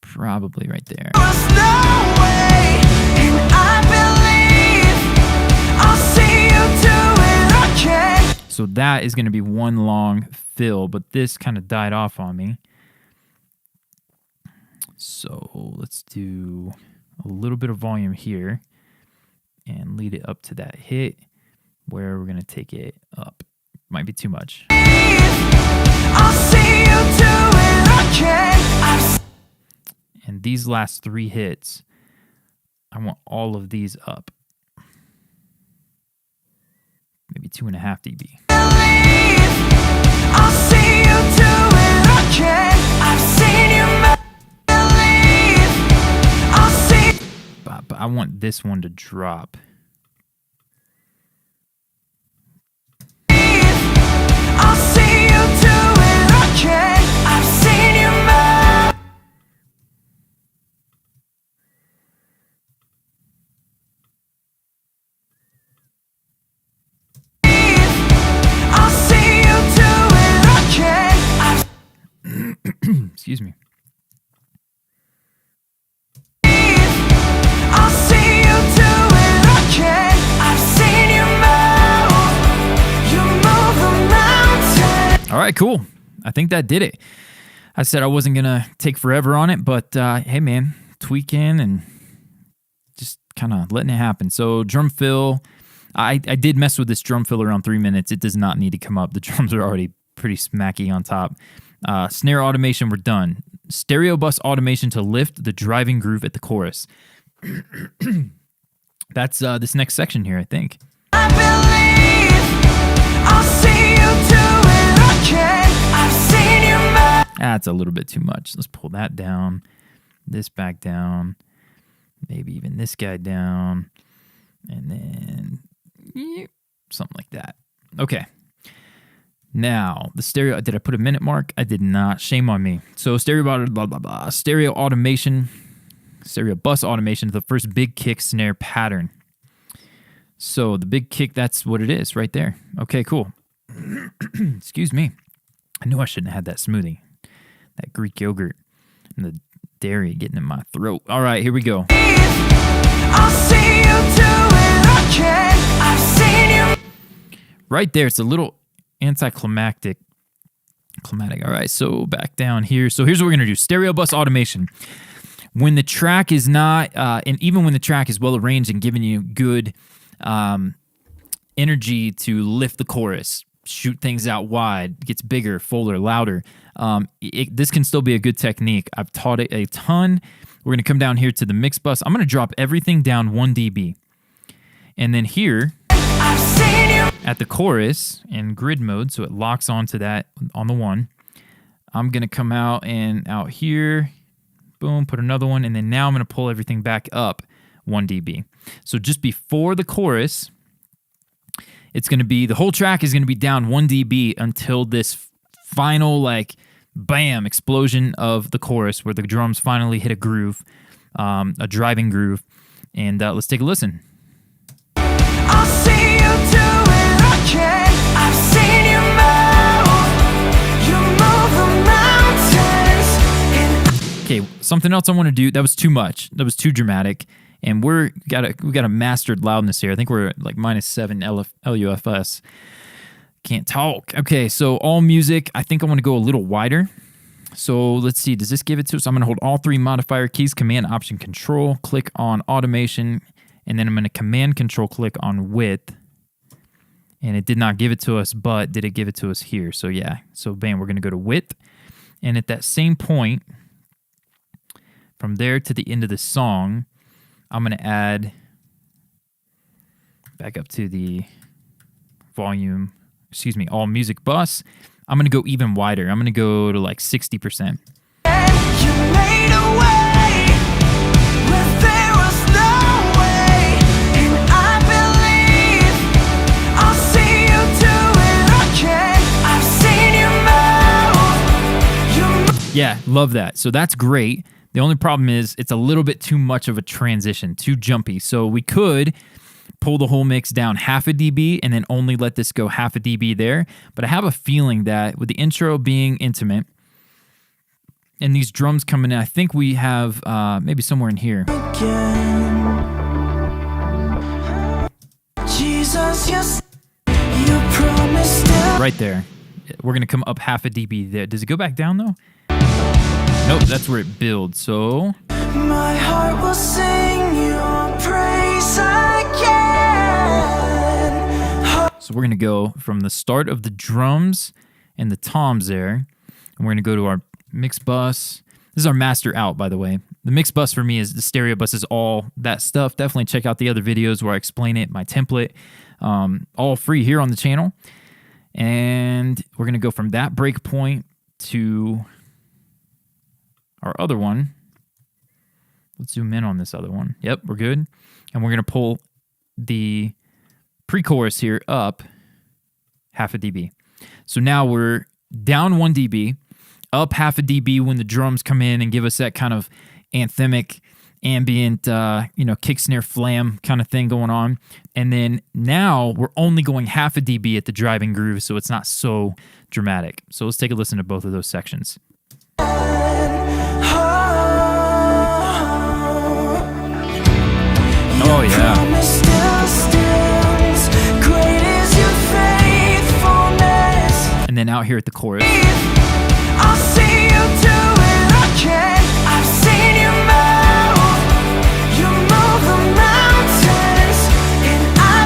probably right there. So that is going to be one long fill, but this kind of died off on me. So let's do a little bit of volume here and lead it up to that hit where we're going to take it up. Might be too much. And these last 3 hits, I want all of these up. Maybe 2.5 dB. But I want this one to drop. Excuse me. All right, cool. I think that did it. I said I wasn't going to take forever on it, but hey, man, tweaking and just kind of letting it happen. So drum fill, I did mess with this drum fill around 3 minutes. It does not need to come up. The drums are already pretty smacky on top. Snare automation, we're done. Stereo bus automation to lift the driving groove at the chorus. That's this next section here, I think. I believe I'll see you do it again. I've seen you that's a little bit too much. Let's pull that down. This back down. Maybe even this guy down. And then something like that. Okay. Now, the stereo, did I put a minute mark? I did not. Shame on me. So stereo automation, stereo bus automation, the first big kick snare pattern. So the big kick, that's what it is right there. Okay, cool. Excuse me. I knew I shouldn't have had that smoothie. That Greek yogurt and the dairy getting in my throat. All right, here we go. I'll see you do it again. I've seen you. Right there, it's a little anticlimactic. All right, so back down here. So here's what we're going to do. Stereo bus automation. When the track is not, and even when the track is well arranged and giving you good energy to lift the chorus, shoot things out wide, gets bigger, fuller, louder. This can still be a good technique. I've taught it a ton. We're going to come down here to the mix bus. I'm going to drop everything down 1 dB. And then here, at the chorus in grid mode, so it locks onto that on the 1, I'm going to come out and out here, boom, put another one, and then now I'm going to pull everything back up 1 dB. So just before the chorus, it's going to be, the whole track is going to be down 1 dB until this final, like, bam, explosion of the chorus where the drums finally hit a groove, a driving groove. And let's take a listen. I'll see you do it again. I've seen you move the mountains. Okay, something else I want to do. That was too much. That was too dramatic. And we got a mastered loudness here. I think we're like -7 LUFS. Can't talk. Okay, so all music. I think I want to go a little wider. So let's see. Does this give it to us? I'm going to hold all 3 modifier keys, Command, Option, Control, click on Automation, and then I'm going to Command, Control, click on Width. And it did not give it to us, but did it give it to us here? So yeah. So bam, we're going to go to Width. And at that same point, from there to the end of the song, I'm going to add back up to the volume, all music bus. I'm going to go even wider. I'm going to go to like 60%. You made a way where there was no way, and I believe I'll see you do it again. I've seen you move. Yeah, love that. So that's great. The only problem is it's a little bit too much of a transition, too jumpy. So we could pull the whole mix down 0.5 dB and then only let this go 0.5 dB there. But I have a feeling that with the intro being intimate and these drums coming in, I think we have maybe somewhere in here. Jesus, yes, you promised. Right there. We're going to come up half a dB there. Does it go back down though? Nope, that's where it builds. So My heart will sing your praise again. So we're going to go from the start of the drums and the toms there, and we're going to go to our mix bus. This is our master out, by the way. The mix bus for me is the stereo bus is all that stuff. Definitely check out the other videos where I explain it, my template, all free here on the channel. And we're going to go from that breakpoint to our other one. Let's zoom in on this other one. Yep, we're good. And we're going to pull the pre-chorus here up half a dB. So now we're down 1 dB, up half a dB when the drums come in and give us that kind of anthemic, ambient, kick, snare, flam kind of thing going on. And then now we're only going half a dB at the driving groove, so it's not so dramatic. So let's take a listen to both of those sections. Oh, yeah. And then out here at the chorus. I'll see you do it again. I've seen you move. You move the mountains, and I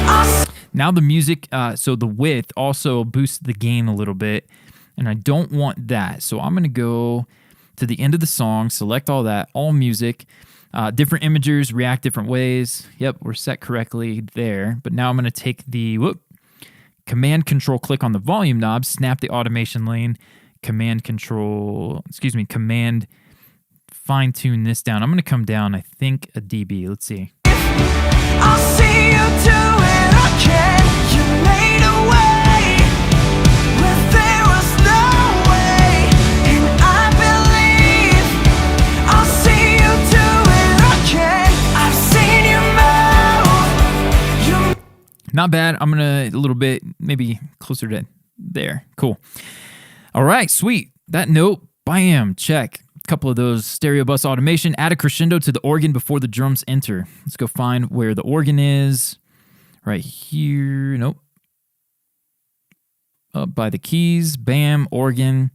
believe. Now the music, so the width also boosts the gain a little bit, and I don't want that. So I'm going to go to the end of the song, select all that, all music. Different imagers react different ways. Yep, we're set correctly there. But now I'm going to take the Command Control click on the volume knob, snap the automation lane, Command fine tune this down. I'm going to come down, I think, a dB. Let's see. I'll see you do it again. You made a way where there was no way, and I believe. I'll see you do it again. I've seen you move. Not bad. I'm going to a little bit, maybe closer to there. Cool. All right, sweet. That note, bam, check. A couple of those stereo bus automation. Add a crescendo to the organ before the drums enter. Let's go find where the organ is. Right here. Nope. Up by the keys. Bam, organ.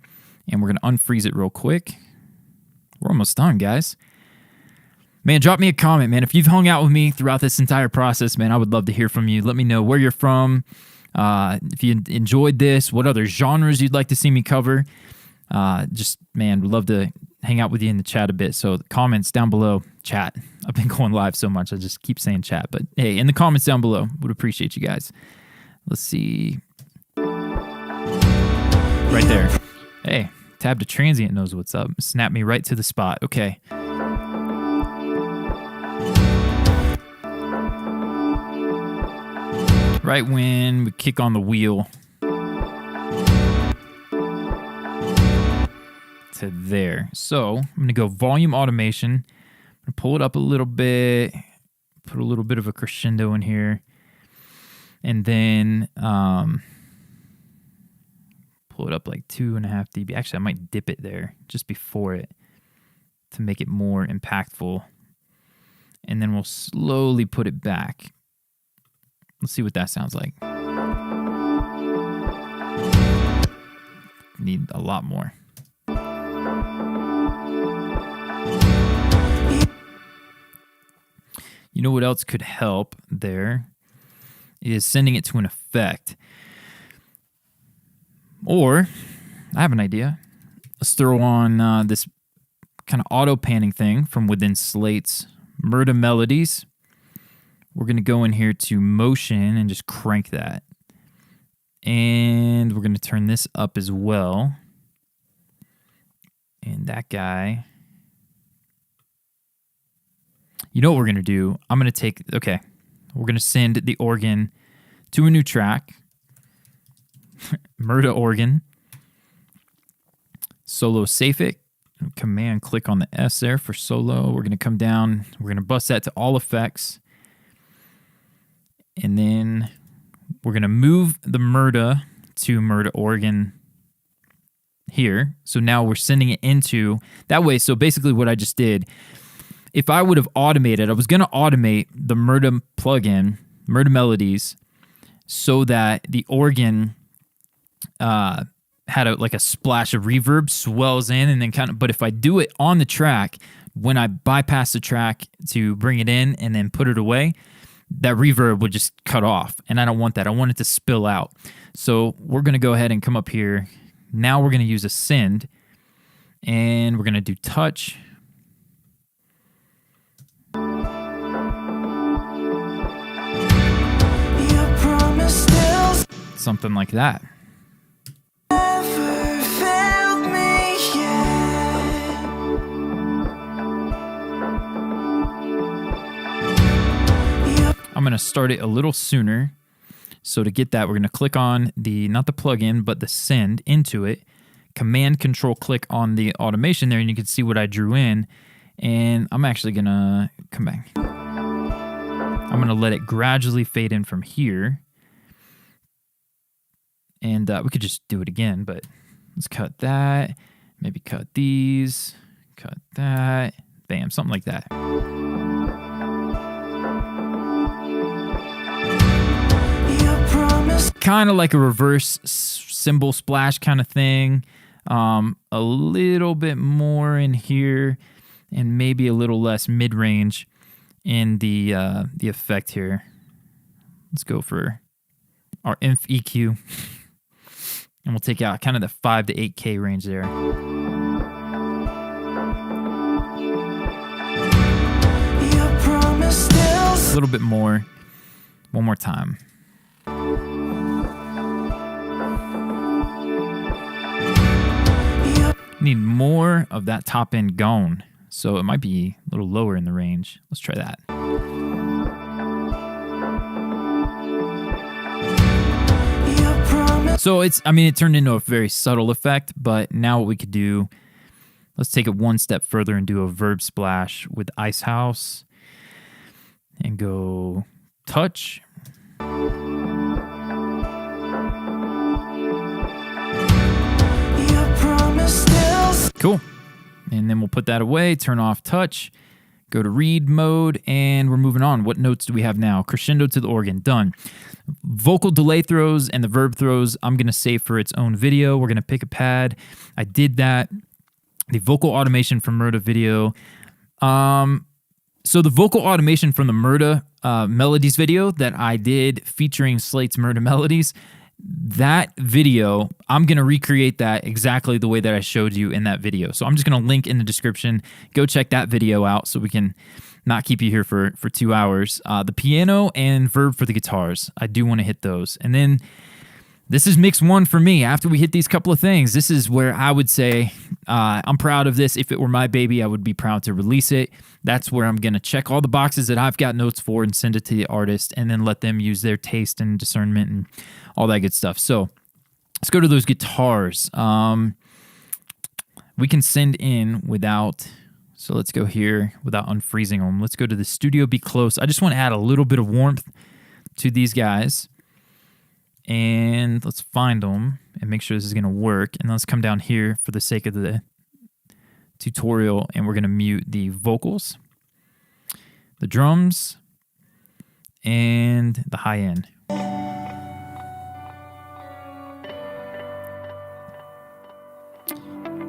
And we're going to unfreeze it real quick. We're almost done, guys. Man, drop me a comment, man. If you've hung out with me throughout this entire process, man, I would love to hear from you. Let me know where you're from. If you enjoyed this, what other genres you'd like to see me cover. Man, would love to hang out with you in the chat a bit. So comments down below, chat. I've been going live so much, I just keep saying chat. But hey, in the comments down below, would appreciate you guys. Let's see. Right there. Hey, tab to transient knows what's up. Snap me right to the spot. Okay. Right when we kick on the wheel to there. So I'm going to go volume automation. I'm going to pull it up a little bit, put a little bit of a crescendo in here, and then pull it up like 2.5 dB. Actually, I might dip it there just before it to make it more impactful. And then we'll slowly put it back. Let's see what that sounds like. Need a lot more. You know what else could help there is sending it to an effect. Or, I have an idea. Let's throw on this kind of auto panning thing from within Slate's Murda Melodies. We're going to go in here to motion and just crank that. And we're going to turn this up as well. And that guy. You know what we're going to do? I'm going to we're going to send the organ to a new track. Murda organ. Solo Saphic. Command click on the S there for solo. We're going to come down. We're going to bust that to all effects. And then we're going to move the Murda to Murda organ here. So now we're sending it into that way. So basically what I just did, if I would have automated, I was going to automate the Murda plugin, Murda Melodies, so that the organ had like a splash of reverb, swells in, and then but if I do it on the track, when I bypass the track to bring it in and then put it away, that reverb would just cut off, and I don't want that. I want it to spill out. So we're going to go ahead and come up here. Now we're going to use a send, and we're going to do touch. Something like that. I'm going to start it a little sooner. So to get that, we're going to click on not the plugin, but the send into it. Command Control click on the automation there, and you can see what I drew in. And I'm actually going to come back. I'm going to let it gradually fade in from here. And we could just do it again, but let's cut that. Maybe cut these. Cut that. Bam, something like that. Kind of like a reverse cymbal splash kind of thing. A little bit more in here, and maybe a little less mid-range in the effect here. Let's go for our inf EQ. And we'll take out kind of the 5 to 8K range there. A little bit more. One more time. Need more of that top end gone. So it might be a little lower in the range. Let's try that. So it turned into a very subtle effect, but now what we could do, let's take it one step further and do a verb splash with Ice House and go touch. Cool. And then we'll put that away, turn off touch, go to read mode, and we're moving on. What notes do we have now? Crescendo to the organ, done. Vocal delay throws and the verb throws, I'm going to save for its own video. We're going to pick a pad. I did that. The vocal automation from Murda video. So the vocal automation from the Murda Melodies video that I did featuring Slate's Murda Melodies, that video, I'm going to recreate that exactly the way that I showed you in that video. So I'm just going to link in the description. Go check that video out so we can not keep you here for 2 hours. The piano and verb for the guitars, I do want to hit those. And then this is mix one for me. After we hit these couple of things, this is where I would say I'm proud of this. If it were my baby, I would be proud to release it. That's where I'm going to check all the boxes that I've got notes for and send it to the artist, and then let them use their taste and discernment and all that good stuff. So let's go to those guitars. We can send in without, so let's go here without unfreezing them. Let's go to the Studio Be Close. I just want to add a little bit of warmth to these guys. And let's find them and make sure this is going to work. And let's come down here for the sake of the tutorial, and we're going to mute the vocals, the drums, and the high end.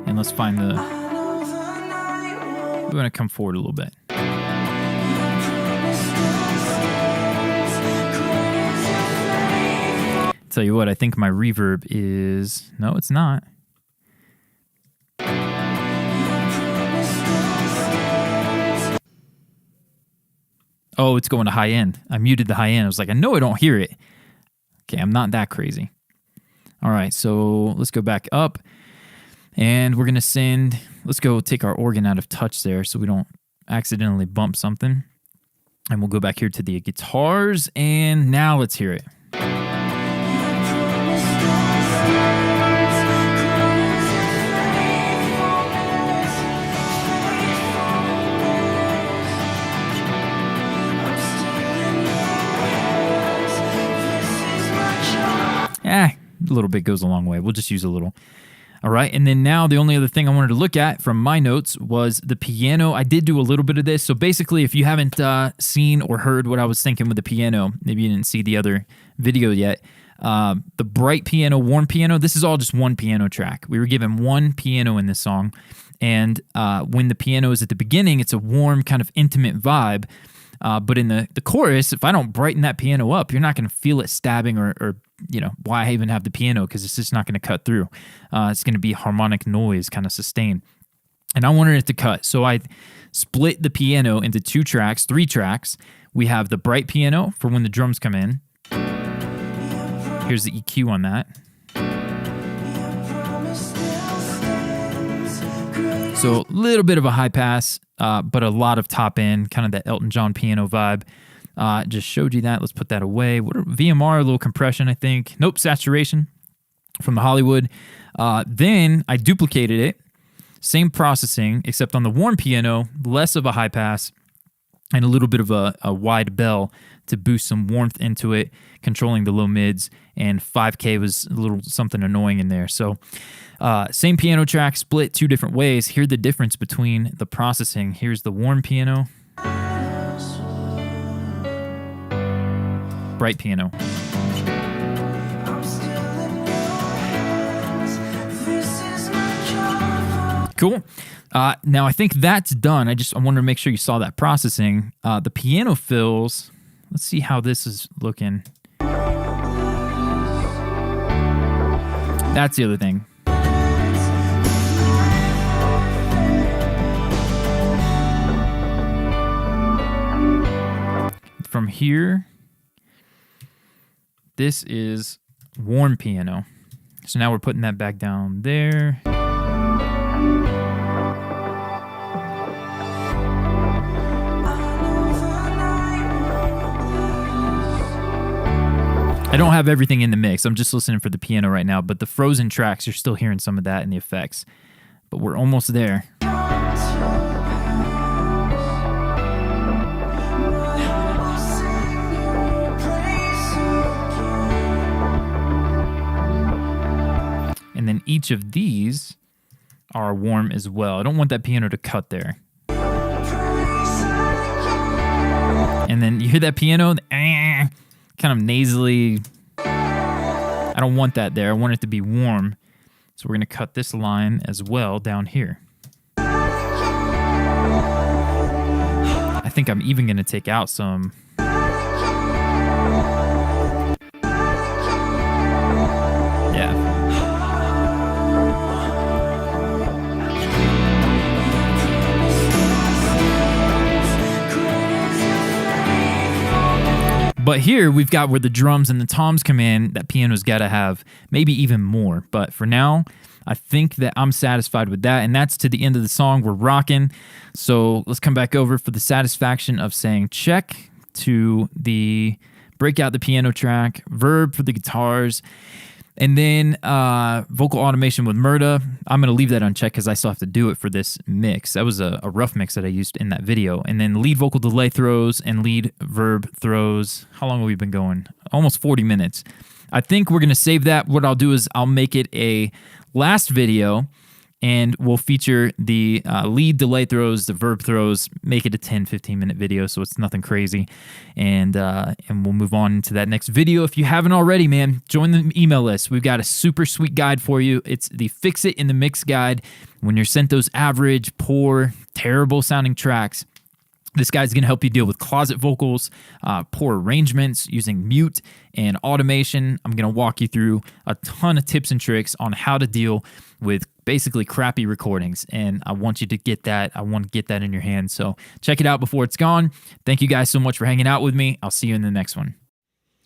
And let's find the... We're going to come forward a little bit. Tell you what, I think my reverb is... No, it's not. Oh, it's going to high end. I muted the high end. I was like, I know I don't hear it. Okay, I'm not that crazy. All right, so let's go back up. And we're going to send... Let's go take our organ out of touch there so we don't accidentally bump something. And we'll go back here to the guitars. And now let's hear it. A little bit goes a long way. We'll just use a little. All right, and then now the only other thing I wanted to look at from my notes was the piano. I did do a little bit of this. So basically, if you haven't seen or heard what I was thinking with the piano, maybe you didn't see the other video yet, the bright piano, warm piano, this is all just one piano track. We were given one piano in this song, and when the piano is at the beginning, it's a warm, kind of intimate vibe. But in the chorus, if I don't brighten that piano up, you're not going to feel it stabbing or why I even have the piano, because it's just not going to cut through. It's going to be harmonic noise, kind of sustained. And I wanted it to cut. So I split the piano into three tracks. We have the bright piano for when the drums come in. Here's the EQ on that. So a little bit of a high pass, but a lot of top end, kind of that Elton John piano vibe. Just showed you that. Let's put that away. VMR, a little compression, I think. Nope, saturation from the Hollywood. Then I duplicated it. Same processing, except on the warm piano, less of a high pass and a little bit of a wide bell to boost some warmth into it, controlling the low mids, and 5K was a little something annoying in there. So same piano track, split two different ways. Here's the difference between the processing. Here's the warm piano. Bright piano. Cool. Now I think that's done. I wanted to make sure you saw that processing. The piano fills. Let's see how this is looking. That's the other thing. From here, this is warm piano. So now we're putting that back down there. I don't have everything in the mix. I'm just listening for the piano right now, but the frozen tracks, you're still hearing some of that in the effects. But we're almost there. And then each of these are warm as well. I don't want that piano to cut there. And then you hear that piano, kind of nasally. I don't want that there. I want it to be warm. So we're going to cut this line as well down here. I think I'm even going to take out some. Yeah. But here we've got where the drums and the toms come in. That piano's got to have maybe even more. But for now, I think that I'm satisfied with that. And that's to the end of the song. We're rocking. So let's come back over for the satisfaction of saying check to break out the piano track, verb for the guitars, and then vocal automation with Murda. I'm going to leave that unchecked because I still have to do it for this mix. That was a rough mix that I used in that video. And then lead vocal delay throws and lead verb throws. How long have we been going? Almost 40 minutes. I think we're going to save that. What I'll do is I'll make it a last video, and we'll feature the lead delay throws, the verb throws, make it a 10-15 minute video so it's nothing crazy, and we'll move on to that next video. If you haven't already, man, join the email list. We've got a super sweet guide for you. It's the Fix It in the Mix guide. When you're sent those average, poor, terrible sounding tracks, this guide's going to help you deal with closet vocals, poor arrangements, using mute and automation. I'm going to walk you through a ton of tips and tricks on how to deal with basically crappy recordings, and I want you to get that. I want to get that in your hands, so check it out before it's gone. Thank you guys so much for hanging out with me. I'll see you in the next one.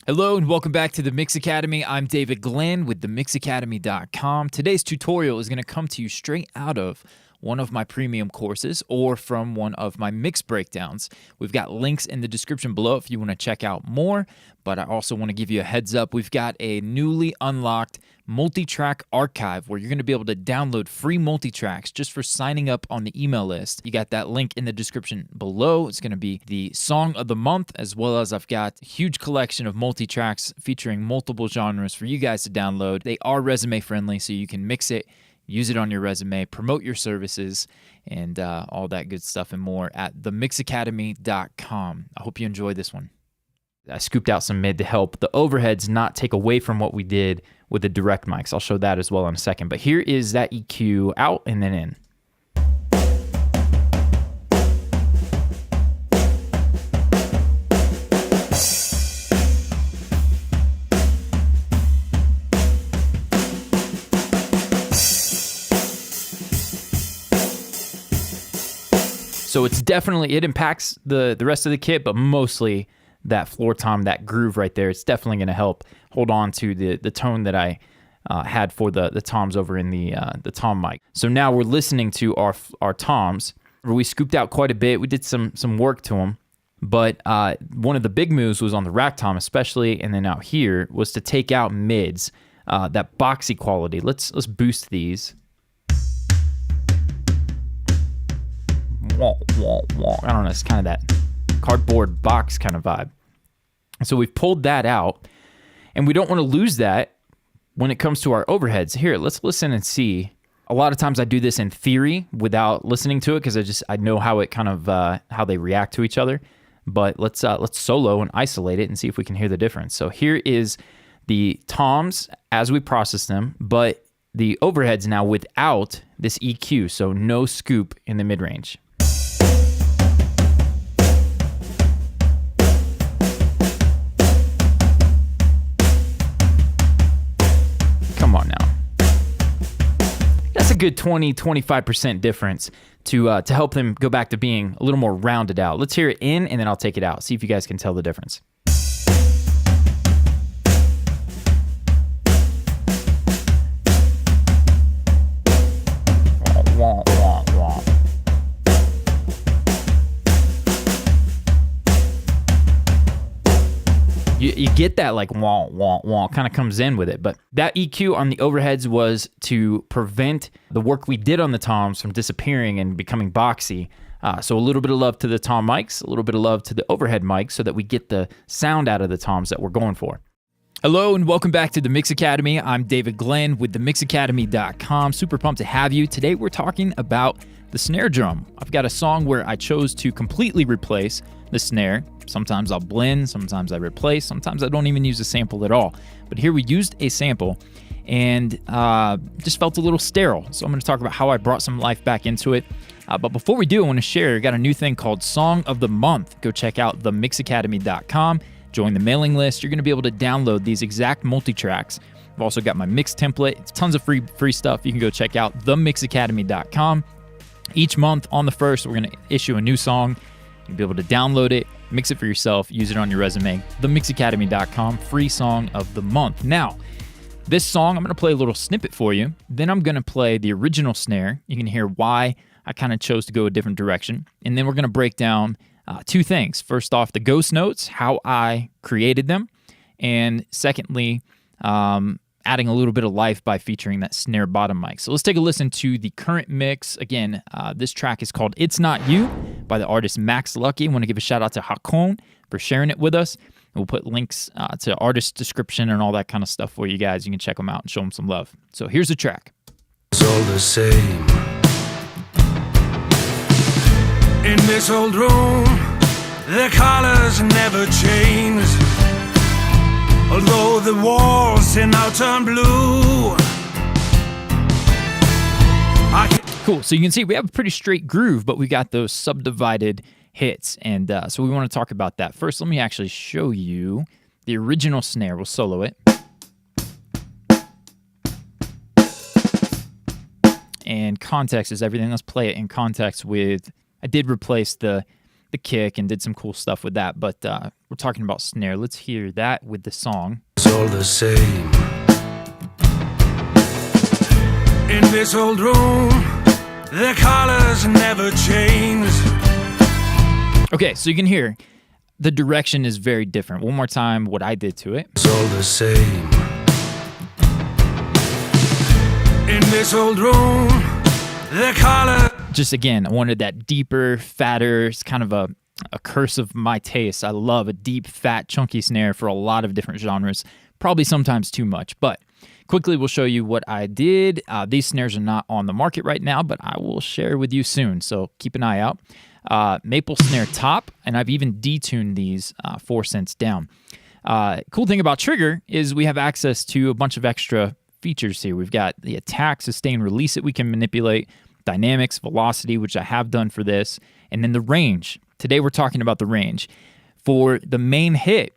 Hello and welcome back to the Mix Academy. I'm David Glenn with themixacademy.com. Today's tutorial is going to come to you straight out of one of my premium courses or from one of my mix breakdowns. We've got links in the description below if you want to check out more, but I also want to give you a heads up. We've got a newly unlocked multi-track archive where you're going to be able to download free multi-tracks just for signing up on the email list. You got that link in the description below. It's going to be the song of the month, as well as I've got a huge collection of multi-tracks featuring multiple genres for you guys to download. They are resume friendly, so you can mix it use it on your resume, promote your services, and all that good stuff and more at themixacademy.com. I hope you enjoyed this one. I scooped out some mid to help the overheads not take away from what we did with the direct mics. I'll show that as well in a second. But here is that EQ out and then in. So it's definitely, it impacts the rest of the kit, but mostly that floor tom, that groove right there, it's definitely going to help hold on to the tone that I had for the toms over in the tom mic. So now we're listening to our toms. We scooped out quite a bit. We did some work to them, but one of the big moves was on the rack tom especially, and then out here was to take out mids, that boxy quality. Let's boost these. I don't know, it's kind of that cardboard box kind of vibe. So we've pulled that out, and we don't want to lose that when it comes to our overheads. Here, let's listen and see. A lot of times I do this in theory without listening to it because I know how it kind of how they react to each other. But let's solo and isolate it and see if we can hear the difference. So here is the toms as we process them, but the overheads now without this EQ, so no scoop in the mid-range. Come on now. That's a good 20-25% difference to help them go back to being a little more rounded out. Let's hear it in, and then I'll take it out. See if you guys can tell the difference. You get that like wah, wah, wah, kind of comes in with it. But that EQ on the overheads was to prevent the work we did on the toms from disappearing and becoming boxy. So a little bit of love to the tom mics, a little bit of love to the overhead mics so that we get the sound out of the toms that we're going for. Hello and welcome back to the Mix Academy. I'm David Glenn with themixacademy.com. Super pumped to have you. Today we're talking about the snare drum. I've got a song where I chose to completely replace the snare. Sometimes I'll blend, sometimes I replace, sometimes I don't even use a sample at all. But here we used a sample and just felt a little sterile. So I'm going to talk about how I brought some life back into it. But before we do, I want to share, I got a new thing called Song of the Month. Go check out themixacademy.com. Join the mailing list. You're going to be able to download these exact multi-tracks. I've also got my mix template. It's tons of free stuff. You can go check out themixacademy.com. Each month on the 1st, we're going to issue a new song. You'll be able to download it, mix it for yourself, use it on your resume. Themixacademy.com, free song of the month. Now, this song, I'm going to play a little snippet for you. Then I'm going to play the original snare. You can hear why I kind of chose to go a different direction. And then we're going to break down two things. First off, the ghost notes, how I created them. And secondly, adding a little bit of life by featuring that snare bottom mic. So let's take a listen to the current mix. Again, this track is called It's Not You by the artist Max Lucky. I want to give a shout out to Hakon for sharing it with us. We'll put links to artist description and all that kind of stuff for you guys. You can check them out and show them some love. So here's the track. It's all the same. In this old room, the colors never change. Although the walls in now turn blue. Cool, so you can see we have a pretty straight groove, but we got those subdivided hits, and so we want to talk about that. First, let me actually show you the original snare. We'll solo it. And context is everything. Let's play it in context with, I did replace the kick and did some cool stuff with that, but we're talking about snare. Let's hear that with the song. It's all the same. In this old room, the colors never change. Okay, so you can hear the direction is very different. One more time, what I did to it. It's all the same. In this old room, the color. Just again, I wanted that deeper, fatter, it's kind of a curse of my taste. I love a deep, fat, chunky snare for a lot of different genres. Probably sometimes too much, but quickly we'll show you what I did. These snares are not on the market right now, but I will share with you soon, so keep an eye out. Maple snare top, and I've even detuned these 4 cents down. Cool thing about Trigger is we have access to a bunch of extra features here. We've got the attack, sustain, release it we can manipulate, dynamics, velocity, which I have done for this, and then the range. Today we're talking about the range. For the main hit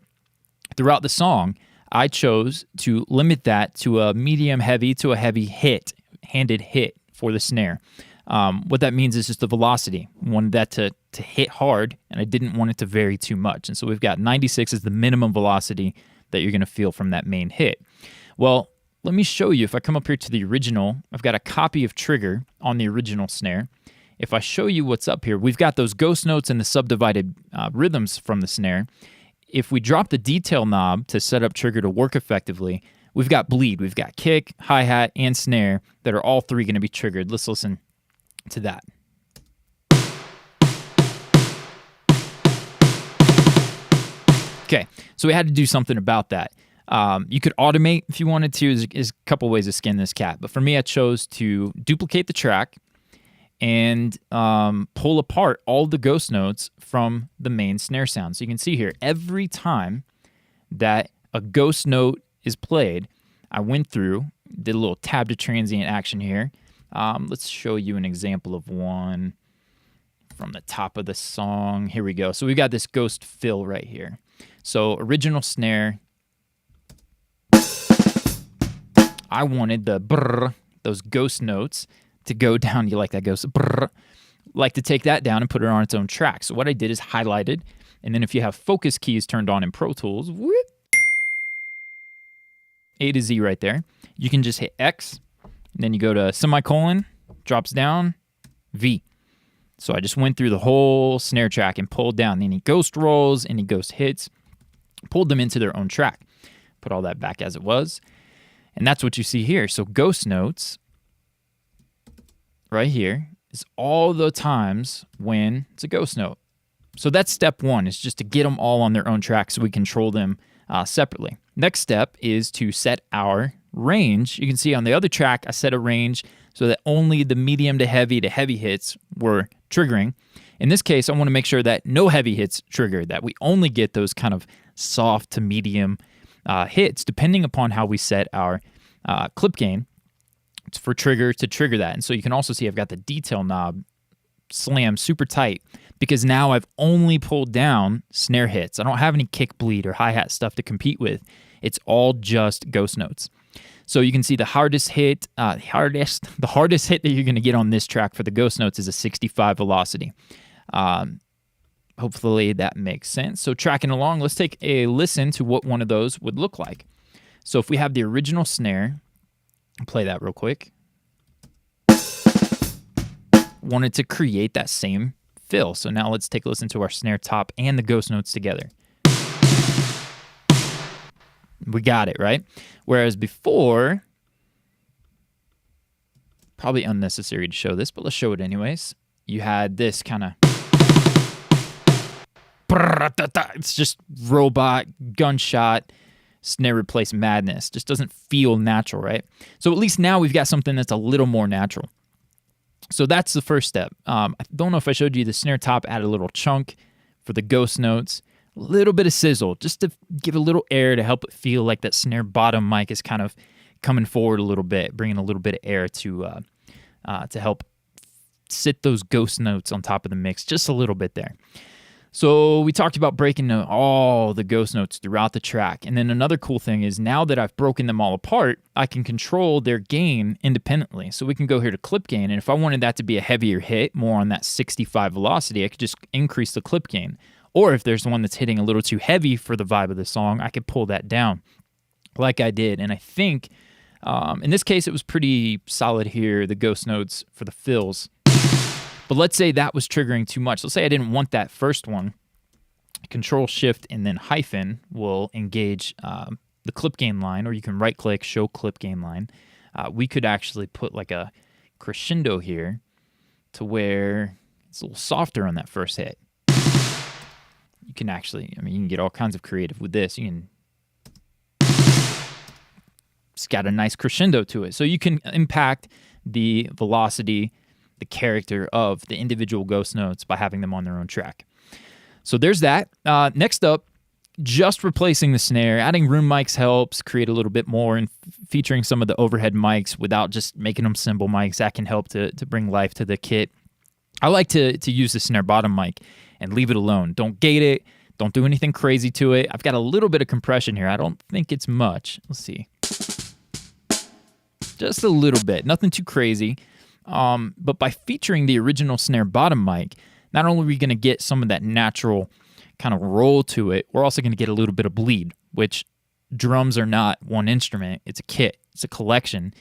throughout the song, I chose to limit that to a medium heavy to a heavy hit, handed hit for the snare. What that means is just the velocity. I wanted that to hit hard, and I didn't want it to vary too much. And so we've got 96 as the minimum velocity that you're going to feel from that main hit. Well, let me show you. If I come up here to the original, I've got a copy of Trigger on the original snare. If I show you what's up here, we've got those ghost notes and the subdivided rhythms from the snare. If we drop the detail knob to set up Trigger to work effectively, we've got bleed. We've got kick, hi-hat, and snare that are all three going to be triggered. Let's listen to that. Okay, so we had to do something about that. You could automate if you wanted to. There's a couple ways to skin this cat. But for me, I chose to duplicate the track and pull apart all the ghost notes from the main snare sound. So you can see here, every time that a ghost note is played, I went through, did a little tab to transient action here. Let's show you an example of one from the top of the song. Here we go. So we've got this ghost fill right here. So original snare, I wanted the brrr, those ghost notes to go down. You like that ghost brrr? Like to take that down and put it on its own track. So what I did is highlighted, and then if you have focus keys turned on in Pro Tools, whoop, A to Z right there, you can just hit X, and then you go to semicolon, drops down, V. So I just went through the whole snare track and pulled down any ghost rolls, any ghost hits, pulled them into their own track. Put all that back as it was. And that's what you see here. So ghost notes right here is all the times when it's a ghost note. So that's step one, is just to get them all on their own track so we control them separately. Next step is to set our range. You can see on the other track, I set a range so that only the medium to heavy hits were triggering. In this case, I want to make sure that no heavy hits trigger, that we only get those kind of soft to medium hits, depending upon how we set our clip gain for trigger to trigger that. And so you can also see I've got the detail knob slammed super tight because now I've only pulled down snare hits. I don't have any kick bleed or hi-hat stuff to compete with. It's all just ghost notes. So you can see the hardest hit, the hardest hit that you're going to get on this track for the ghost notes is a 65 velocity. Hopefully that makes sense. So tracking along, let's take a listen to what one of those would look like. So if we have the original snare, play that real quick. Wanted to create that same fill. So now let's take a listen to our snare top and the ghost notes together. We got it, right? Whereas before, probably unnecessary to show this, but let's show it anyways. You had this kind of, it's just robot, gunshot, snare replace madness. Just doesn't feel natural, right? So at least now we've got something that's a little more natural. So that's the first step. I don't know if I showed you the snare top, add a little chunk for the ghost notes. A little bit of sizzle, just to give a little air to help it feel like that snare bottom mic is kind of coming forward a little bit, bringing a little bit of air to help sit those ghost notes on top of the mix, just a little bit there. So we talked about breaking all the ghost notes throughout the track. And then another cool thing is now that I've broken them all apart, I can control their gain independently. So we can go here to clip gain. And if I wanted that to be a heavier hit, more on that 65 velocity, I could just increase the clip gain. Or if there's one that's hitting a little too heavy for the vibe of the song, I could pull that down like I did. And I think in this case, it was pretty solid here, the ghost notes for the fills. But let's say that was triggering too much. Let's say I didn't want that first one. Control Shift and then hyphen will engage the clip gain line, or you can right click, show clip gain line. We could actually put like a crescendo here to where it's a little softer on that first hit. You can actually, you can get all kinds of creative with this. You can got a nice crescendo to it. So you can impact the velocity, the character of the individual ghost notes by having them on their own track. So there's that. Next up, just replacing the snare. Adding room mics helps create a little bit more, and featuring some of the overhead mics without just making them cymbal mics, that can help to bring life to the kit. I like to use the snare bottom mic and leave it alone. Don't gate it. Don't do anything crazy to it. I've got a little bit of compression here. I don't think it's much. Let's see. Just a little bit. Nothing too crazy. But by featuring the original snare bottom mic, not only are we going to get some of that natural kind of roll to it, we're also going to get a little bit of bleed, which drums are not one instrument. It's a kit. It's a collection.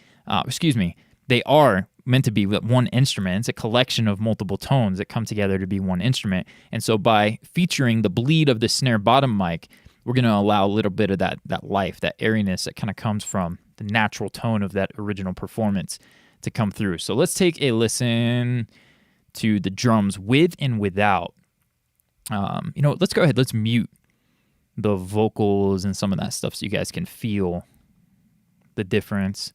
They are meant to be one instrument. It's a collection of multiple tones that come together to be one instrument. And so by featuring the bleed of the snare bottom mic, we're going to allow a little bit of that life, that airiness that kind of comes from the natural tone of that original performance to come through. So let's take a listen to the drums with and without. Let's go ahead. Let's mute the vocals and some of that stuff so you guys can feel the difference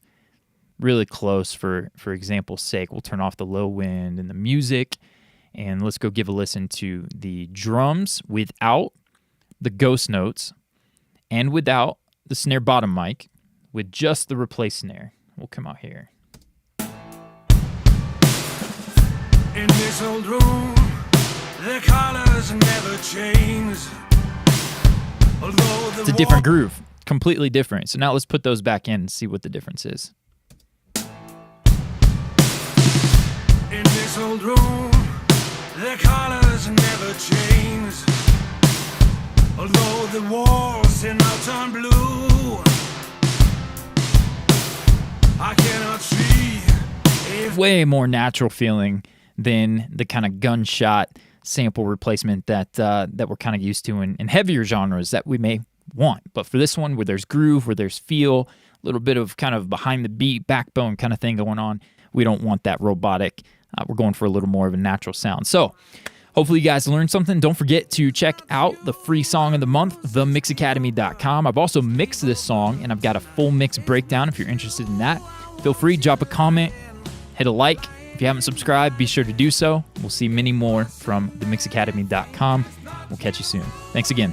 really close. For example's sake, we'll turn off the low wind and the music, and let's go give a listen to the drums without the ghost notes and without the snare bottom mic, with just the replaced snare. We'll come out here. In this old room, the colors never change. It's a different groove, completely different. So now let's put those back in and see what the difference is. In this old room, the colors never change. Although the walls in now turn blue, I cannot see if way more natural feeling than the kind of gunshot sample replacement that we're kind of used to in heavier genres that we may want. But for this one, where there's groove, where there's feel, a little bit of kind of behind the beat, backbone kind of thing going on, we don't want that robotic. We're going for a little more of a natural sound. So hopefully you guys learned something. Don't forget to check out the free song of the month, themixacademy.com. I've also mixed this song, and I've got a full mix breakdown if you're interested in that. Feel free, drop a comment, hit a like. If you haven't subscribed, be sure to do so. We'll see many more from themixacademy.com. We'll catch you soon. Thanks again.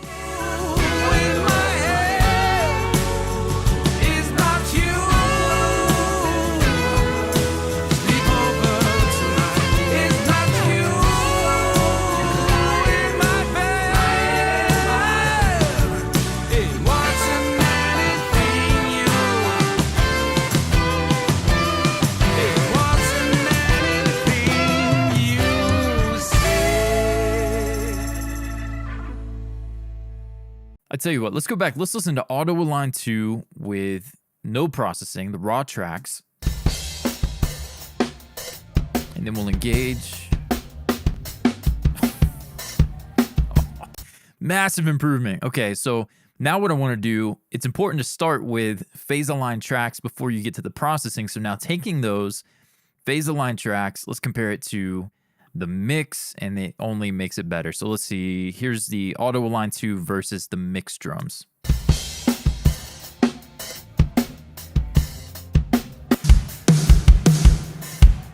I tell you what, let's go back. Let's listen to Auto Align 2 with no processing, the raw tracks. And then we'll engage. Massive improvement. Okay, so now what I want to do, it's important to start with phase aligned tracks before you get to the processing. So now taking those phase aligned tracks, let's compare it to the mix, and it only makes it better. So let's see. Here's the Auto Align 2 versus the mix drums.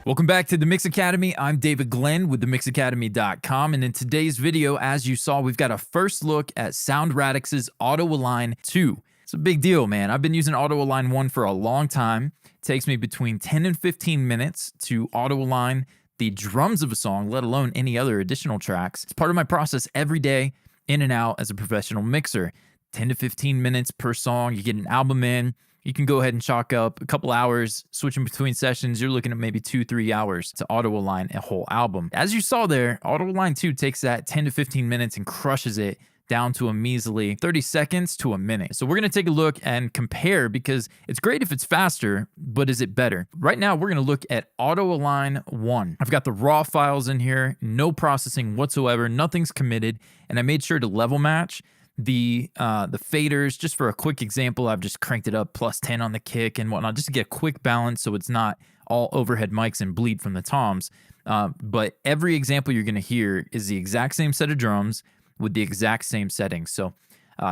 Welcome back to the Mix Academy. I'm David Glenn with themixacademy.com, and in today's video, as you saw, we've got a first look at SoundRadix's Auto Align 2. It's a big deal, man. I've been using Auto Align 1 for a long time. It takes me between 10 and 15 minutes to auto align the drums of a song, let alone any other additional tracks. It's part of my process every day, in and out as a professional mixer. 10 to 15 minutes per song. You get an album in. You can go ahead and chalk up a couple hours, switching between sessions. You're looking at maybe 2-3 hours to auto align a whole album. As you saw there, Auto Align 2 takes that 10 to 15 minutes and crushes it down to a measly 30 seconds to a minute. So we're going to take a look and compare, because it's great if it's faster, but is it better? Right now, we're going to look at Auto Align 1. I've got the raw files in here, no processing whatsoever, nothing's committed, and I made sure to level match the faders. Just for a quick example, I've just cranked it up plus 10 on the kick and whatnot, just to get a quick balance so it's not all overhead mics and bleed from the toms. But every example you're going to hear is the exact same set of drums with the exact same settings. So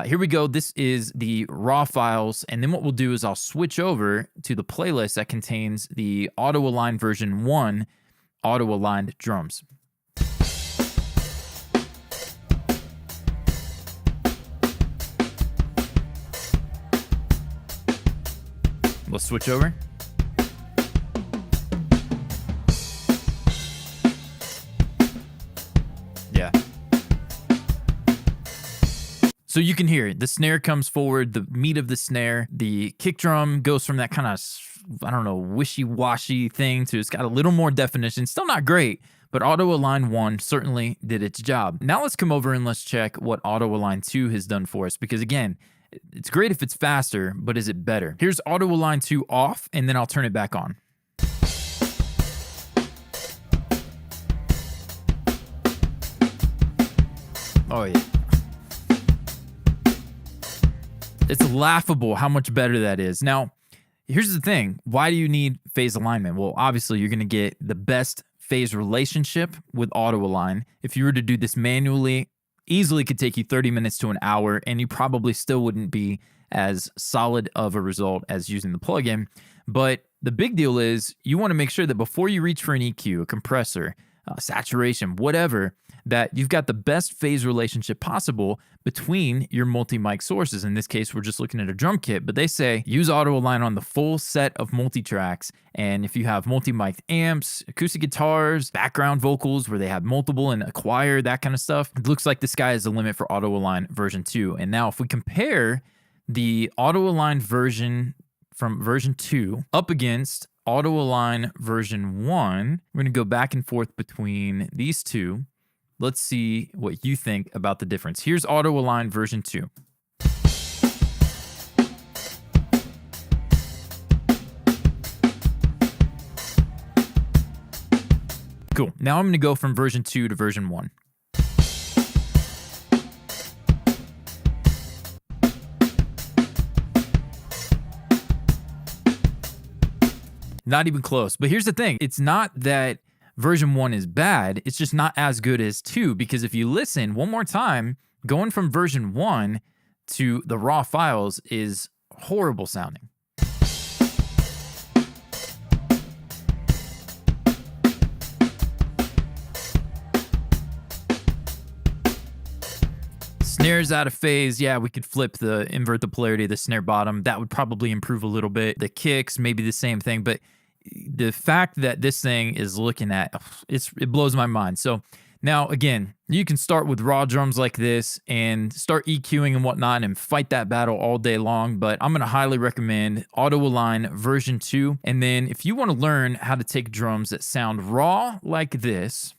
Here we go. This is the raw files. And then what we'll do is I'll switch over to the playlist that contains the auto-aligned version 1 auto-aligned drums. Let's switch over. Yeah. So you can hear it. The snare comes forward, the meat of the snare. The kick drum goes from that kind of, I don't know, wishy-washy thing to it's got a little more definition. Still not great, but Auto Align 1 certainly did its job. Now let's come over and let's check what Auto Align 2 has done for us, because again, it's great if it's faster, but is it better? Here's Auto Align 2 off, and then I'll turn it back on. Oh yeah. It's laughable how much better that is. Now, here's the thing. Why do you need phase alignment? Well, obviously, you're going to get the best phase relationship with Auto Align. If you were to do this manually, easily could take you 30 minutes to an hour, and you probably still wouldn't be as solid of a result as using the plugin. But the big deal is you want to make sure that before you reach for an EQ, a compressor, saturation, whatever, that you've got the best phase relationship possible between your multi-mic sources. In this case, we're just looking at a drum kit, but they say use Auto Align on the full set of multi-tracks. And if you have multi-mic amps, acoustic guitars, background vocals where they have multiple and a choir, that kind of stuff, it looks like the sky is the limit for Auto Align version 2. And now if we compare the Auto Align version from version 2 up against Auto Align version 1, we're going to go back and forth between these two. Let's see what you think about the difference. Here's Auto Align version 2. Cool. Now I'm going to go from version 2 to version 1. Not even close. But here's the thing. It's not that version 1 is bad. It's just not as good as 2, because if you listen one more time, going from version 1 to the raw files is horrible sounding. Snare's out of phase. Yeah, we could invert the polarity of the snare bottom. That would probably improve a little bit. The kicks, maybe the same thing, but the fact that this thing is looking at, it blows my mind. So now, again, you can start with raw drums like this and start EQing and whatnot and fight that battle all day long, but I'm going to highly recommend Auto Align version 2. And then if you want to learn how to take drums that sound raw like this,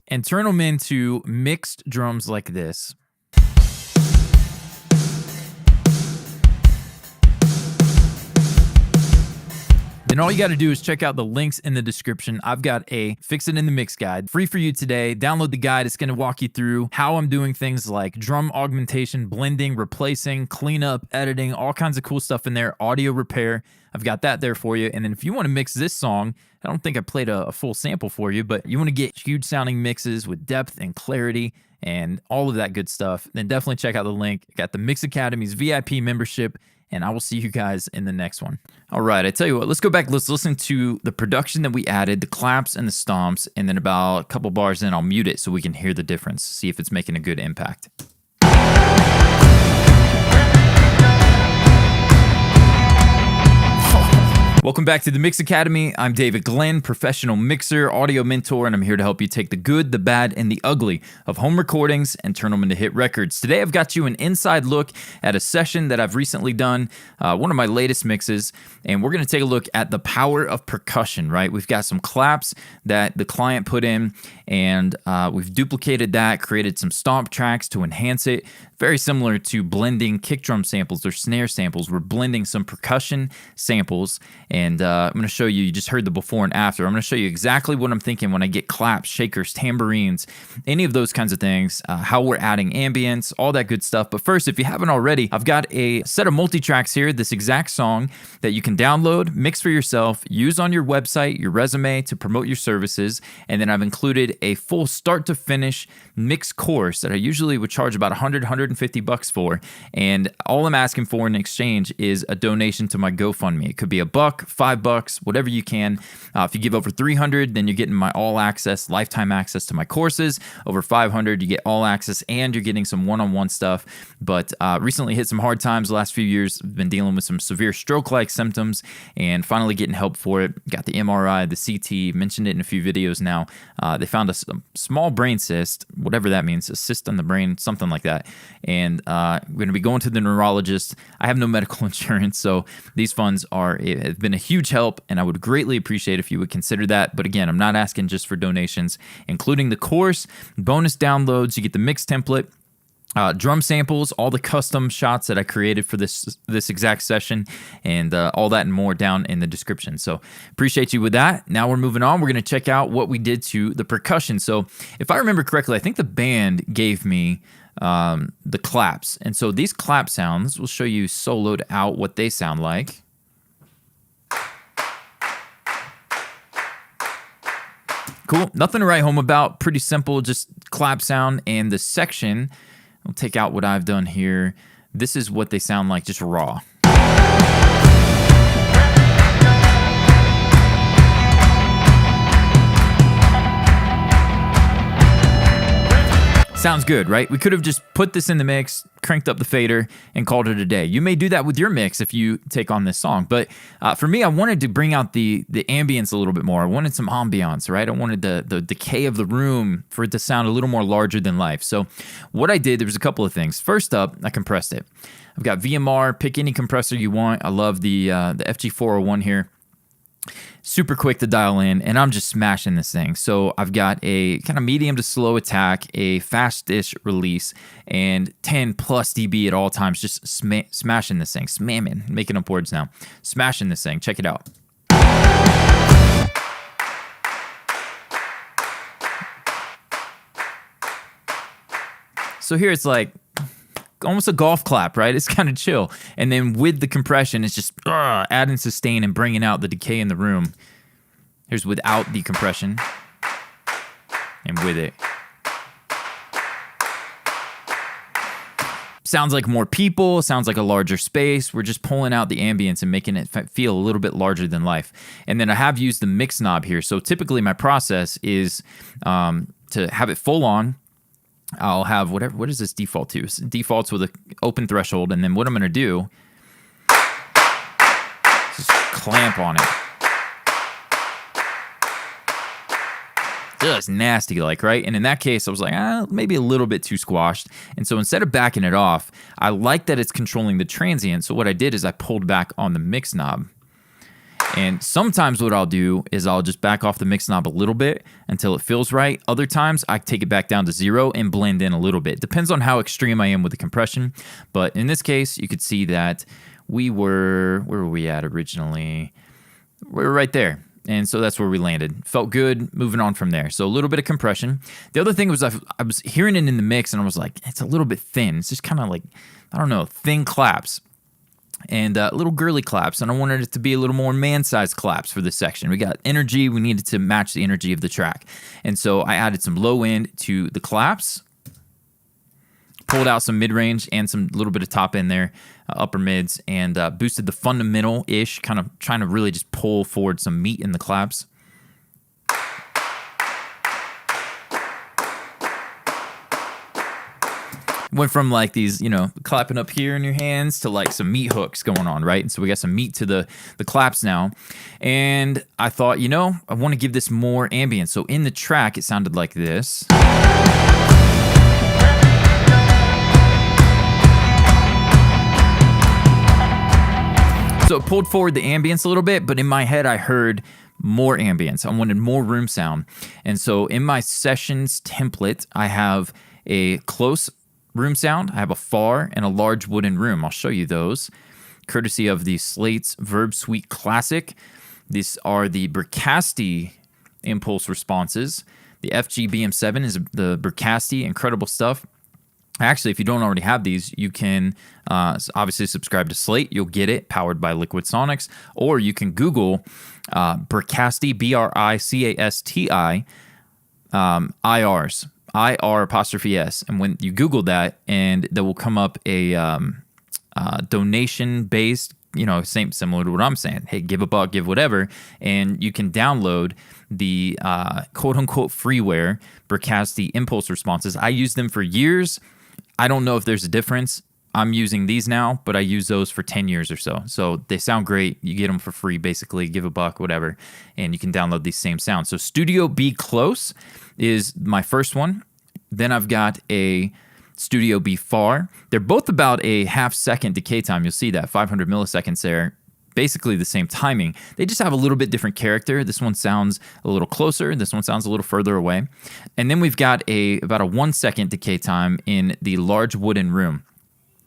and turn them into mixed drums like this, then all you got to do is check out the links in the description. I've got a Fix It in the Mix guide free for you today. Download the guide. It's going to walk you through how I'm doing things like drum augmentation, blending, replacing, cleanup, editing, all kinds of cool stuff in there, audio repair. I've got that there for you. And then if you want to mix this song, I don't think I played a full sample for you, but you want to get huge sounding mixes with depth and clarity and all of that good stuff, then definitely check out the link. I got the Mix Academy's VIP membership, and I will see you guys in the next one. All right, I tell you what, let's go back. Let's listen to the production that we added, the claps and the stomps, and then about a couple bars in, I'll mute it so we can hear the difference, see if it's making a good impact. Welcome back to the Mix Academy. I'm David Glenn, professional mixer, audio mentor, and I'm here to help you take the good, the bad, and the ugly of home recordings and turn them into hit records. Today, I've got you an inside look at a session that I've recently done, one of my latest mixes, and we're going to take a look at the power of percussion, right? We've got some claps that the client put in, and we've duplicated that, created some stomp tracks to enhance it. Very similar to blending kick drum samples or snare samples. We're blending some percussion samples, And I'm going to show you just heard the before and after. I'm going to show you exactly what I'm thinking when I get claps, shakers, tambourines, any of those kinds of things, how we're adding ambience, all that good stuff. But first, if you haven't already, I've got a set of multi-tracks here, this exact song that you can download, mix for yourself, use on your website, your resume to promote your services. And then I've included a full start to finish mix course that I usually would charge about $150 for. And all I'm asking for in exchange is a donation to my GoFundMe. It could be $1, $5, whatever you can. If you give over $300, then you're getting my all access, lifetime access to my courses. Over $500, you get all access and you're getting some one-on-one stuff. But recently hit some hard times the last few years. I've been dealing with some severe stroke-like symptoms and finally getting help for it. Got the MRI, the CT, mentioned it in a few videos now. They found a small brain cyst, whatever that means, a cyst on the brain, something like that. And we're going to be going to the neurologist. I have no medical insurance, so these funds have been a huge help, and I would greatly appreciate if you would consider that. But again, I'm not asking just for donations, including the course, bonus downloads. You get the mix template, drum samples, all the custom shots that I created for this exact session, and all that and more down in the description. So appreciate you with that. Now we're moving on. We're going to check out what we did to the percussion. So if I remember correctly, I think the band gave me the claps. And so these clap sounds, we'll show you soloed out what they sound like. Cool. Nothing to write home about. Pretty simple, just clap sound. And the section, I'll take out what I've done here. This is what they sound like, just raw. Sounds good, right? We could have just put this in the mix, cranked up the fader, and called it a day. You may do that with your mix if you take on this song. But for me, I wanted to bring out the ambience a little bit more. I wanted some ambiance, right? I wanted the decay of the room for it to sound a little more larger than life. So what I did, there was a couple of things. First up, I compressed it. I've got VMR. Pick any compressor you want. I love the FG401 here. Super quick to dial in, and I'm just smashing this thing. So I've got a kind of medium to slow attack, a fast-ish release, and 10 plus dB at all times, just smashing this thing, smamming, making up words now. Smashing this thing, check it out. So here it's like almost a golf clap, right? It's kind of chill. And then with the compression, it's just adding sustain and bringing out the decay in the room. Here's without the compression and with it. Sounds like more people, sounds like a larger space. We're just pulling out the ambience and making it feel a little bit larger than life. And then I have used the mix knob here. So typically my process is to have it full on. I'll have whatever, what is this default to? It defaults with an open threshold, and then what I'm going to do is just clamp on it. Just nasty like, right? And in that case, I was like, maybe a little bit too squashed. And so instead of backing it off, I like that it's controlling the transient. So what I did is I pulled back on the mix knob. And sometimes what I'll do is I'll just back off the mix knob a little bit until it feels right. Other times I take it back down to 0 and blend in a little bit. Depends on how extreme I am with the compression. But in this case, you could see that where were we at originally? We were right there. And so that's where we landed. Felt good, moving on from there. So a little bit of compression. The other thing was I was hearing it in the mix and I was like, it's a little bit thin. It's just kind of like, I don't know, thin claps. And little girly claps, and I wanted it to be a little more man-sized claps for this section. We got energy, we needed to match the energy of the track. And so I added some low end to the claps, pulled out some mid-range and some little bit of top end there, upper mids, and boosted the fundamental-ish, kind of trying to really just pull forward some meat in the claps. Went from like these, clapping up here in your hands to like some meat hooks going on, right? And so we got some meat to the claps now. And I thought, I want to give this more ambience. So in the track, it sounded like this. So it pulled forward the ambience a little bit, but in my head, I heard more ambience. I wanted more room sound. And so in my sessions template, I have a close room sound, I have a far and a large wooden room. I'll show you those. courtesy of the Slate's Verb Suite Classic. These are the Bricasti impulse responses. The FG-BM7 is the Bricasti, incredible stuff. Actually, if you don't already have these, you can obviously subscribe to Slate. You'll get it powered by Liquid Sonics, or you can Google Bricasti, Bricasti, IRs, IR''S. And when you Google that, and there will come up a donation-based, similar to what I'm saying. Hey, give a buck, give whatever, and you can download the quote-unquote freeware Bricasti impulse responses. I used them for years. I don't know if there's a difference. I'm using these now, but I use those for 10 years or so. So they sound great. You get them for free, basically. Give a buck, whatever, and you can download these same sounds. So Studio B Close is my first one. Then I've got a Studio B Far. They're both about a half-second decay time. You'll see that, 500 milliseconds there. Basically the same timing. They just have a little bit different character. This one sounds a little closer. This one sounds a little further away. And then we've got about a 1 second decay time in the Large Wooden Room.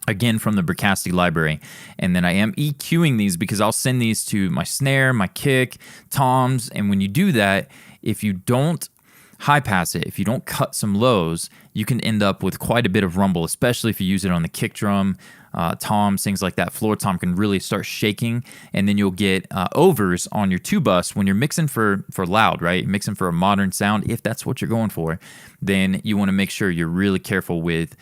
Again, from the Bricasti library. And then I am EQing these because I'll send these to my snare, my kick, toms. And when you do that, if you don't high pass it, if you don't cut some lows, you can end up with quite a bit of rumble, especially if you use it on the kick drum, toms, things like that. Floor tom can really start shaking, and then you'll get overs on your 2-bus when you're mixing for loud, right? Mixing for a modern sound, if that's what you're going for, then you want to make sure you're really careful with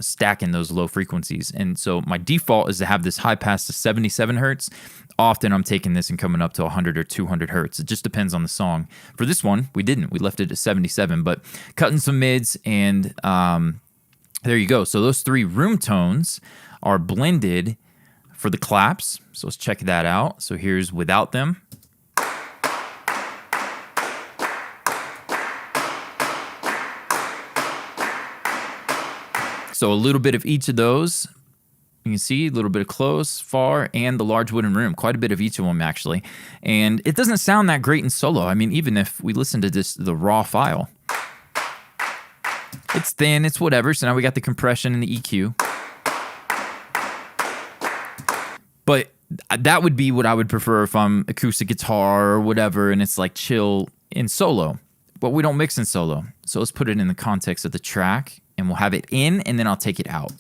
stacking those low frequencies. And so my default is to have this high pass to 77 hertz. Often I'm taking this and coming up to 100 or 200 hertz. It just depends on the song. For this one, we didn't. We left it at 77, but cutting some mids, and there you go. So those 3 room tones are blended for the claps. So let's check that out. So here's without them. So a little bit of each of those. You can see a little bit of close, far, and the Large Wooden Room. Quite a bit of each of them, actually. And it doesn't sound that great in solo. I mean, even if we listen to the raw file. It's thin, it's whatever. So now we got the compression and the EQ. But that would be what I would prefer if I'm acoustic guitar or whatever, and it's like chill in solo. But we don't mix in solo. So let's put it in the context of the track, and we'll have it in, and then I'll take it out.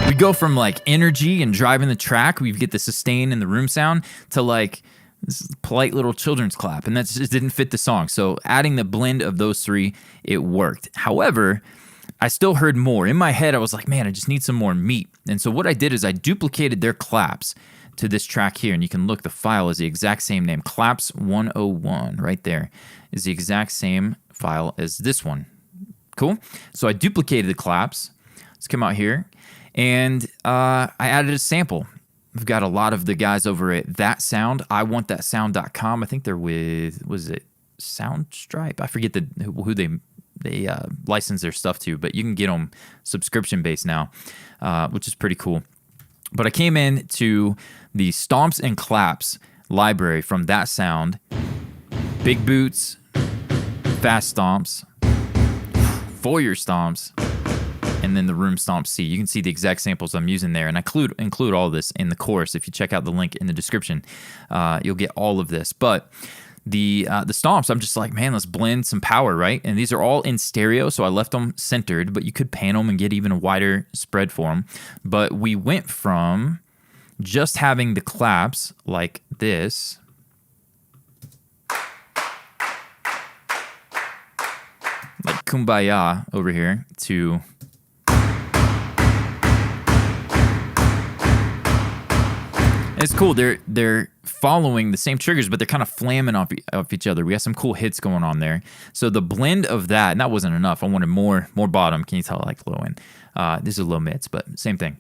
We go from like energy and driving the track, we get the sustain and the room sound, to like this polite little children's clap, and that just didn't fit the song. So adding the blend of those 3, it worked. However, I still heard more. In my head, I was like, man, I just need some more meat. And so what I did is I duplicated their claps to this track here, and you can look, the file is the exact same name. Claps 101 right there is the exact same file as this one. Cool. So I duplicated the claps. Let's come out here, and I added a sample. We've got a lot of the guys over at That Sound. I Want That Sound.com. I think they're with, was it Soundstripe? I forget who they license their stuff to, but you can get them subscription based now, which is pretty cool. But I came in to the Stomps and Claps library from That Sound. Big boots, fast stomps, foyer stomps, and then the room stomp C. You can see the exact samples I'm using there, and I include all this in the course. If you check out the link in the description, you'll get all of this. But the stomps, I'm just like, man, let's blend some power, right? And these are all in stereo, so I left them centered, but you could pan them and get even a wider spread for them. But we went from just having the claps like this, like Kumbaya over here, to it's cool. They're following the same triggers, but they're kind of flamming off each other. We got some cool hits going on there. So the blend of that, and that wasn't enough. I wanted more bottom. Can you tell I like low end? This is low mids, but same thing.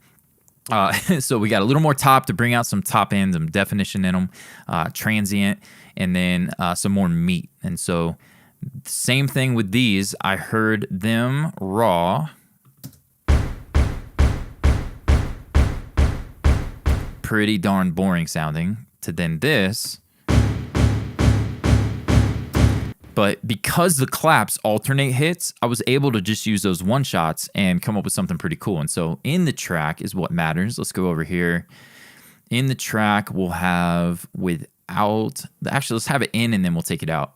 So we got a little more top to bring out some top end, some definition in them, transient, and then some more meat. And so same thing with these. I heard them raw. Pretty darn boring sounding, to then this But because the claps alternate hits, I was able to just use those one shots and come up with something pretty cool. And so in the track is what matters. Let's go over here. In the track, we'll have without, actually, let's have it in and then we'll take it out.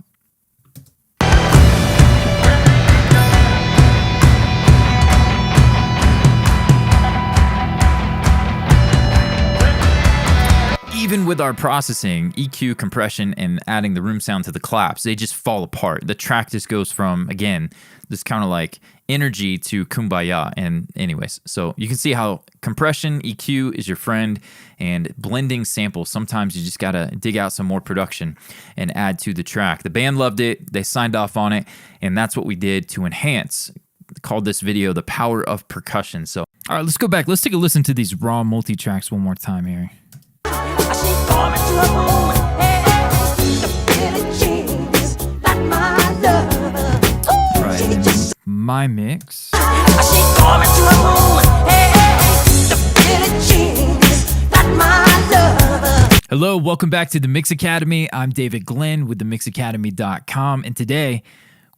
Even with our processing, EQ, compression, and adding the room sound to the claps, they just fall apart. The track just goes from, again, this kind of like energy to kumbaya. And anyways, so you can see how compression, EQ is your friend, and blending samples. Sometimes you just got to dig out some more production and add to the track. The band loved it. They signed off on it. And that's what we did to enhance. Called this video The Power of Percussion. So, all right, let's go back. Let's take a listen to these raw multi-tracks one more time here. Right, my mix. Hello, welcome back to the Mix Academy. I'm David Glenn with themixacademy.com, and today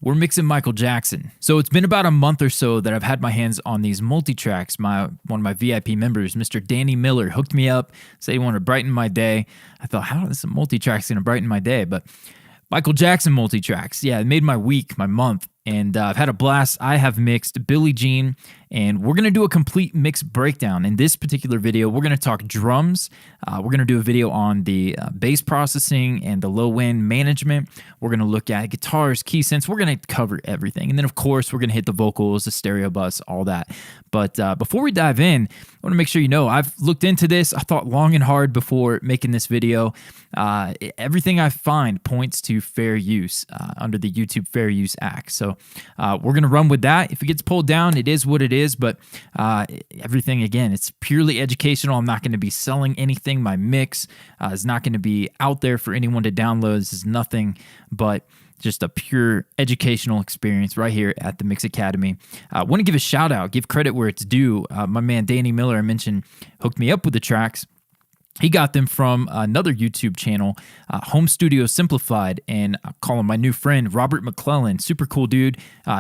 we're mixing Michael Jackson. So it's been about a month or so that I've had my hands on these multi-tracks. One of my VIP members, Mr. Danny Miller, hooked me up, said he wanted to brighten my day. I thought, how is a multi-track's gonna brighten my day? But Michael Jackson multi-tracks, yeah, it made my week, my month, and I've had a blast. I have mixed Billie Jean, and we're going to do a complete mix breakdown. In this particular video, we're going to talk drums. We're going to do a video on the bass processing and the low-end management. We're going to look at guitars, key synths. We're going to cover everything. And then, of course, we're going to hit the vocals, the stereo bus, all that. But before we dive in, I want to make sure you know I've looked into this. I thought long and hard before making this video. Everything I find points to fair use under the YouTube Fair Use Act. So we're going to run with that. If it gets pulled down, it is what it is. But everything, again, it's purely educational. I'm not going to be selling anything. My mix is not going to be out there for anyone to download. This is nothing but just a pure educational experience right here at the Mix Academy. I want to give a shout out, give credit where it's due. My man Danny Miller, I mentioned, hooked me up with the tracks. He got them from another YouTube channel, Home Studio Simplified, and I call him my new friend, Robert McClellan. Super cool dude.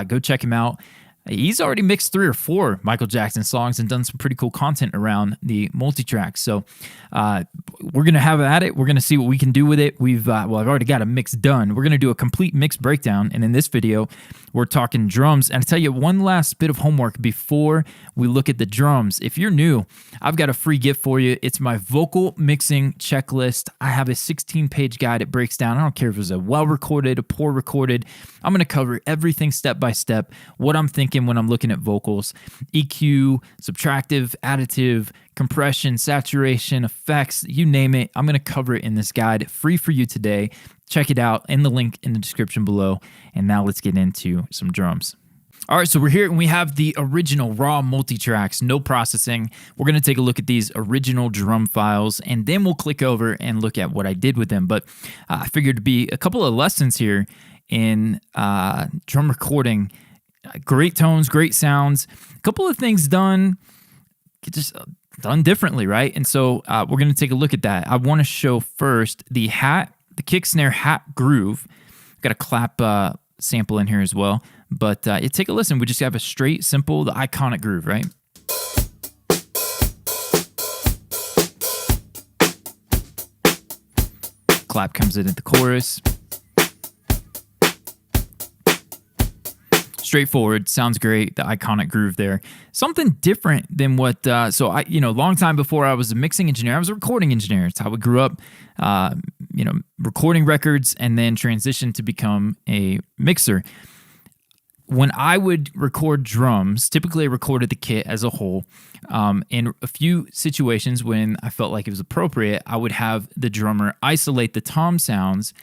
Go check him out. He's already mixed 3 or 4 Michael Jackson songs and done some pretty cool content around the multi-tracks. So we're going to have at it. We're going to see what we can do with it. I've already got a mix done. We're going to do a complete mix breakdown. And in this video, we're talking drums. And I tell you one last bit of homework before we look at the drums. If you're new, I've got a free gift for you. It's my vocal mixing checklist. I have a 16-page guide. It breaks down. I don't care if it's a well-recorded, a poor recorded. I'm going to cover everything step by step, what I'm thinking when I'm looking at vocals, EQ, subtractive, additive, compression, saturation, effects, you name it. I'm going to cover it in this guide, free for you today. Check it out in the link in the description below. And now let's get into some drums. All right, so we're here and we have the original raw multi-tracks, no processing. We're going to take a look at these original drum files, and then we'll click over and look at what I did with them. But I figured to be a couple of lessons here in drum recording. Great tones, great sounds. A couple of things done differently, right? And so we're going to take a look at that. I want to show first the kick snare hat groove. Got a clap sample in here as well. But take a listen. We just have a straight, simple, the iconic groove, right? Clap comes in at the chorus. Straightforward, sounds great. The iconic groove there. Something different than what. Long time before I was a mixing engineer, I was a recording engineer. It's how we grew up. Recording records and then transitioned to become a mixer. When I would record drums, typically I recorded the kit as a whole. In a few situations when I felt like it was appropriate, I would have the drummer isolate the tom sounds,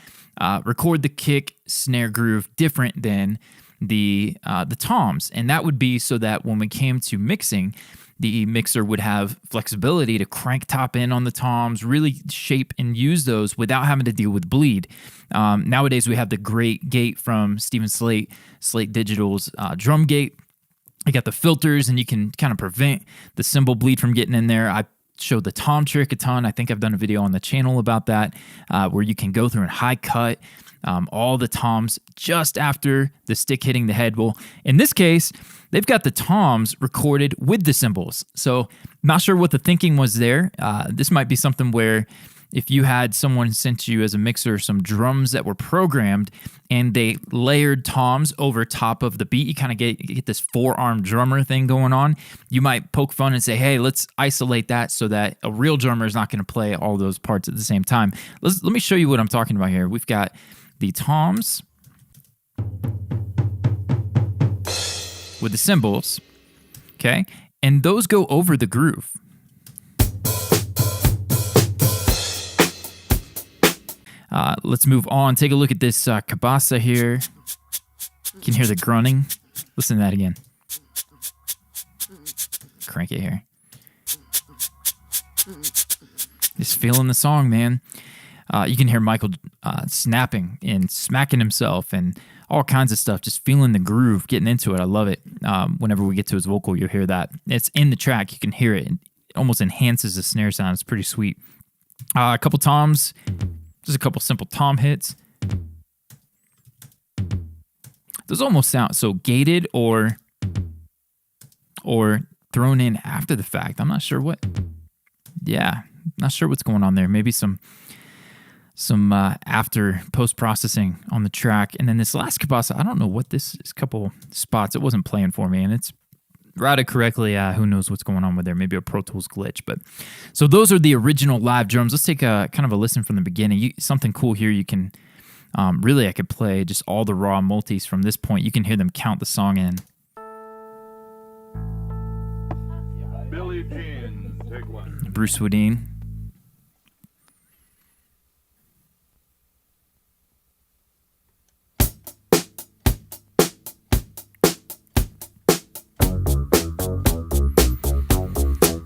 record the kick snare groove different than the toms, and that would be so that when we came to mixing, the mixer would have flexibility to crank top in on the toms, really shape and use those without having to deal with bleed. Nowadays, we have the great gate from Steven Slate Digital's drum gate. You got the filters, and you can kind of prevent the cymbal bleed from getting in there. I show the tom trick a ton. I think I've done a video on the channel about that, where you can go through and high cut all the toms just after the stick hitting the head. Well, in this case, they've got the toms recorded with the cymbals. So not sure what the thinking was there. This might be something where if you had someone sent you as a mixer some drums that were programmed and they layered toms over top of the beat, you kind of get this four-arm drummer thing going on. You might poke fun and say, hey, let's isolate that so that a real drummer is not going to play all those parts at the same time. Let me show you what I'm talking about here. We've got the toms with the cymbals, okay? And those go over the groove. Let's move on. Take a look at this cabasa here. You can hear the grunting. Listen to that again. Crank it here. Just feeling the song, man. You can hear Michael snapping and smacking himself and all kinds of stuff, just feeling the groove, getting into it. I love it. Whenever we get to his vocal, you'll hear that. It's in the track. You can hear it. It almost enhances the snare sound. It's pretty sweet. A couple toms. Just a couple simple tom hits. Those almost sound so gated or thrown in after the fact. I'm not sure what. Yeah, not sure what's going on there. Maybe some after post-processing on the track. And then this last cabasa, I don't know what this is. Couple spots it wasn't playing for me, and it's routed correctly. Who knows what's going on with there? Maybe a Pro Tools glitch. But so those are the original live drums. Let's take a kind of a listen from the beginning. Something cool here. You can really, I could play just all the raw multis from this point. You can hear them count the song in. Billie Jean, take one. Bruce Woodine.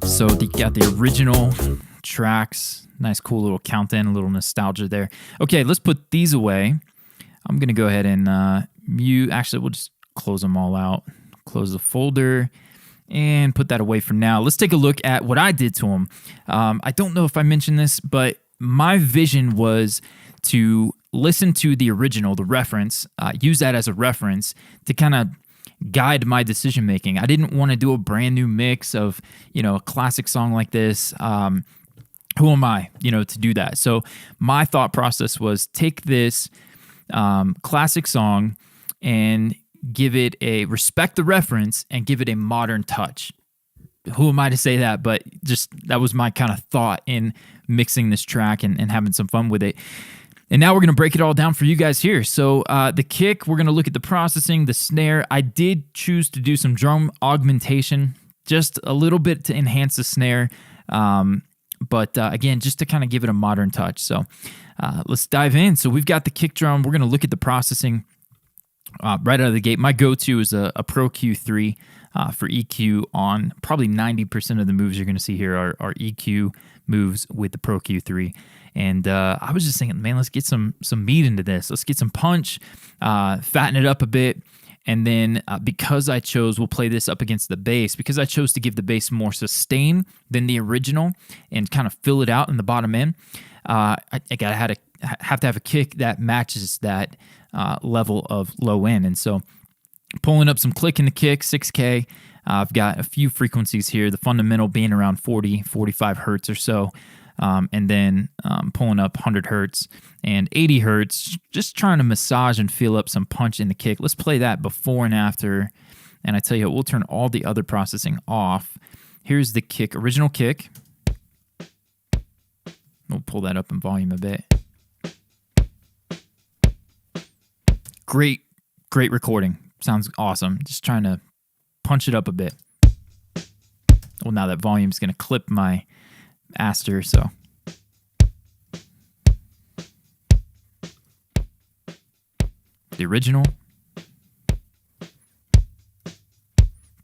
So you got the original tracks. Nice, cool little count in, a little nostalgia there. Okay, let's put these away. I'm going to go ahead and mute. Actually, we'll just close them all out. Close the folder and put that away for now. Let's take a look at what I did to them. I don't know if I mentioned this, but my vision was to listen to the original, the reference, use that as a reference to kind of guide my decision making. I didn't want to do a brand new mix of, a classic song like this. Who am I, to do that? So my thought process was take this classic song and give it respect the reference and give it a modern touch. Who am I to say that? But just that was my kind of thought in mixing this track and having some fun with it. And now we're going to break it all down for you guys here. So the kick, we're going to look at the processing, the snare. I did choose to do some drum augmentation, just a little bit to enhance the snare. But again, just to kind of give it a modern touch. So let's dive in. So we've got the kick drum. We're going to look at the processing right out of the gate. My go-to is a Pro Q3 for EQ on probably 90% of the moves you're going to see here are EQ moves with the Pro Q3. And I was just thinking, man, let's get some meat into this. Let's get some punch, fatten it up a bit. And then because we'll play this up against the bass, because I chose to give the bass more sustain than the original and kind of fill it out in the bottom end, I have to have a kick that matches that level of low end. And so pulling up some click in the kick, 6K. I've got a few frequencies here, the fundamental being around 40, 45 hertz or so. And then pulling up 100 hertz and 80 hertz, just trying to massage and feel up some punch in the kick. Let's play that before and after. And I tell you what, we'll turn all the other processing off. Here's the kick, original kick. We'll pull that up in volume a bit. Great recording. Sounds awesome. Just trying to punch it up a bit. Well, now that volume's going to clip my Aster, so the original.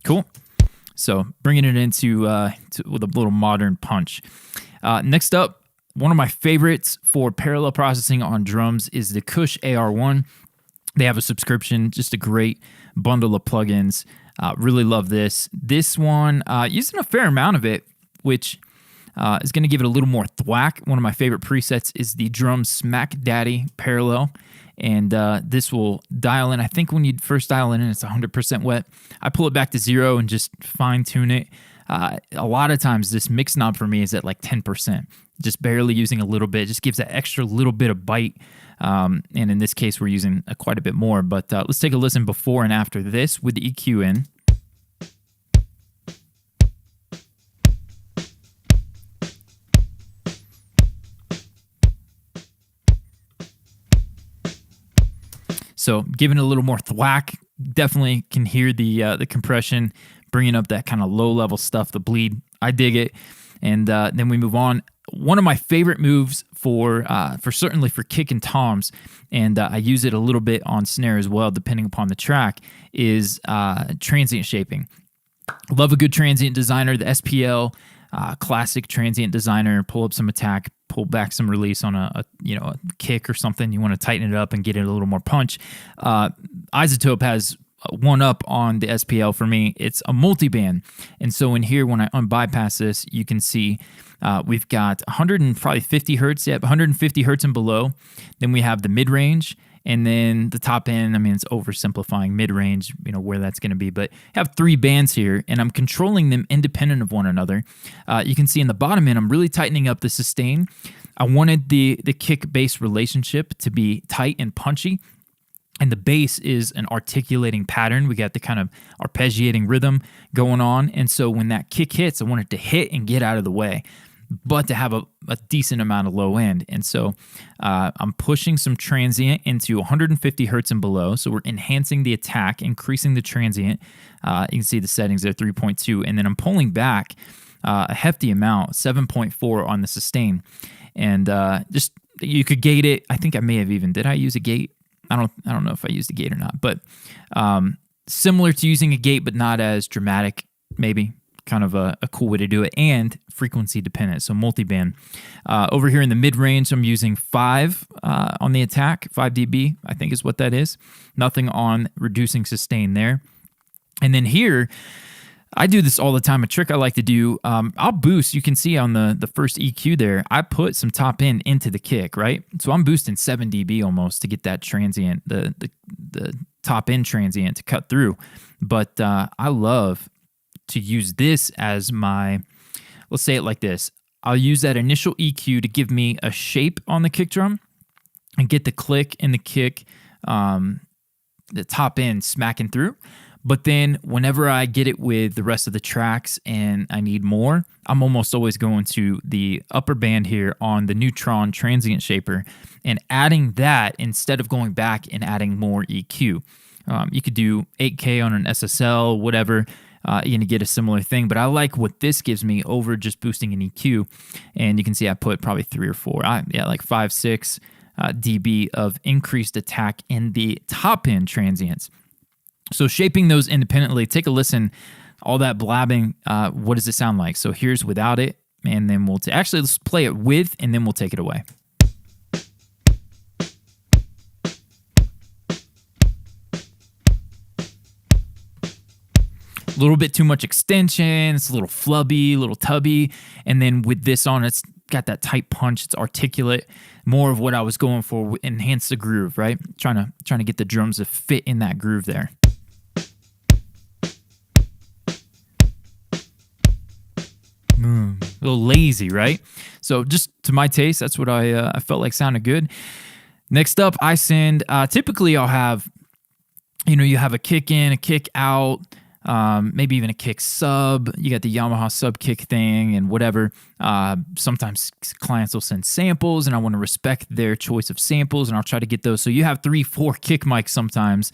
Cool. So bringing it into with a little modern punch. Next up, one of my favorites for parallel processing on drums is the Kush AR1. They have a subscription, just a great bundle of plugins. Really love this. This one, using a fair amount of it, which is going to give it a little more thwack. One of my favorite presets is the drum Smack Daddy Parallel. And this will dial in. I think when you first dial it in, it's 100% wet. I pull it back to 0 and just fine tune it. A lot of times this mix knob for me is at like 10%, just barely using a little bit. Just gives that extra little bit of bite. And in this case, we're using quite a bit more. But let's take a listen before and after this with the EQ in. So giving it a little more thwack, definitely can hear the compression, bringing up that kind of low-level stuff, the bleed. I dig it. And then we move on. One of my favorite moves for certainly for kick and toms, and I use it a little bit on snare as well, depending upon the track, is transient shaping. Love a good transient designer, the SPL classic transient designer. Pull up some attack, pull back some release on a kick or something. You want to tighten it up and get it a little more punch. Isotope has one up on the SPL for me. It's a multi-band, and so in here when I unbypass this, you can see we've got 150 hertz, 150 hertz and below. Then we have the mid-range. And then the top end, I mean, it's oversimplifying mid-range, where that's going to be. But I have 3 bands here, and I'm controlling them independent of one another. You can see in the bottom end, I'm really tightening up the sustain. I wanted the kick-bass relationship to be tight and punchy. And the bass is an articulating pattern. We got the kind of arpeggiating rhythm going on. And so when that kick hits, I want it to hit and get out of the way, but to have a decent amount of low end. And so I'm pushing some transient into 150 hertz and below. So we're enhancing the attack, increasing the transient. You can see the settings there, 3.2. And then I'm pulling back a hefty amount, 7.4 on the sustain. And just, you could gate it. I think I may have even, did I use a gate? I don't know if I used a gate or not, but similar to using a gate, but not as dramatic, maybe. Kind of a cool way to do it, and frequency dependent, so multi-band. Over here in the mid-range, I'm using 5 on the attack, 5 dB, I think is what that is. Nothing on reducing sustain there. And then here, I do this all the time. A trick I like to do, I'll boost. You can see on the first EQ there, I put some top end into the kick, right? So I'm boosting 7 dB almost to get that transient, the top end transient to cut through. But I love to use this as my, let's say it like this. I'll use that initial EQ to give me a shape on the kick drum and get the click and the kick, the top end smacking through. But then whenever I get it with the rest of the tracks and I need more, I'm almost always going to the upper band here on the Neutron transient shaper and adding that instead of going back and adding more EQ. You could do 8K on an SSL, whatever. You're going to get a similar thing, but I like what this gives me over just boosting an EQ. And you can see I put probably 3 or 4, like 5, 6 dB of increased attack in the top end transients. So shaping those independently, take a listen, all that blabbing, what does it sound like? So here's without it, and then we'll actually let's play it with, and then we'll take it away. A little bit too much extension, it's a little flubby, a little tubby, and then with this on, it's got that tight punch, it's articulate, more of what I was going for, enhance the groove, right? Trying to get the drums to fit in that groove there. A little lazy, right? So just to my taste, that's what I felt like sounded good. Next up, I send, typically I'll have, you have a kick in, a kick out, maybe even a kick sub. You got the Yamaha sub kick thing and whatever. Sometimes clients will send samples and I want to respect their choice of samples and I'll try to get those. So you have 3, 4 kick mics sometimes.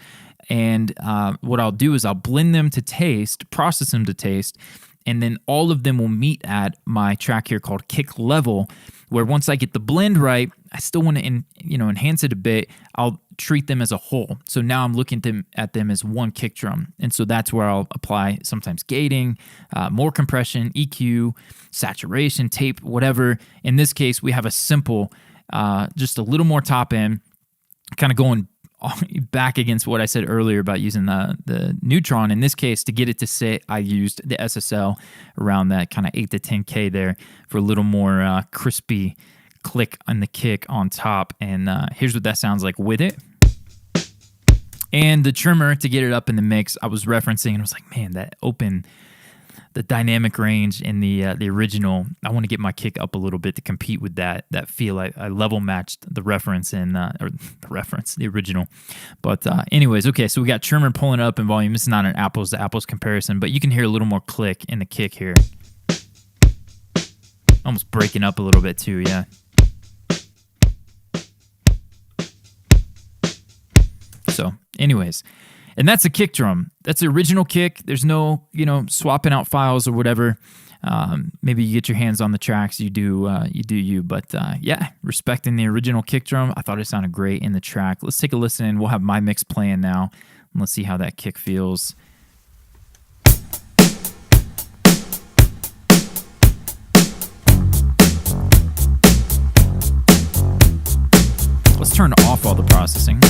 And what I'll do is I'll blend them to taste, process them to taste, and then all of them will meet at my track here called kick level, where once I get the blend right, I still want to enhance it a bit. I'll treat them as a whole. So now I'm looking at them as one kick drum. And so that's where I'll apply sometimes gating, more compression, EQ, saturation, tape, whatever. In this case, we have a simple, just a little more top end, kind of going back against what I said earlier about using the Neutron. In this case, to get it to sit, I used the SSL around that kind of 8 to 10K there for a little more crispy click on the kick on top. And here's what that sounds like with it. And the trimmer to get it up in the mix, I was referencing and I was like, man, the dynamic range in the original, I want to get my kick up a little bit to compete with that feel. I level matched the reference in the original. But anyways, okay, so we got trimmer pulling up in volume. This is not an apples to apples comparison, but you can hear a little more click in the kick here. Almost breaking up a little bit too, yeah. So anyways, and that's a kick drum. That's the original kick. There's no, swapping out files or whatever. Maybe you get your hands on the tracks. You do you. But yeah, respecting the original kick drum. I thought it sounded great in the track. Let's take a listen. We'll have my mix playing now. And let's see how that kick feels. Let's turn off all the processing.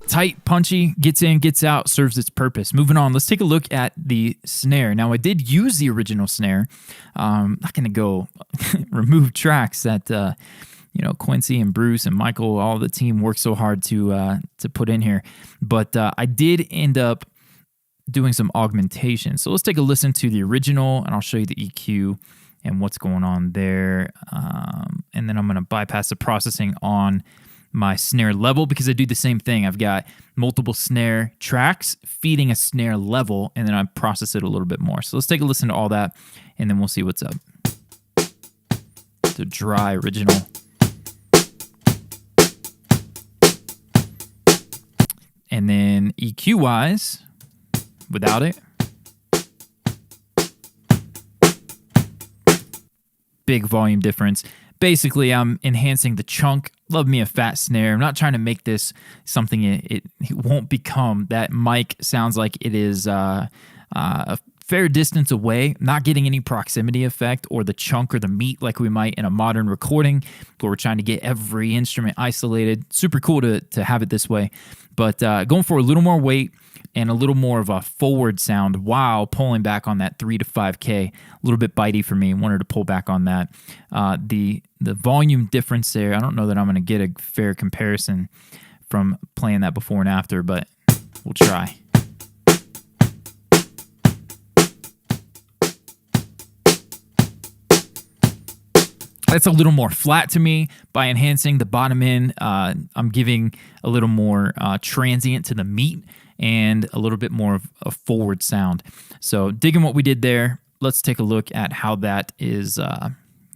Tight, punchy, gets in, gets out, serves its purpose. Moving on, let's take a look at the snare. Now, I did use the original snare. I'm not going to go remove tracks that Quincy and Bruce and Michael, all the team worked so hard to put in here. But I did end up doing some augmentation. So let's take a listen to the original, and I'll show you the EQ and what's going on there. And then I'm going to bypass the processing on my snare level because I do the same thing. I've got multiple snare tracks feeding a snare level, and then I process it a little bit more. So let's take a listen to all that, and then we'll see what's up. The dry original. And then EQ-wise, without it. Big volume difference. Basically, I'm enhancing the chunk. Love me a fat snare. I'm not trying to make this something it won't become. That mic sounds like it is a fair distance away, not getting any proximity effect or the chunk or the meat like we might in a modern recording where we're trying to get every instrument isolated. Super cool to have it this way. But going for a little more weight and a little more of a forward sound while pulling back on that 3 to 5K. A little bit bitey for me. Wanted to pull back on that. The volume difference there, I don't know that I'm going to get a fair comparison from playing that before and after, but we'll try. That's a little more flat to me. By enhancing the bottom end, I'm giving a little more transient to the meat and a little bit more of a forward sound. So digging what we did there, let's take a look at how that is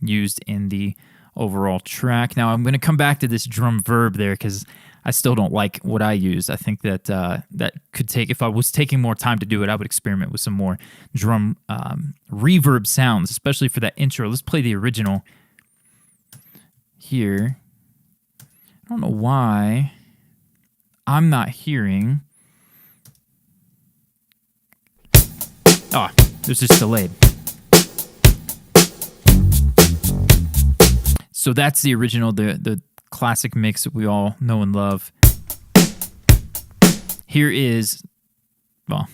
used in the overall track. Now I'm going to come back to this drum verb there because I still don't like what I use. I think that that could take, if I was taking more time to do it, I would experiment with some more drum reverb sounds, especially for that intro. Let's play the original here. I don't know why I'm not hearing. Oh, there's just delayed. So that's the original, the classic mix that we all know and love. Here is, well,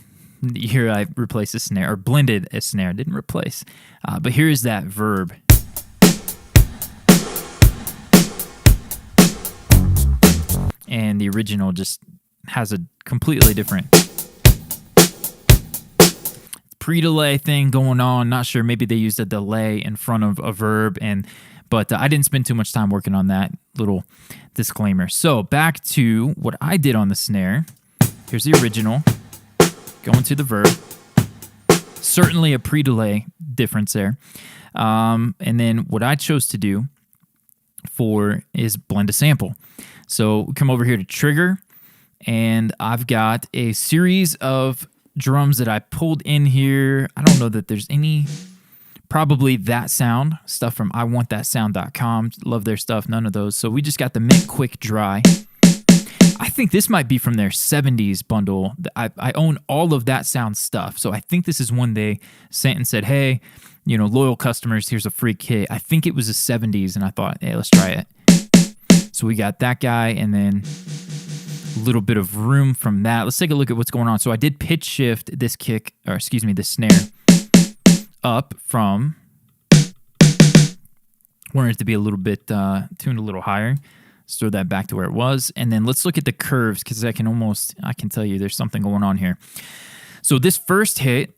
here I replaced a snare, or blended a snare, didn't replace. But here is that verb. And the original just has a completely different pre-delay thing going on. Not sure, maybe they used a delay in front of a verb, but I didn't spend too much time working on that. Little disclaimer. So back to what I did on the snare. Here's the original. Going to the verb. Certainly a pre-delay difference there. And then what I chose to do is blend a sample. So come over here to trigger, and I've got a series of drums that I pulled in here. I don't know that there's any, probably that sound, stuff from iwantthatsound.com. Love their stuff, none of those. So we just got the mint quick dry. I think this might be from their 70s bundle. I own all of that sound stuff. So I think this is one they sent and said, hey, loyal customers, here's a free kit. I think it was the 70s, and I thought, hey, let's try it. So we got that guy, and then a little bit of room from that. Let's take a look at what's going on. So I did pitch shift this this snare up from, wanted it to be a little bit tuned a little higher. Let's throw that back to where it was. And then let's look at the curves, because I can tell you there's something going on here. So this first hit,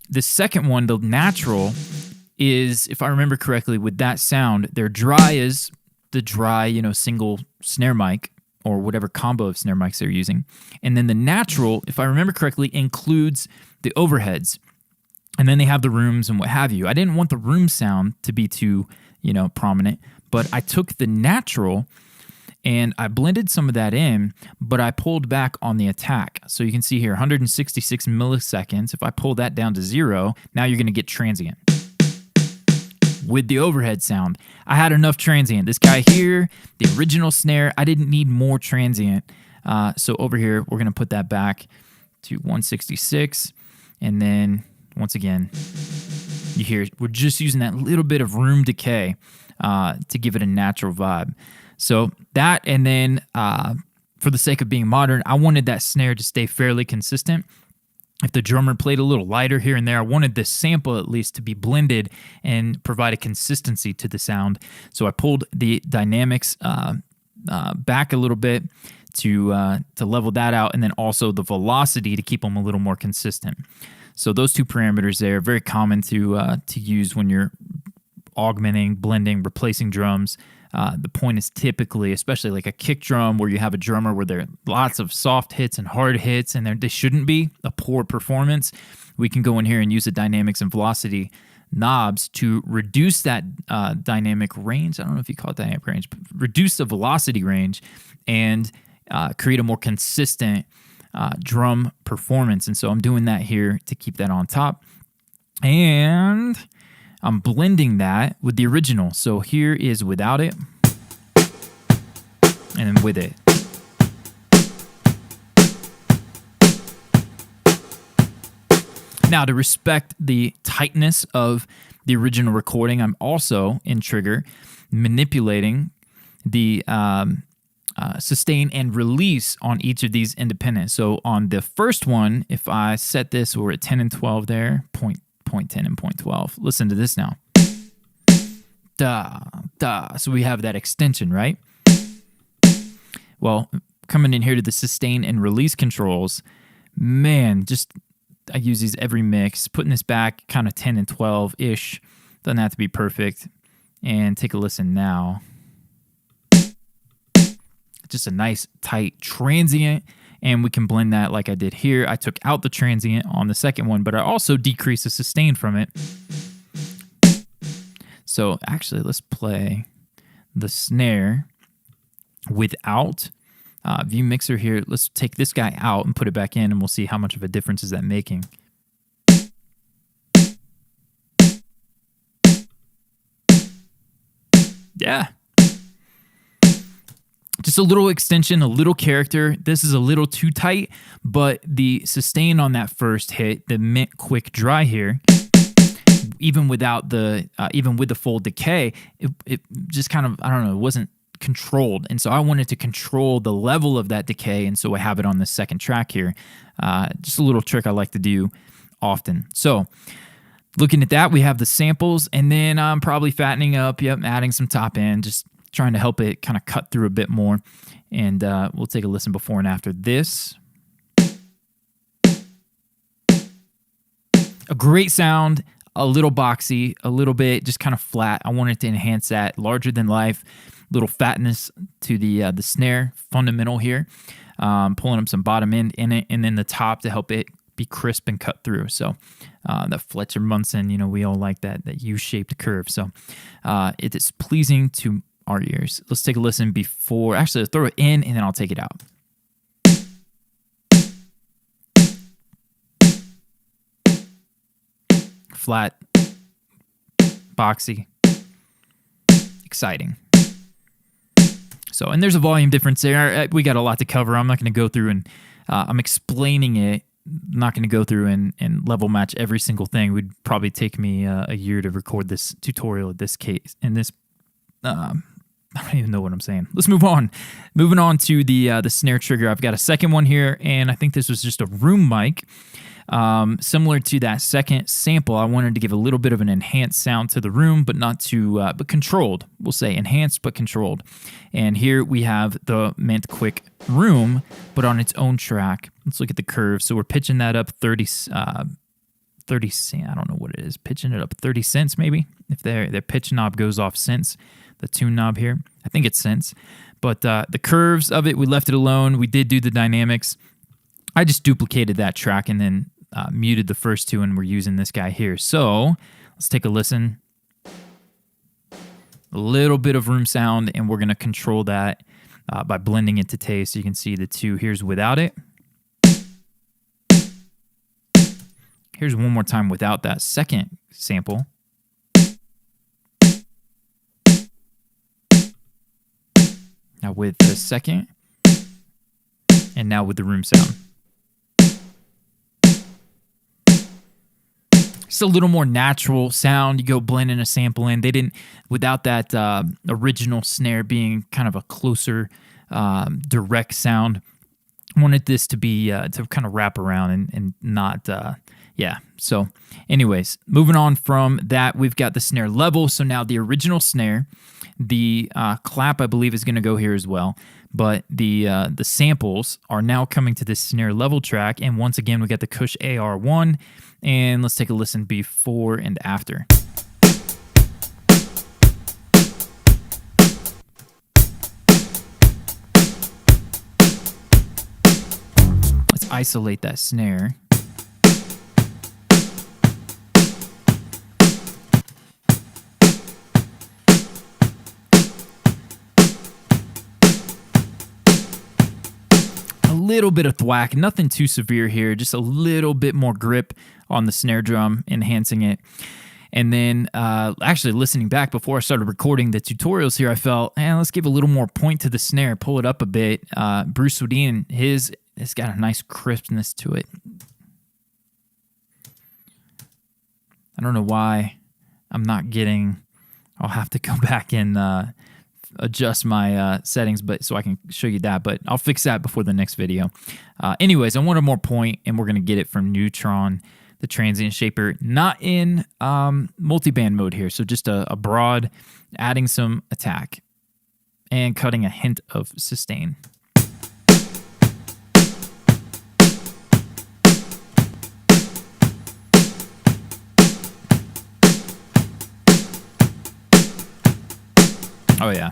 the second one, the natural, is, if I remember correctly, with that sound, their dry is the dry, single snare mic or whatever combo of snare mics they're using. And then the natural, if I remember correctly, includes the overheads. And then they have the rooms and what have you. I didn't want the room sound to be too, prominent, but I took the natural and I blended some of that in, but I pulled back on the attack. So you can see here, 166 milliseconds. If I pull that down to 0, now you're going to get transient. With the overhead sound, I had enough transient. This guy here, the original snare, I didn't need more transient. So over here, we're going to put that back to 166. And then, once again, you hear we're just using that little bit of room decay to give it a natural vibe. So that, and then for the sake of being modern, I wanted that snare to stay fairly consistent. If the drummer played a little lighter here and there, I wanted this sample at least to be blended and provide a consistency to the sound. So I pulled the dynamics back a little bit to level that out, and then also the velocity to keep them a little more consistent. So those two parameters there are very common to use when you're augmenting, blending, replacing drums. The point is typically, especially like a kick drum where you have a drummer where there are lots of soft hits and hard hits, and they shouldn't be a poor performance. We can go in here and use the dynamics and velocity knobs to reduce that dynamic range. I don't know if you call it dynamic range, but reduce the velocity range and create a more consistent drum performance. And so I'm doing that here to keep that on top. And I'm blending that with the original. So here is without it, and then with it. Now, to respect the tightness of the original recording, I'm also in Trigger manipulating the sustain and release on each of these independent. So on the first one, if I set this, we're at 10 and 12 there, point 10 and point 12. Listen to this now. Da, da. So we have that extension, right? Well, coming in here to the sustain and release controls, man, I use these every mix. Putting this back kind of 10 and 12-ish. Doesn't have to be perfect. And take a listen now. Just a nice, tight transient. And we can blend that like I did here. I took out the transient on the second one, but I also decreased the sustain from it. So actually, let's play the snare without View Mixer here. Let's take this guy out and put it back in, and we'll see how much of a difference is that making. Yeah. Just a little extension, a little character. This is a little too tight, but the sustain on that first hit, the mint quick dry here, even without the, even with the full decay, it just kind of, I don't know, it wasn't controlled. And so I wanted to control the level of that decay, and so I have it on the second track here. Just a little trick I like to do often. So looking at that, we have the samples, and then I'm probably fattening up, adding some top end, just trying to help it kind of cut through a bit more. And we'll take a listen before and after this. A great sound, a little boxy, a little bit just kind of flat. I wanted to enhance that, larger than life, little fatness to the snare, fundamental here. Pulling up some bottom end in it, and then the top to help it be crisp and cut through. So the Fletcher Munson, we all like that U-shaped curve. So it is pleasing to our ears. Let's take a listen before, actually, throw it in and then I'll take it out. Flat, boxy, exciting. So, and there's a volume difference there. We got a lot to cover. I'm not going to go through and I'm explaining it. Not going to go through and level match every single thing. It would probably take me a year to record this tutorial in this case. In this, I don't even know what I'm saying. Let's move on. Moving on to the snare trigger. I've got a second one here, and I think this was just a room mic. Similar to that second sample, I wanted to give a little bit of an enhanced sound to the room, but not too, but controlled. We'll say enhanced, but controlled. And here we have the Mint Quick room, but on its own track. Let's look at the curve. So we're pitching that up 30 cents. I don't know what it is. Pitching it up 30 cents maybe. If their pitch knob goes off cents, the tune knob here, I think it's cents. But the curves of it, we left it alone. We did do the dynamics. I just duplicated that track and then muted the first two, and we're using this guy here. So let's take a listen. A little bit of room sound, and we're going to control that by blending it to taste. So you can see the two. Here's without it. Here's one more time without that second sample. Now with the second, and now with the room sound. It's a little more natural sound. You go blending a sample in. They didn't, without that original snare being kind of a closer, direct sound. I wanted this to be, to kind of wrap around and not, yeah. So anyways, moving on from that, we've got the snare level. So now the original snare, the clap, I believe, is going to go here as well. But the samples are now coming to this snare level track. And once again, we got the Kush AR1. And let's take a listen before and after. Let's isolate that snare. Little bit of thwack, nothing too severe here, just a little bit more grip on the snare drum, enhancing it. And then actually listening back before I started recording the tutorials here, I felt, let's give a little more point to the snare, pull it up a bit. Bruce Swedien, it's got a nice crispness to it. I don't know why I'm not getting, I'll have to go back and adjust my settings, but so I can show you that, but I'll fix that before the next video. Anyways, I wanted more point, and we're going to get it from Neutron, the transient shaper, not in multiband mode here, so just a broad, adding some attack and cutting a hint of sustain. Oh yeah.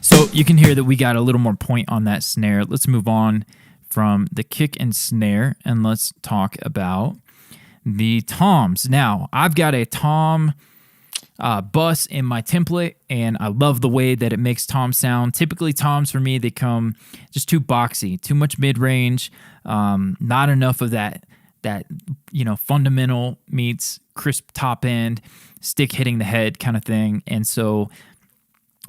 So you can hear that we got a little more point on that snare. Let's move on from the kick and snare, and let's talk about the toms. Now, I've got a tom bus in my template, and I love the way that it makes tom sound. Typically, toms for me, they come just too boxy, too much mid-range, not enough of that fundamental meets crisp top end, stick hitting the head kind of thing. And so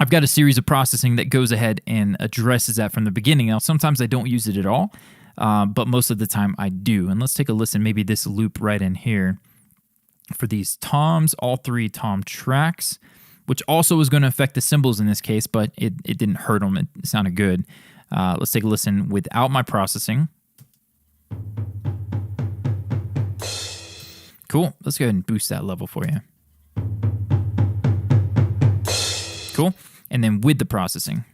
I've got a series of processing that goes ahead and addresses that from the beginning. Now, sometimes I don't use it at all, but most of the time I do. And let's take a listen, maybe this loop right in here. For these toms, all three tom tracks, which also was going to affect the cymbals in this case, but it didn't hurt them. It sounded good. Let's take a listen without my processing. Cool. Let's go ahead and boost that level for you. Cool. And then with the processing.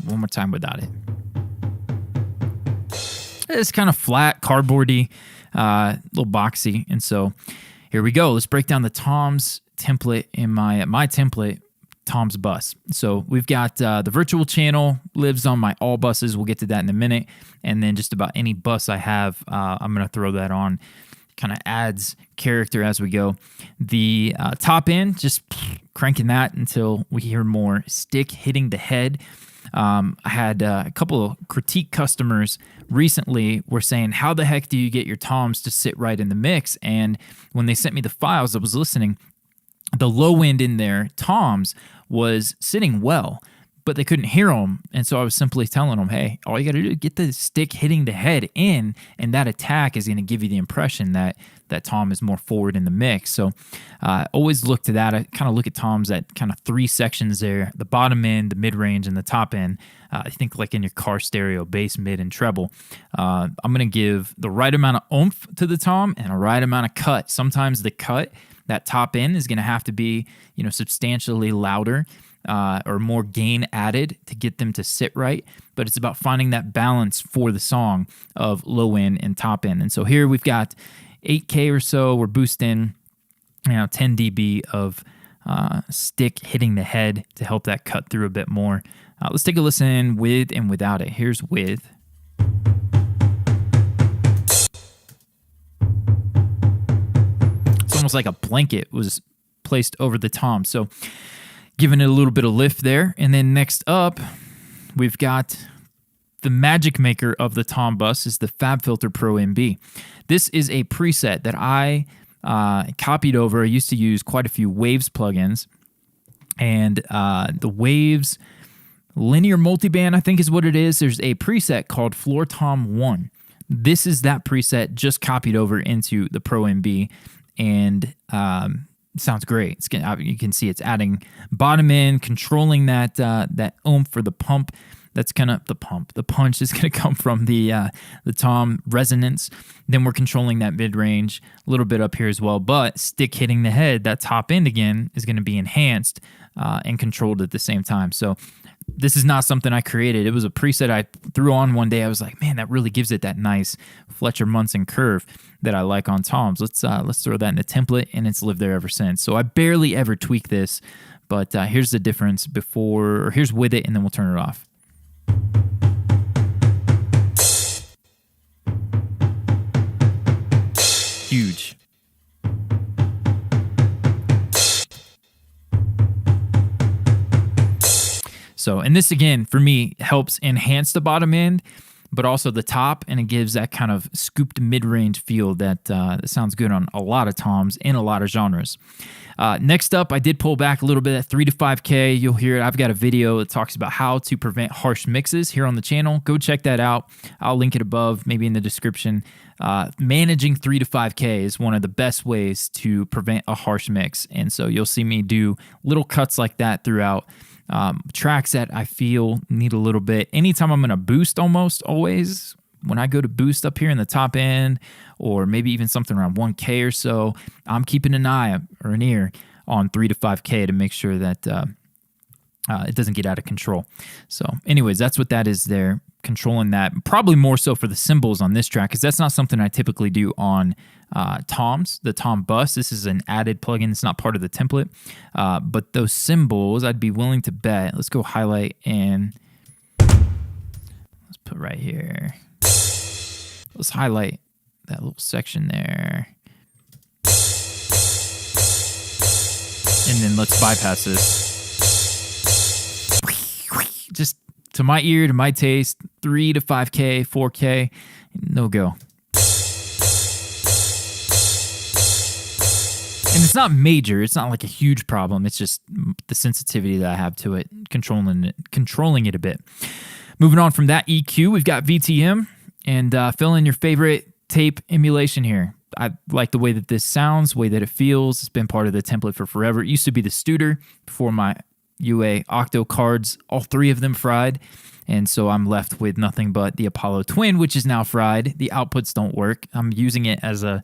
One more time without it. It's kind of flat, cardboardy, little boxy. And so here we go. Let's break down the toms template in my template, toms bus. So we've got the virtual channel lives on my all buses. We'll get to that in a minute. And then just about any bus I have, I'm going to throw that on. Kind of adds character as we go. The top end, just cranking that until we hear more stick hitting the head. I had a couple of critique customers recently were saying, how the heck do you get your toms to sit right in the mix? And when they sent me the files, I was listening, the low end in their toms was sitting well, but they couldn't hear them. And so I was simply telling them, hey, all you got to do is get the stick hitting the head in, and that attack is going to give you the impression that that tom is more forward in the mix. So always look to that. I kind of look at toms at kind of three sections there, the bottom end, the mid-range, and the top end. I think like in your car stereo, bass, mid, and treble. I'm going to give the right amount of oomph to the tom and a right amount of cut. Sometimes the cut, that top end is going to have to be, substantially louder or more gain added to get them to sit right. But it's about finding that balance for the song of low end and top end. And so here we've got 8K or so. We're boosting 10 dB of stick hitting the head to help that cut through a bit more. Let's take a listen with and without it. Here's with. It's almost like a blanket was placed over the tom. So giving it a little bit of lift there. And then next up, we've got the magic maker of the tom bus is the FabFilter Pro MB. This is a preset that I copied over. I used to use quite a few Waves plugins. And the Waves linear multiband, I think is what it is. There's a preset called Floor Tom 1. This is that preset just copied over into the Pro MB. And sounds great. You can see it's adding bottom end, controlling that that oomph for the pump. That's the punch is gonna come from the tom resonance. Then we're controlling that mid range a little bit up here as well. But stick hitting the head, that top end again is gonna be enhanced and controlled at the same time. So this is not something I created. It was a preset I threw on one day. I was like, man, that really gives it that nice Fletcher Munson curve that I like on toms. Let's throw that in the template, and it's lived there ever since. So I barely ever tweak this, but here's the difference here's with it, and then we'll turn it off. Huge. So, and this again, for me, helps enhance the bottom end, but also the top, and it gives that kind of scooped mid-range feel that sounds good on a lot of toms in a lot of genres. Next up, I did pull back a little bit at 3 to 5K. You'll hear it. I've got a video that talks about how to prevent harsh mixes here on the channel. Go check that out. I'll link it above, maybe in the description. Managing 3 to 5K is one of the best ways to prevent a harsh mix. And so you'll see me do little cuts like that throughout. Tracks that I feel need a little bit. Anytime I'm going to boost, almost always, when I go to boost up here in the top end, or maybe even something around 1K or so, I'm keeping an eye or an ear on 3 to 5K to make sure that it doesn't get out of control. So anyways, that's what that is there, controlling that. Probably more so for the cymbals on this track, because that's not something I typically do on toms, the tom bus. This is an added plugin. It's not part of the template. But those cymbals, I'd be willing to bet. Let's go highlight and let's put right here. Let's highlight that little section there. And then let's bypass this. Just to my ear, to my taste, 3 to 5K, 4K, no go. And it's not major. It's not like a huge problem. It's just the sensitivity that I have to it, controlling it a bit. Moving on from that EQ, we've got VTM, and fill in your favorite tape emulation here. I like the way that this sounds, the way that it feels. It's been part of the template for forever. It used to be the Studer before my UA Octo cards, all three of them fried. And so I'm left with nothing but the Apollo Twin, which is now fried. The outputs don't work. I'm using it as a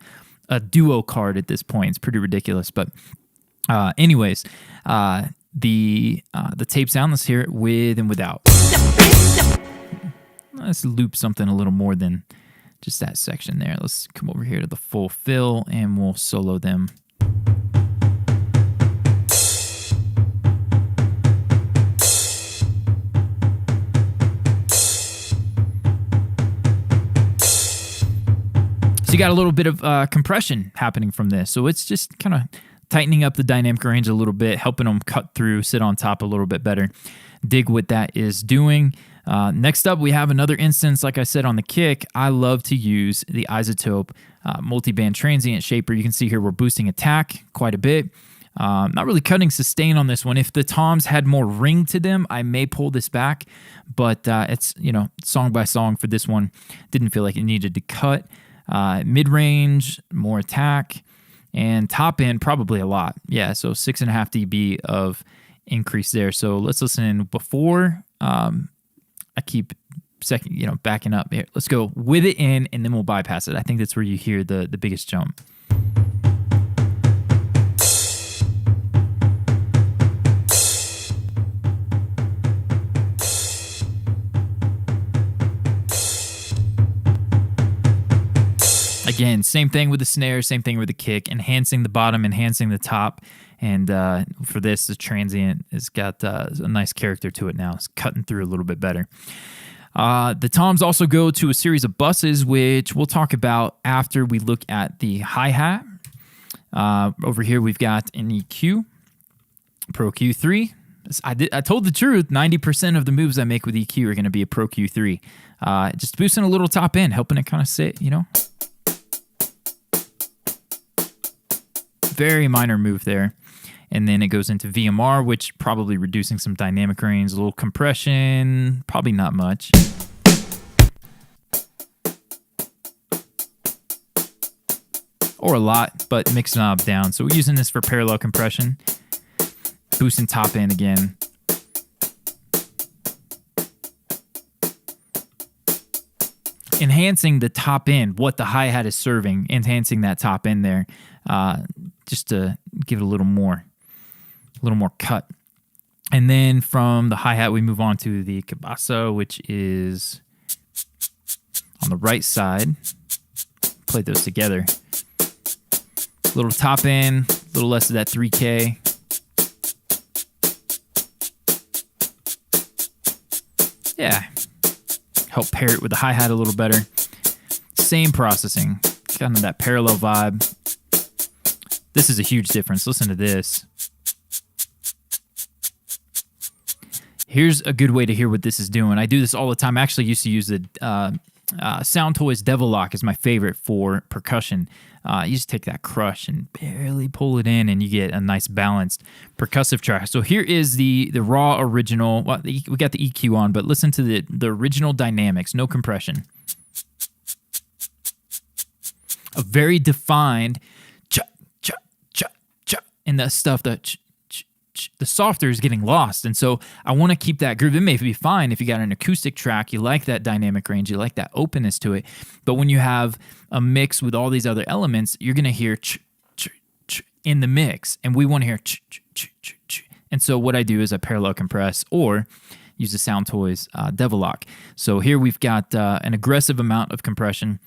duo card at this point. It's pretty ridiculous. But anyways, the tape sound, let's hear it with and without. Let's loop something a little more than just that section there. Let's come over here to the full fill, and we'll solo them. So you got a little bit of compression happening from this. So it's just kind of tightening up the dynamic range a little bit, helping them cut through, sit on top a little bit better. Dig what that is doing. Next up, we have another instance, like I said, on the kick. I love to use the Isotope multi-band transient shaper. You can see here we're boosting attack quite a bit. Not really cutting sustain on this one. If the toms had more ring to them, I may pull this back, but it's, song by song for this one. Didn't feel like it needed to cut. Mid-range, more attack, and top end, probably a lot. Yeah, so 6.5 dB of increase there. So let's listen before I keep backing up here. Let's go with it in, and then we'll bypass it. I think that's where you hear the biggest jump. Again, same thing with the snare, same thing with the kick, enhancing the bottom, enhancing the top. And for this, the transient has got a nice character to it now. It's cutting through a little bit better. The toms also go to a series of buses, which we'll talk about after we look at the hi-hat. Over here, we've got an EQ, Pro Q3. I told the truth, 90% of the moves I make with EQ are going to be a Pro Q3. Just boosting a little top end, helping it kind of sit, Very minor move there. And then it goes into VMR, which probably reducing some dynamic range, a little compression, probably not much. Or a lot, but mix knob down. So we're using this for parallel compression. Boosting top end again. Enhancing the top end, what the hi-hat is serving, enhancing that top end there, just to give it a little more cut. And then from the hi-hat, we move on to the cabasa, which is on the right side. Play those together. Little top end, a little less of that 3K. Yeah. Help pair it with the hi-hat a little better. Same processing, kind of that parallel vibe. This is a huge difference. Listen to this. Here's a good way to hear what this is doing. I do this all the time. I actually used to use the Sound Toys Devil Lock is my favorite for percussion. You just take that crush and barely pull it in, and you get a nice balanced percussive track. So here is the raw original. Well, we got the EQ on, but listen to the original dynamics, no compression. A very defined cha cha cha cha, and the stuff that the softer is getting lost. And so I want to keep that groove. It may be fine if you got an acoustic track, you like that dynamic range, you like that openness to it. But when you have a mix with all these other elements, you're going to hear ch, ch, ch in the mix. And we want to hear ch, ch, ch, ch, ch. And so what I do is I parallel compress or use the Sound Toys Devil Lock. So here we've got an aggressive amount of compression,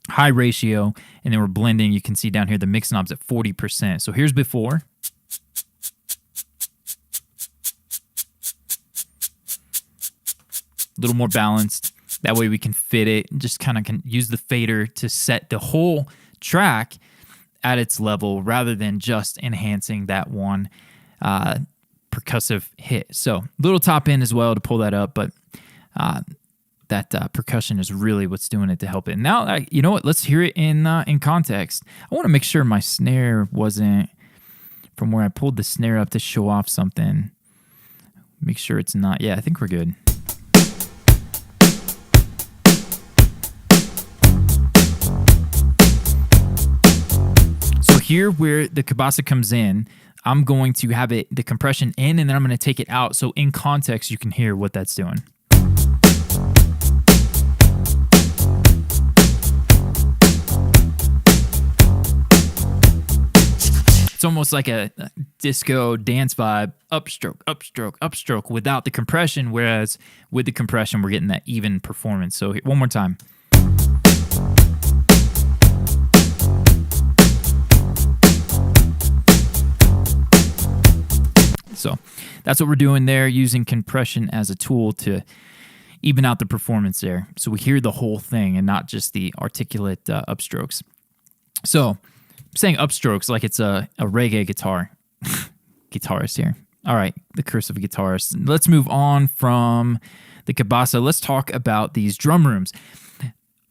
high ratio, and then we're blending. You can see down here the mix knob's at 40%. So here's before. A little more balanced. That way we can fit it and just kind of can use the fader to set the whole track at its level rather than just enhancing that one percussive hit. So little top end as well to pull that up, but that percussion is really what's doing it to help it. Now, you know what? Let's hear it in context. I want to make sure my snare wasn't from where I pulled the snare up to show off something. Make sure it's not. Yeah, I think we're good. Here where the cabasa comes in, I'm going to have the compression in, and then I'm going to take it out. So in context, you can hear what that's doing. It's almost like a disco dance vibe, upstroke, upstroke, upstroke without the compression, whereas with the compression, we're getting that even performance. So one more time. So that's what we're doing there, using compression as a tool to even out the performance there. So we hear the whole thing and not just the articulate upstrokes. So saying upstrokes like it's a reggae guitar. Guitarist here. All right, the curse of a guitarist. Let's move on from the Cabasa. Let's talk about these drum rooms.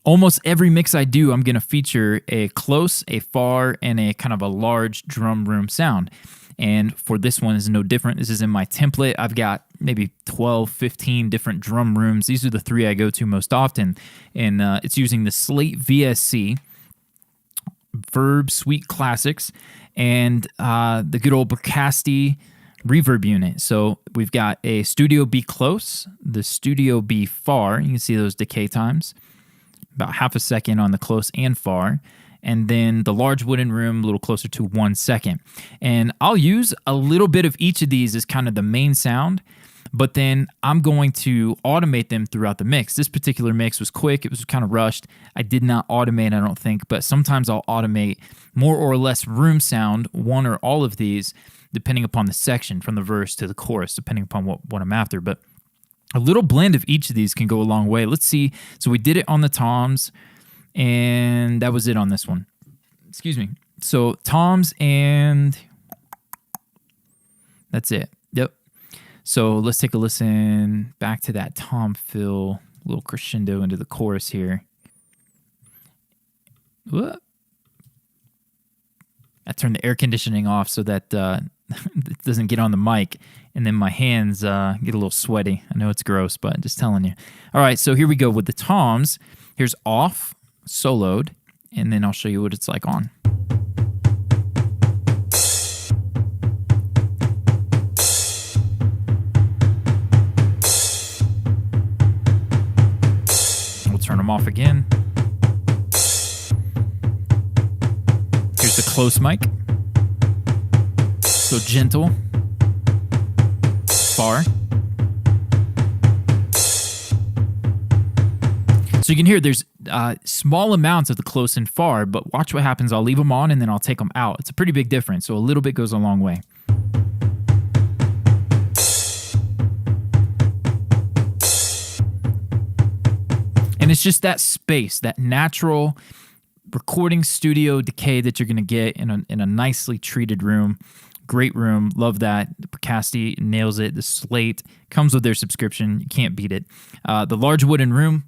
Almost every mix I do, I'm going to feature a close, a far, and a kind of a large drum room sound. And for this one, is no different. This is in my template. I've got maybe 12, 15 different drum rooms. These are the three I go to most often. And it's using the Slate VSC, Verb Suite Classics, and the good old Bricasti reverb unit. So we've got a Studio B close, the Studio B far. You can see those decay times, about half a second on the close and far. And then the large wooden room, a little closer to 1 second. And I'll use a little bit of each of these as kind of the main sound, but then I'm going to automate them throughout the mix. This particular mix was quick. It was kind of rushed. I did not automate, I don't think, but sometimes I'll automate more or less room sound, one or all of these, depending upon the section, from the verse to the chorus, depending upon what I'm after. But a little blend of each of these can go a long way. Let's see. So we did it on the toms, and that was it on this one. Excuse me. So toms, and that's it. Yep. So let's take a listen back to that tom fill, little crescendo into the chorus here. Whoop. I turned the air conditioning off so that it doesn't get on the mic, and then my hands get a little sweaty. I know it's gross, but just telling you. All right, so here we go with the toms. Here's off, soloed, and then I'll show you what it's like on. We'll turn them off again. Here's the close mic. So gentle, far. So you can hear there's small amounts of the close and far, but watch what happens. I'll leave them on and then I'll take them out. It's a pretty big difference, so a little bit goes a long way. And it's just that space, that natural recording studio decay that you're going to get in a nicely treated room. Great room. Love that. The Bricasti nails it. The Slate comes with their subscription. You can't beat it. The large wooden room,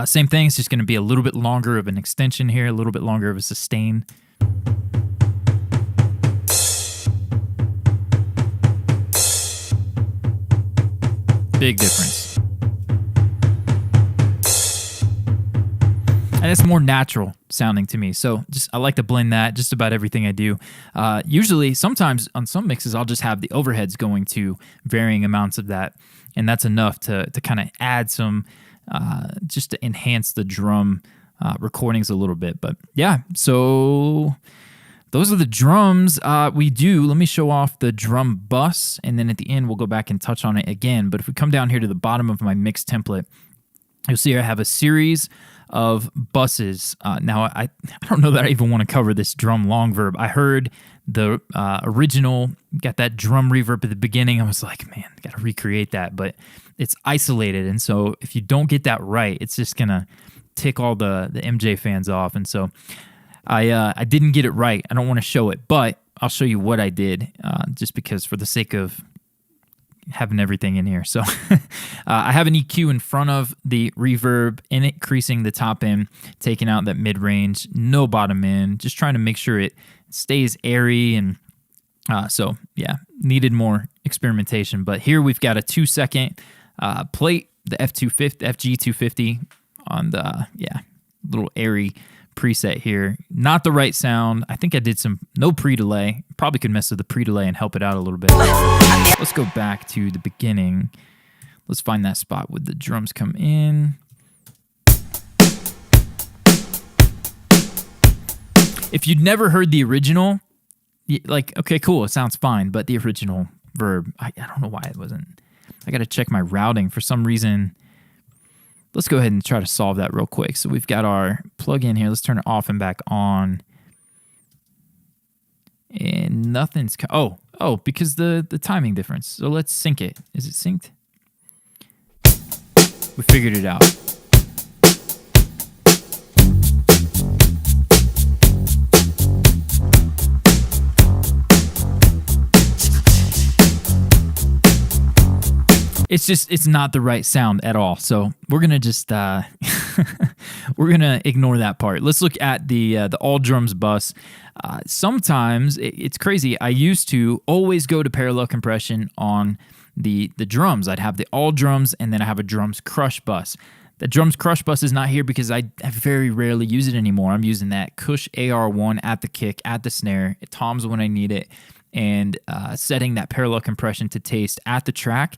same thing. It's just going to be a little bit longer of an extension here, a little bit longer of a sustain. Big difference. And it's more natural sounding to me. So I like to blend that just about everything I do. Usually, sometimes on some mixes, I'll just have the overheads going to varying amounts of that. And that's enough to kind of add some, just to enhance the drum recordings a little bit. But yeah, so those are the drums we do. Let me show off the drum bus. And then at the end, we'll go back and touch on it again. But if we come down here to the bottom of my mix template, you'll see I have a series of buses. Now, I don't know that I even want to cover this drum long verb. I heard the original, got that drum reverb at the beginning. I was like, man, I got to recreate that. But it's isolated. And so if you don't get that right, it's just going to tick all the MJ fans off. And so I didn't get it right. I don't want to show it, but I'll show you what I did just because for the sake of having everything in here. So I have an EQ in front of the reverb, increasing the top end, taking out that mid-range, no bottom end, just trying to make sure it stays airy. And so, yeah, needed more experimentation. But here we've got a 2-second plate, the FG250 on the, little airy preset here. Not the right sound. I think I did no pre-delay. Probably could mess with the pre-delay and help it out a little bit. Let's go back to the beginning. Let's find that spot where the drums come in. If you'd never heard the original, like, okay, cool, it sounds fine, but the original verb, I don't know why it wasn't. I got to check my routing for some reason. Let's go ahead and try to solve that real quick. So we've got our plug-in here. Let's turn it off and back on. And nothing's... Oh, because the timing difference. So let's sync it. Is it synced? We figured it out. it's not the right sound at all. So we're gonna just we're gonna ignore that part. Let's look at the all drums bus. Sometimes it's crazy. I used to always go to parallel compression on the drums. I'd have the all drums, and then I have a drums crush bus. The drums crush bus is not here because I very rarely use it anymore. I'm using that Cush AR1 at the kick, at the snare. It toms when I need it, and setting that parallel compression to taste at the track.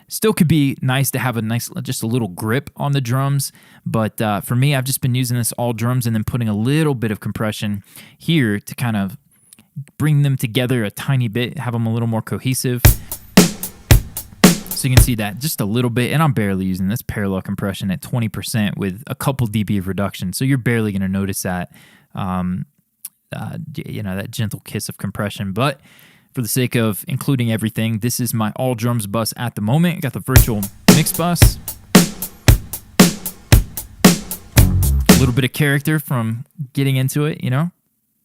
Still could be nice to have just a little grip on the drums, but for me, I've just been using this all drums and then putting a little bit of compression here to kind of bring them together a tiny bit, have them a little more cohesive. So you can see that just a little bit, and I'm barely using this parallel compression at 20% with a couple dB of reduction, so you're barely going to notice that, that gentle kiss of compression. But for the sake of including everything, this is my all drums bus at the moment. Got the virtual mix bus. A little bit of character from getting into it,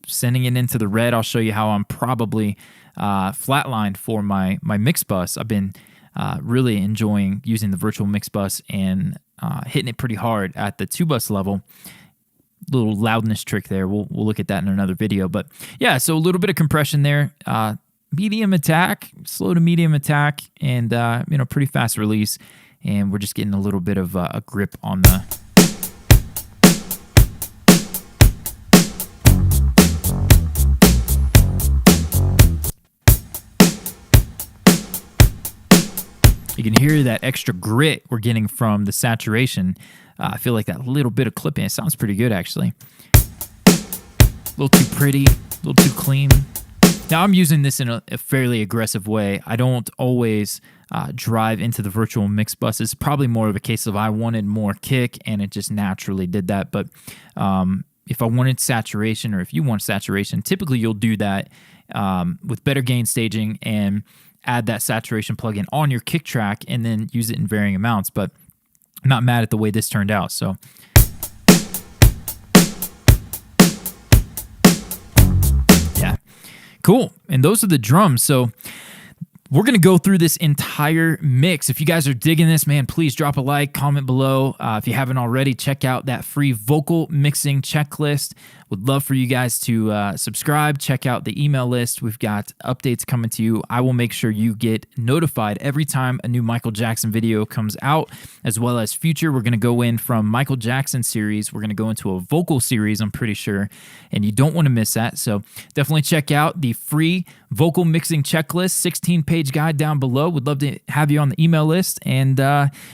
sending it into the red. I'll show you how I'm probably flatlined for my mix bus. I've been really enjoying using the virtual mix bus and hitting it pretty hard at the 2-bus level. Little loudness trick there. We'll look at that in another video. But yeah, so a little bit of compression there. Medium attack, slow to medium attack, and pretty fast release. And we're just getting a little bit of a grip on the. You can hear that extra grit we're getting from the saturation. I feel like that little bit of clipping, it sounds pretty good actually. A little too pretty, a little too clean. Now I'm using this in a fairly aggressive way. I don't always drive into the virtual mix bus. It's probably more of a case of I wanted more kick and it just naturally did that. But if I wanted saturation, or if you want saturation, typically you'll do that with better gain staging and add that saturation plugin on your kick track and then use it in varying amounts. But I'm not mad at the way this turned out. So yeah, cool. And those are the drums. So we're going to go through this entire mix. If you guys are digging this, man, please drop a like, comment below. If you haven't already, check out that free vocal mixing checklist. Would love for you guys to subscribe, check out the email list. We've got updates coming to you. I will make sure you get notified every time a new Michael Jackson video comes out, as well as future. We're going to go in from Michael Jackson series. We're going to go into a vocal series, I'm pretty sure, and you don't want to miss that. So definitely check out the free vocal mixing checklist, 16-page guide down below. Would love to have you on the email list. And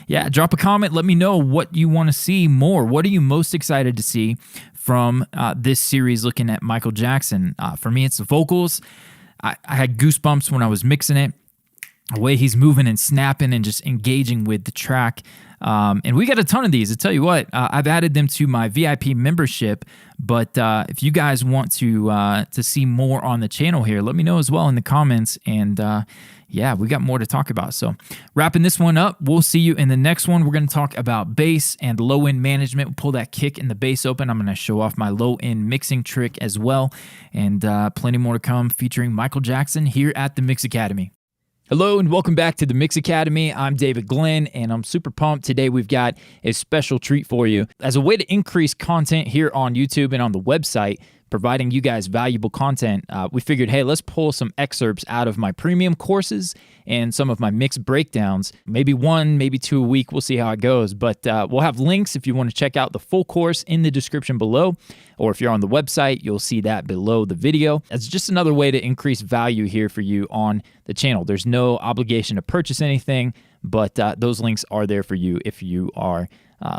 yeah, drop a comment. Let me know what you want to see more. What are you most excited to see from this series looking at Michael Jackson? For me, it's the vocals. I had goosebumps when I was mixing it. The way he's moving and snapping and just engaging with the track. And we got a ton of these. I tell you what, I've added them to my VIP membership. But if you guys want to see more on the channel here, let me know as well in the comments. And yeah, we got more to talk about. So wrapping this one up, we'll see you in the next one. We're going to talk about bass and low-end management. We'll pull that kick and the bass open. I'm going to show off my low-end mixing trick as well. And plenty more to come featuring Michael Jackson here at the Mix Academy. Hello and welcome back to the Mix Academy. I'm David Glenn and I'm super pumped. Today we've got a special treat for you. As a way to increase content here on YouTube and on the website, providing you guys valuable content, we figured, hey, let's pull some excerpts out of my premium courses and some of my mix breakdowns. Maybe 1, maybe 2 a week. We'll see how it goes. But we'll have links if you want to check out the full course in the description below. Or if you're on the website, you'll see that below the video. It's just another way to increase value here for you on the channel. There's no obligation to purchase anything, but those links are there for you if you are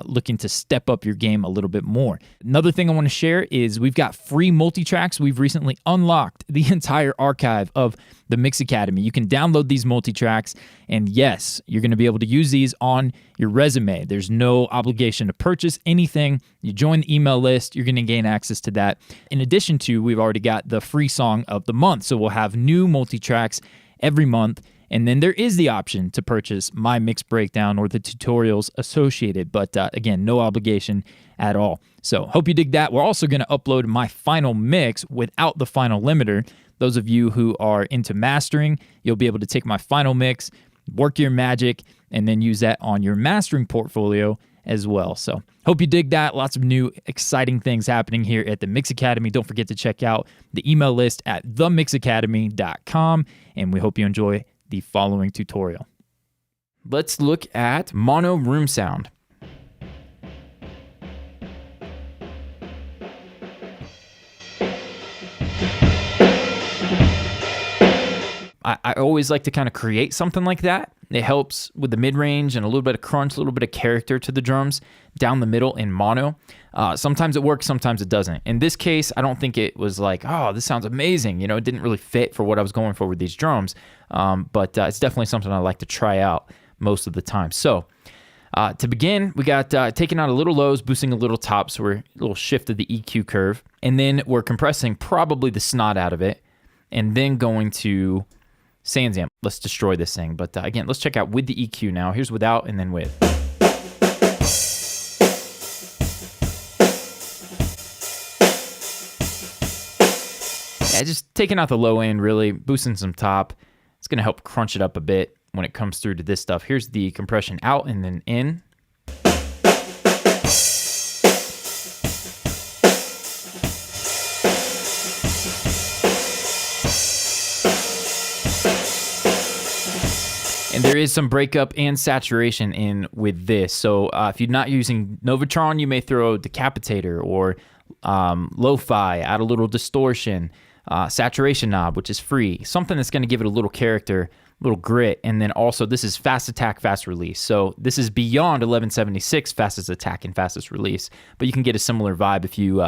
looking to step up your game a little bit more. Another thing I want to share is we've got free multitracks. We've recently unlocked the entire archive of the Mix Academy. You can download these multitracks, and yes, you're going to be able to use these on your resume. There's no obligation to purchase anything. You join the email list, you're going to gain access to that. In addition to, we've already got the free song of the month, so we'll have new multitracks every month. And then there is the option to purchase my mix breakdown or the tutorials associated, but again, no obligation at all. So hope you dig that. We're also going to upload my final mix without the final limiter. Those of you who are into mastering, you'll be able to take my final mix, work your magic, and then use that on your mastering portfolio as well. So hope you dig that. Lots of new exciting things happening here at the Mix Academy. Don't forget to check out the email list at themixacademy.com, and we hope you enjoy the following tutorial. Let's look at mono room sound. I always like to kind of create something like that. It helps with the mid-range and a little bit of crunch, a little bit of character to the drums down the middle in mono. Sometimes it works, sometimes it doesn't. In this case, I don't think it was like, oh, this sounds amazing. You know, it didn't really fit for what I was going for with these drums. But it's definitely something I like to try out most of the time. So to begin, we got taking out a little lows, boosting a little top. So we're a little shift of the EQ curve. And then we're compressing probably the snot out of it. And then going to SansAmp. Let's destroy this thing. But again, let's check out with the EQ now. Here's without and then with. Yeah, just taking out the low end, really boosting some top. It's going to help crunch it up a bit when it comes through to this stuff. Here's the compression out and then in. And there is some breakup and saturation in with this. So if you're not using Novotron, you may throw Decapitator or Lo-Fi, add a little distortion, saturation knob, which is free. Something that's going to give it a little character, a little grit. And then also this is fast attack, fast release. So this is beyond 1176 fastest attack and fastest release. But you can get a similar vibe if you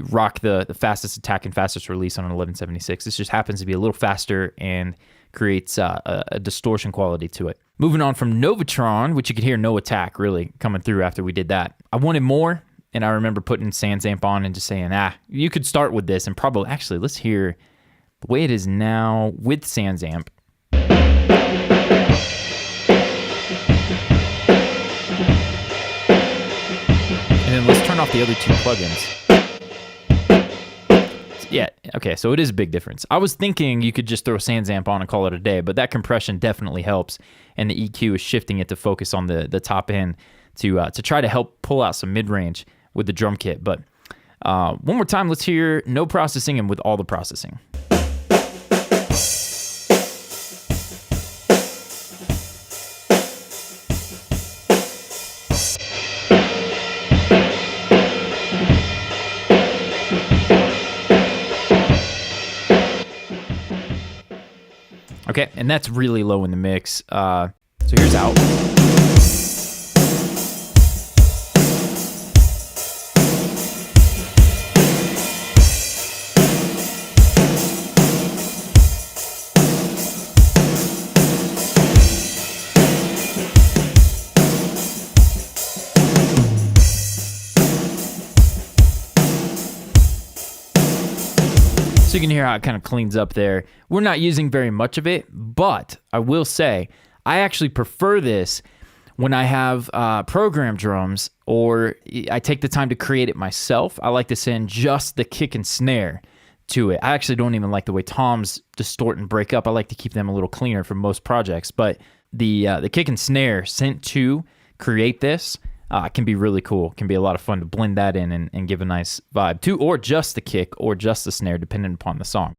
rock the fastest attack and fastest release on an 1176. This just happens to be a little faster and creates a distortion quality to it. Moving on from Novotron, which you could hear no attack really coming through after we did that. I wanted more, and I remember putting SansAmp on and just saying, you could start with this and probably, actually, let's hear the way it is now with SansAmp. And then let's turn off the other two plugins. Yeah, okay, so it is a big difference. I was thinking you could just throw SansAmp on and call it a day, but that compression definitely helps, and the EQ is shifting it to focus on the top end to try to help pull out some mid-range with the drum kit. But one more time, let's hear no processing and with all the processing. Okay, and that's really low in the mix. So here's out. So you can hear how it kind of cleans up there. We're not using very much of it, but I will say I actually prefer this when I have program drums or I take the time to create it myself. I like to send just the kick and snare to it. I actually don't even like the way toms distort and break up. I like to keep them a little cleaner for most projects, but the kick and snare sent to create this can be really cool. Can be a lot of fun to blend that in and give a nice vibe too, or just the kick or just the snare, depending upon the song.